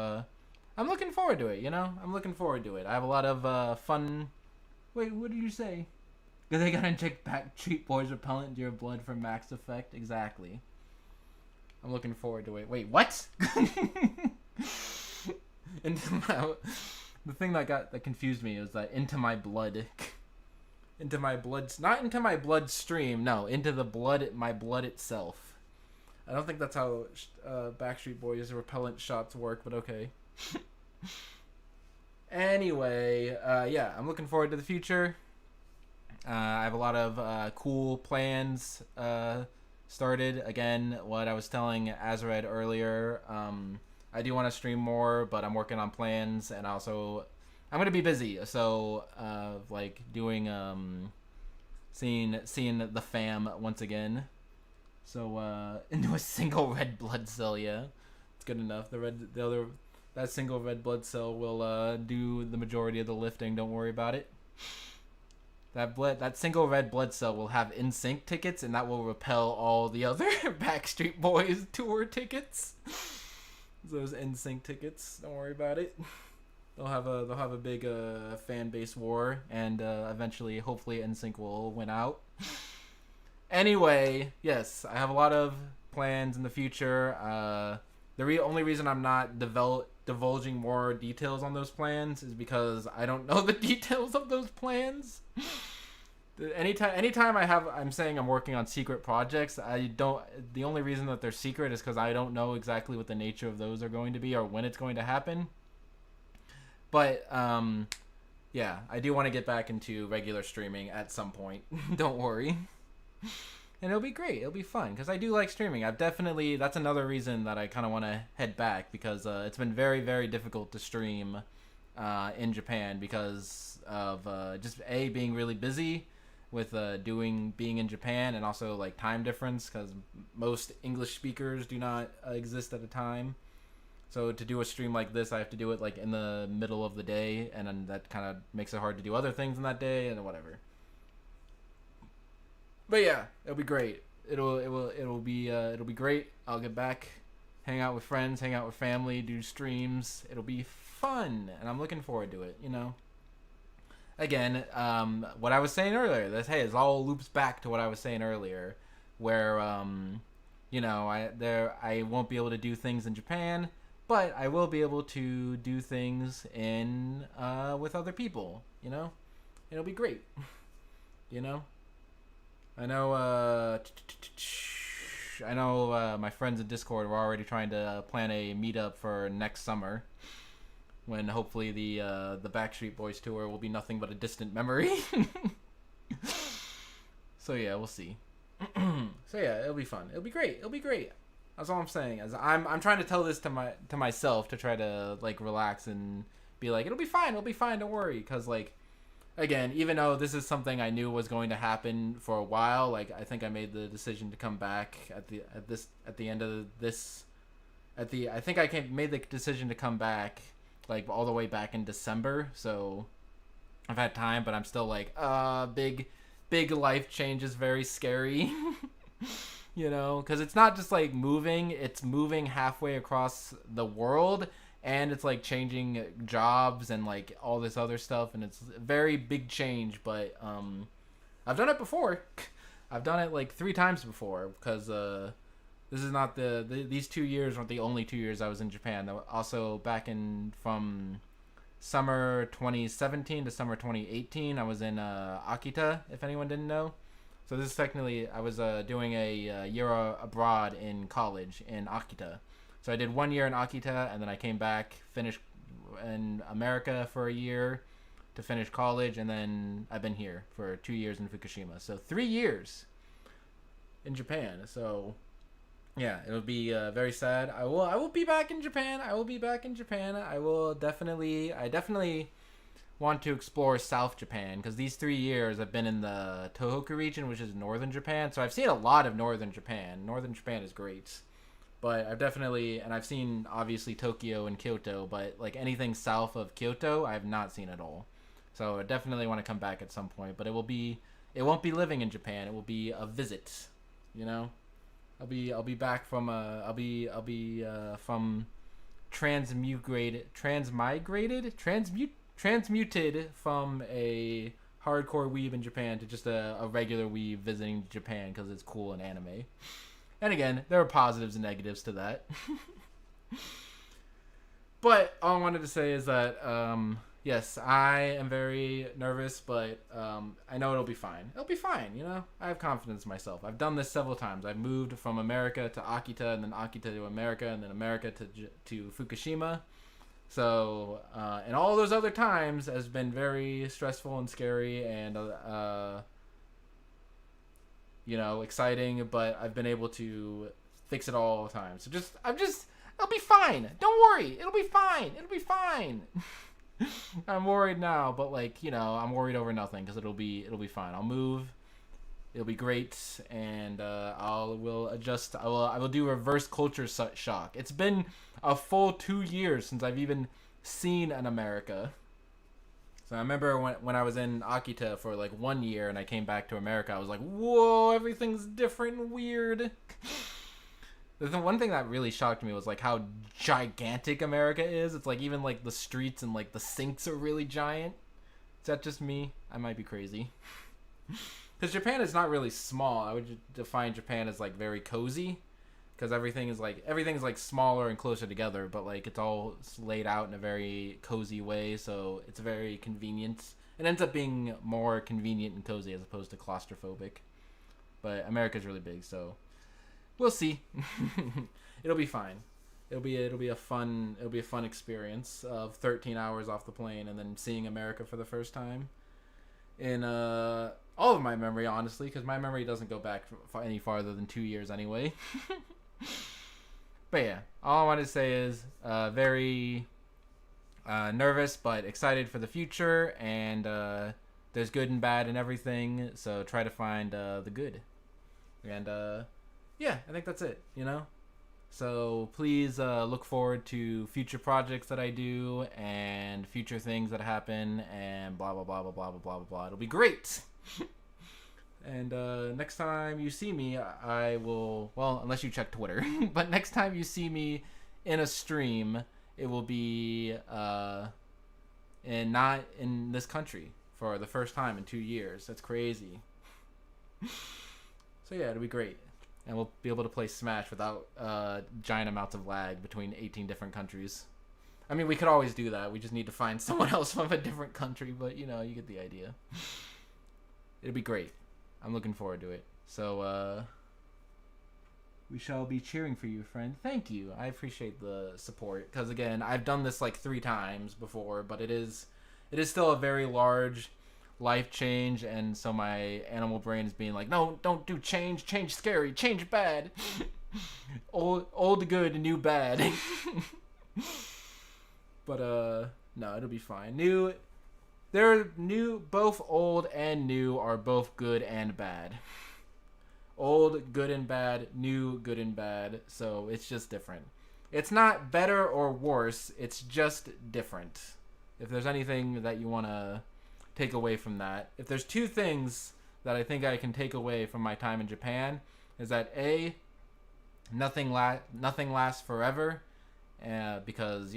I'm looking forward to it, you know? I'm looking forward to it. I have a lot of fun. Wait, what did you say? They gotta inject Backstreet Boys repellent into your blood for max effect? Exactly. I'm looking forward to it. Wait, what? The thing that confused me was that into my blood. Into my blood. Not into my bloodstream, no. Into the blood, my blood itself. I don't think that's how Backstreet Boys repellent shots work, but okay. Anyway, yeah, I'm looking forward to the future. I have a lot of cool plans started. Again, what I was telling Azred earlier, I do want to stream more, but I'm working on plans, and also I'm gonna be busy. So, like doing seeing the fam once again. So into a single red blood cell, yeah, it's good enough. That single red blood cell will do the majority of the lifting. Don't worry about it. That single red blood cell will have NSYNC tickets, and that will repel all the other Backstreet Boys tour tickets. Those NSYNC tickets. Don't worry about it. They'll have a big fan base war, and eventually, hopefully, NSYNC will win out. Anyway, yes, I have a lot of plans in the future. The only reason I'm not divulging more details on those plans is because I don't know the details of those plans. Anytime I'm saying I'm working on secret projects, the only reason that they're secret is because I don't know exactly what the nature of those are going to be or when it's going to happen. But yeah, I do want to get back into regular streaming at some point. Don't worry. And it'll be great. It'll be fun because I do like streaming. That's another reason that I kind of want to head back, because it's been very, very difficult to stream in Japan because of just being really busy with being in Japan, and also like time difference, because most English speakers do not exist at a time. So to do a stream like this, I have to do it like in the middle of the day, and then that kind of makes it hard to do other things in that day and whatever. But yeah, it'll be great. It'll be great. I'll get back, hang out with friends, hang out with family, do streams. It'll be fun, and I'm looking forward to it. You know. Again, what I was saying earlier. It all loops back to what I was saying earlier, where you know, I won't be able to do things in Japan, but I will be able to do things in with other people. You know, it'll be great. You know. I know my friends in Discord were already trying to plan a meetup for next summer, when hopefully the Backstreet Boys tour will be nothing but a distant memory. So yeah, we'll see. So yeah, it'll be fun. It'll be great. It'll be great. That's all I'm saying. As I'm trying to tell this to myself to try to like relax and be like, it'll be fine. It'll be fine. Don't worry. Because like, again, even though this is something I knew was going to happen for a while, like I think I made the decision to come back made the decision to come back like all the way back in December. So I've had time, but I'm still like, big life change is very scary. You know, because it's not just like moving; it's moving halfway across the world. And it's like changing jobs and like all this other stuff, and it's a very big change. But I've done it before. I've done it like 3 times before, because this is not these 2 years weren't the only 2 years I was in Japan. Also, back in from summer 2017 to summer 2018, I was in Akita. If anyone didn't know, so this is technically I was doing a year abroad in college in Akita. So I did 1 year in Akita, and then I came back, finished in America for a year to finish college, and then I've been here for 2 years in Fukushima. So 3 years in Japan. So yeah, it'll be very sad. I will be back in Japan. I will be back in Japan. I definitely want to explore South Japan, because these 3 years I've been in the Tohoku region, which is northern Japan. So I've seen a lot of northern Japan. Northern Japan is great. But I've seen obviously Tokyo and Kyoto, but like anything south of Kyoto, I have not seen at all. So I definitely want to come back at some point, but it won't be living in Japan. It will be a visit, you know. I'll be back from from transmuted from a hardcore weeb in Japan to just a regular weeb visiting Japan because it's cool and anime. And again, there are positives and negatives to that. But all I wanted to say is that, yes, I am very nervous, but I know it'll be fine. It'll be fine, you know? I have confidence in myself. I've done this several times. I've moved from America to Akita, and then Akita to America, and then America to Fukushima. So, and all those other times has been very stressful and scary, and, exciting, but I've been able to fix it all the time. So it'll be fine. Don't worry. It'll be fine. It'll be fine. I'm worried now, but I'm worried over nothing because it'll be fine. I'll move. It'll be great, and I will adjust. I will do reverse culture shock. It's been a full 2 years since I've even seen an America. So I remember when I was in Akita for 1 year and I came back to America, I was like, whoa, everything's different and weird. The one thing that really shocked me was how gigantic America is. It's even the streets and the sinks are really giant. Is that just me? I might be crazy. Because Japan is not really small. I would define Japan as very cozy. Because everything's smaller and closer together, but it's all laid out in a very cozy way, so it's very convenient. It ends up being more convenient and cozy as opposed to claustrophobic. But America's really big, so we'll see. It'll be fine. It'll be a fun experience of 13 hours off the plane and then seeing America for the first time. In all of my memory, honestly, because my memory doesn't go back any farther than 2 years anyway. But yeah, all I want to say is very nervous but excited for the future, and there's good and bad in everything, so try to find the good. And yeah, I think that's it, So please look forward to future projects that I do and future things that happen and blah blah blah blah blah blah blah blah. It'll be great. And next time you see me, I will, well, unless you check Twitter, but next time you see me in a stream, it will be not in this country for the first time in 2 years. That's crazy. So yeah, it'll be great. And we'll be able to play Smash without giant amounts of lag between 18 different countries. I mean, we could always do that. We just need to find someone else from a different country, but you get the idea. It'll be great. I'm looking forward to it. So, we shall be cheering for you, friend. Thank you. I appreciate the support. Because, again, I've done this 3 times before, but it is still a very large life change, and so my animal brain is being like, no, don't do change. Change scary. Change bad. old good, new bad. But, no, it'll be fine. Both old and new are both good and bad. Old, good and bad, new, good and bad, so it's just different. It's not better or worse, it's just different. If there's anything that you want to take away from that, if there's 2 things that I think I can take away from my time in Japan, is that A, nothing lasts forever, because,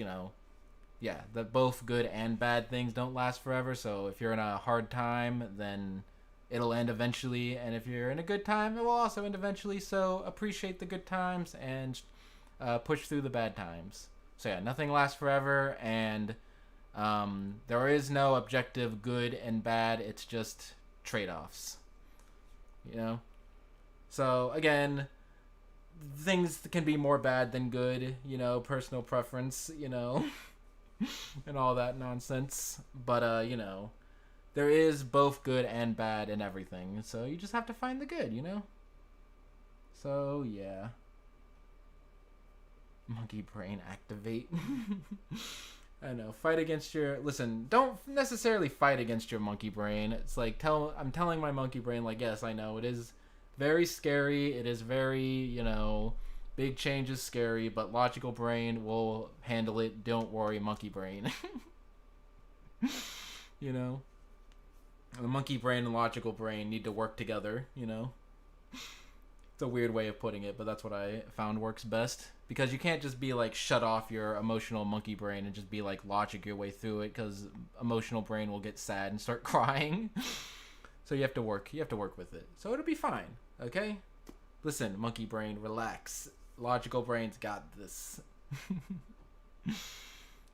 yeah, that both good and bad things don't last forever. So if you're in a hard time, then it'll end eventually. And if you're in a good time, it will also end eventually. So appreciate the good times and push through the bad times. So yeah, nothing lasts forever. And there is no objective good and bad. It's just trade-offs. So again, things can be more bad than good. Personal preference. And all that nonsense, but there is both good and bad in everything, so you just have to find the good, so yeah, monkey brain activate. I know, don't necessarily fight against your monkey brain. It's I'm telling my monkey brain, yes, I know it is very scary, it is very, big change is scary, but logical brain will handle it. Don't worry, monkey brain. The monkey brain and logical brain need to work together, It's a weird way of putting it, but that's what I found works best. Because you can't just be shut off your emotional monkey brain and just be logic your way through it, because emotional brain will get sad and start crying. So you have to work with it. So it'll be fine, okay? Listen, monkey brain, relax. Logical brain's got this.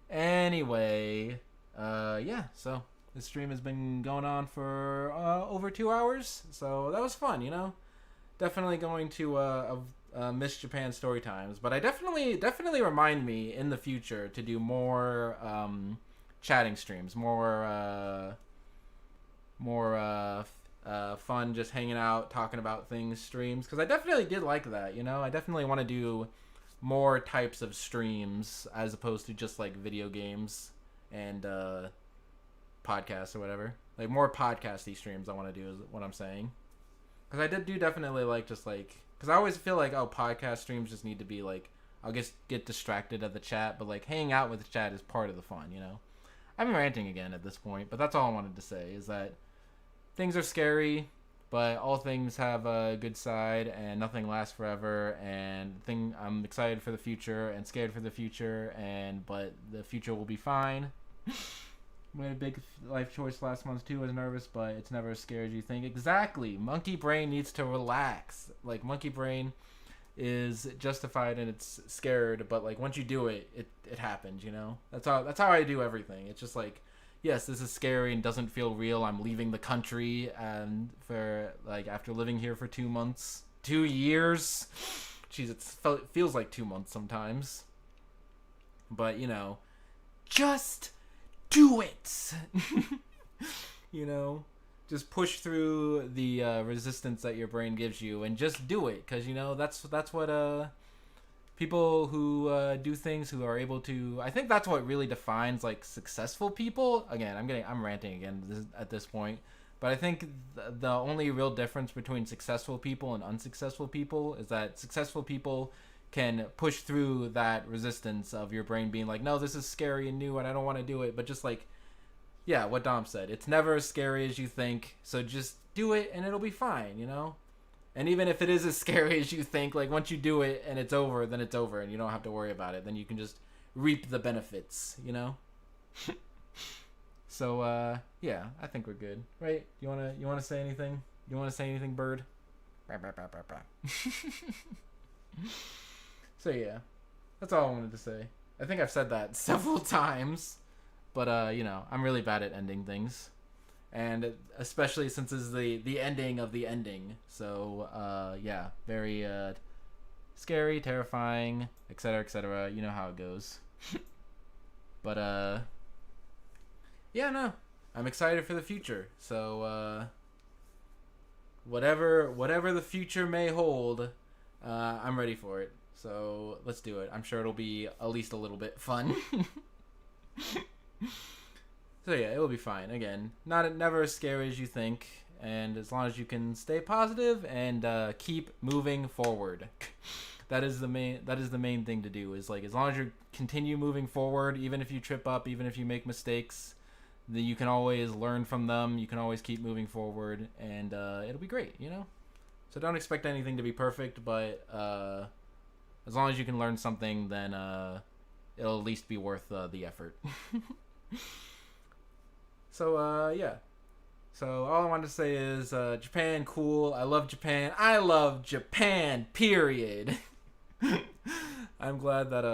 Anyway, yeah, so this stream has been going on for over 2 hours, so that was fun, Definitely going to miss Japan story times, but I definitely remind me in the future to do more chatting streams, more fun just hanging out, talking about things, streams. Because I definitely did like that, you know? I definitely want to do more types of streams as opposed to just like video games and podcasts or whatever. Like more podcasty streams I want to do is what I'm saying. Because I do definitely like just like... Because I always feel like, oh, podcast streams just need to be like... I'll just get distracted at the chat, but like hanging out with the chat is part of the fun, you know? I'm ranting again at this point, but that's all I wanted to say is that things are scary, but all things have a good side and nothing lasts forever, and I'm excited for the future and scared for the future, but the future will be fine. Made a big life choice last month too. I was nervous, but it's never as scary as you think. Exactly. Monkey brain needs to relax. Like monkey brain is justified and it's scared, but like once you do it, it happens, you know? That's how I do everything. It's just like, yes, this is scary and doesn't feel real. I'm leaving the country and for like after living here for 2 months, 2 years. Jeez, it feels like 2 months sometimes. But, you know, just do it. You know? Just push through the resistance that your brain gives you and just do it, because you know that's what people who do things, who are able to, I think that's what really defines like successful people. Again, I'm ranting again at this point, but I think the only real difference between successful people and unsuccessful people is that successful people can push through that resistance of your brain being like, no, this is scary and new and I don't want to do it, but just like, yeah, what Dom said. It's never as scary as you think, so just do it and it'll be fine, you know? And even if it is as scary as you think, like once you do it and it's over, then it's over and you don't have to worry about it. Then you can just reap the benefits, you know? So, yeah, I think we're good, right? You wanna say anything? You wanna say anything, Bird? So, yeah, that's all I wanted to say. I think I've said that several times. But, you know, I'm really bad at ending things. And especially since this is the ending of the ending. So, yeah, very scary, terrifying, etc., etc. You know how it goes. But, yeah, no. I'm excited for the future. So, whatever the future may hold, I'm ready for it. So, let's do it. I'm sure it'll be at least a little bit fun. So yeah, it will be fine. Again, never as scary as you think, and as long as you can stay positive and keep moving forward, that is the main thing to do. Is like as long as you continue moving forward, even if you trip up, even if you make mistakes, then you can always learn from them. You can always keep moving forward, and it'll be great. You know, so don't expect anything to be perfect, but as long as you can learn something, then it'll at least be worth the effort. So, yeah. So, all I wanted to say is, Japan, cool. I love Japan. I love Japan, period. I'm glad that,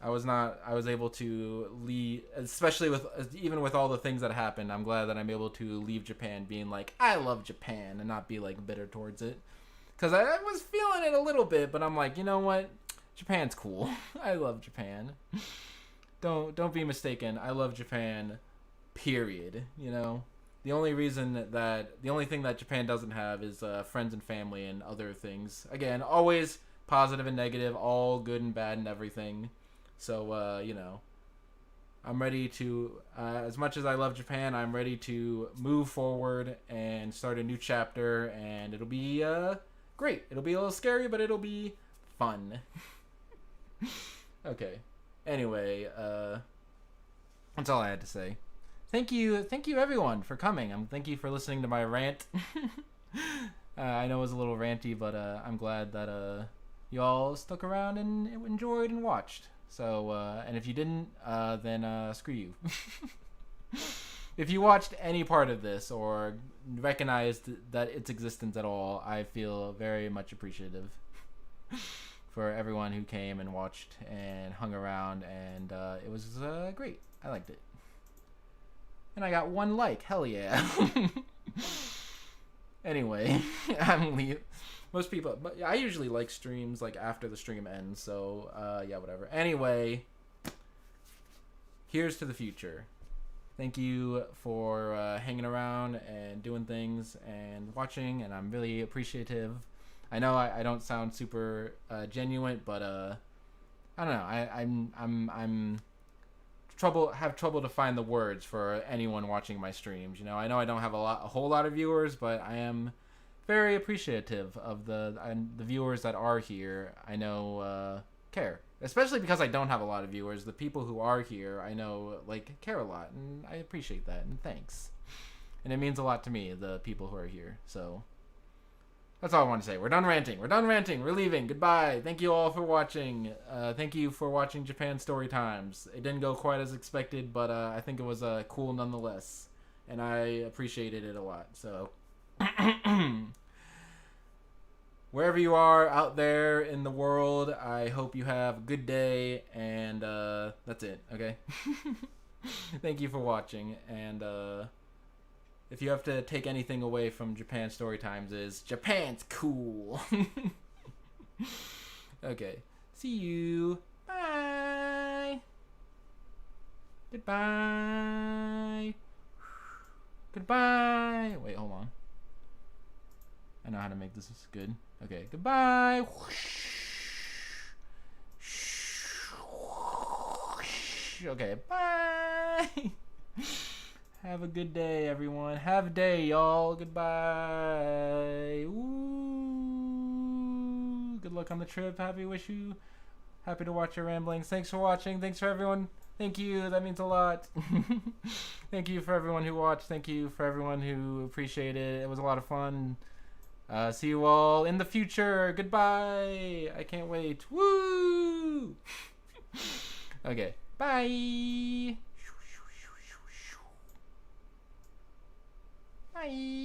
I was able to leave, especially even with all the things that happened, I'm glad that I'm able to leave Japan being like, I love Japan, and not be, like, bitter towards it. Because I was feeling it a little bit, but I'm like, you know what? Japan's cool. I love Japan. Don't be mistaken. I love Japan, period. You know, the only thing that Japan doesn't have is friends and family and other things. Again, always positive and negative, all good and bad and everything. So you know, I'm ready to. As much as I love Japan, I'm ready to move forward and start a new chapter, and it'll be great. It'll be a little scary, but it'll be fun. Okay. Anyway, that's all I had to say. Thank you everyone for coming. Thank you for listening to my rant. I know it was a little ranty, but I'm glad that you all stuck around and enjoyed and watched. So, and if you didn't, then screw you. If you watched any part of this or recognized that its existence at all, I feel very much appreciative. For everyone who came and watched and hung around, and it was great. I liked it. And I got 1 like. Hell yeah. Anyway, most people, but I usually like streams like after the stream ends, so yeah, whatever. Anyway, here's to the future. Thank you for hanging around and doing things and watching, and I'm really appreciative. I know I don't sound super genuine, but I don't know. I'm have trouble to find the words for anyone watching my streams. You know I don't have a whole lot of viewers, but I am very appreciative of the viewers that are here. I know care, especially because I don't have a lot of viewers. The people who are here, I know care a lot, and I appreciate that, and thanks. And it means a lot to me, the people who are here. So that's all I want to say. We're done ranting. We're leaving. Goodbye. Thank you all for watching. Thank you for watching Japan Story Times. It didn't go quite as expected, but I think it was cool nonetheless, and I appreciated it a lot. So wherever you are out there in the world, I hope you have a good day, and that's it, okay? Thank you for watching, and if you have to take anything away from Japan Story Times is Japan's cool. Okay, see you. Bye. Goodbye. Goodbye. Wait, hold on. I know how to make this good. Okay, goodbye. Okay, bye. Have a good day, everyone. Have a day, y'all. Goodbye. Ooh. Good luck on the trip. Happy to watch your ramblings. Thanks for watching. Thanks for everyone. Thank you. That means a lot. Thank you for everyone who watched. Thank you for everyone who appreciated it. It was a lot of fun. See you all in the future. Goodbye. I can't wait. Woo! Okay. Bye. Bye.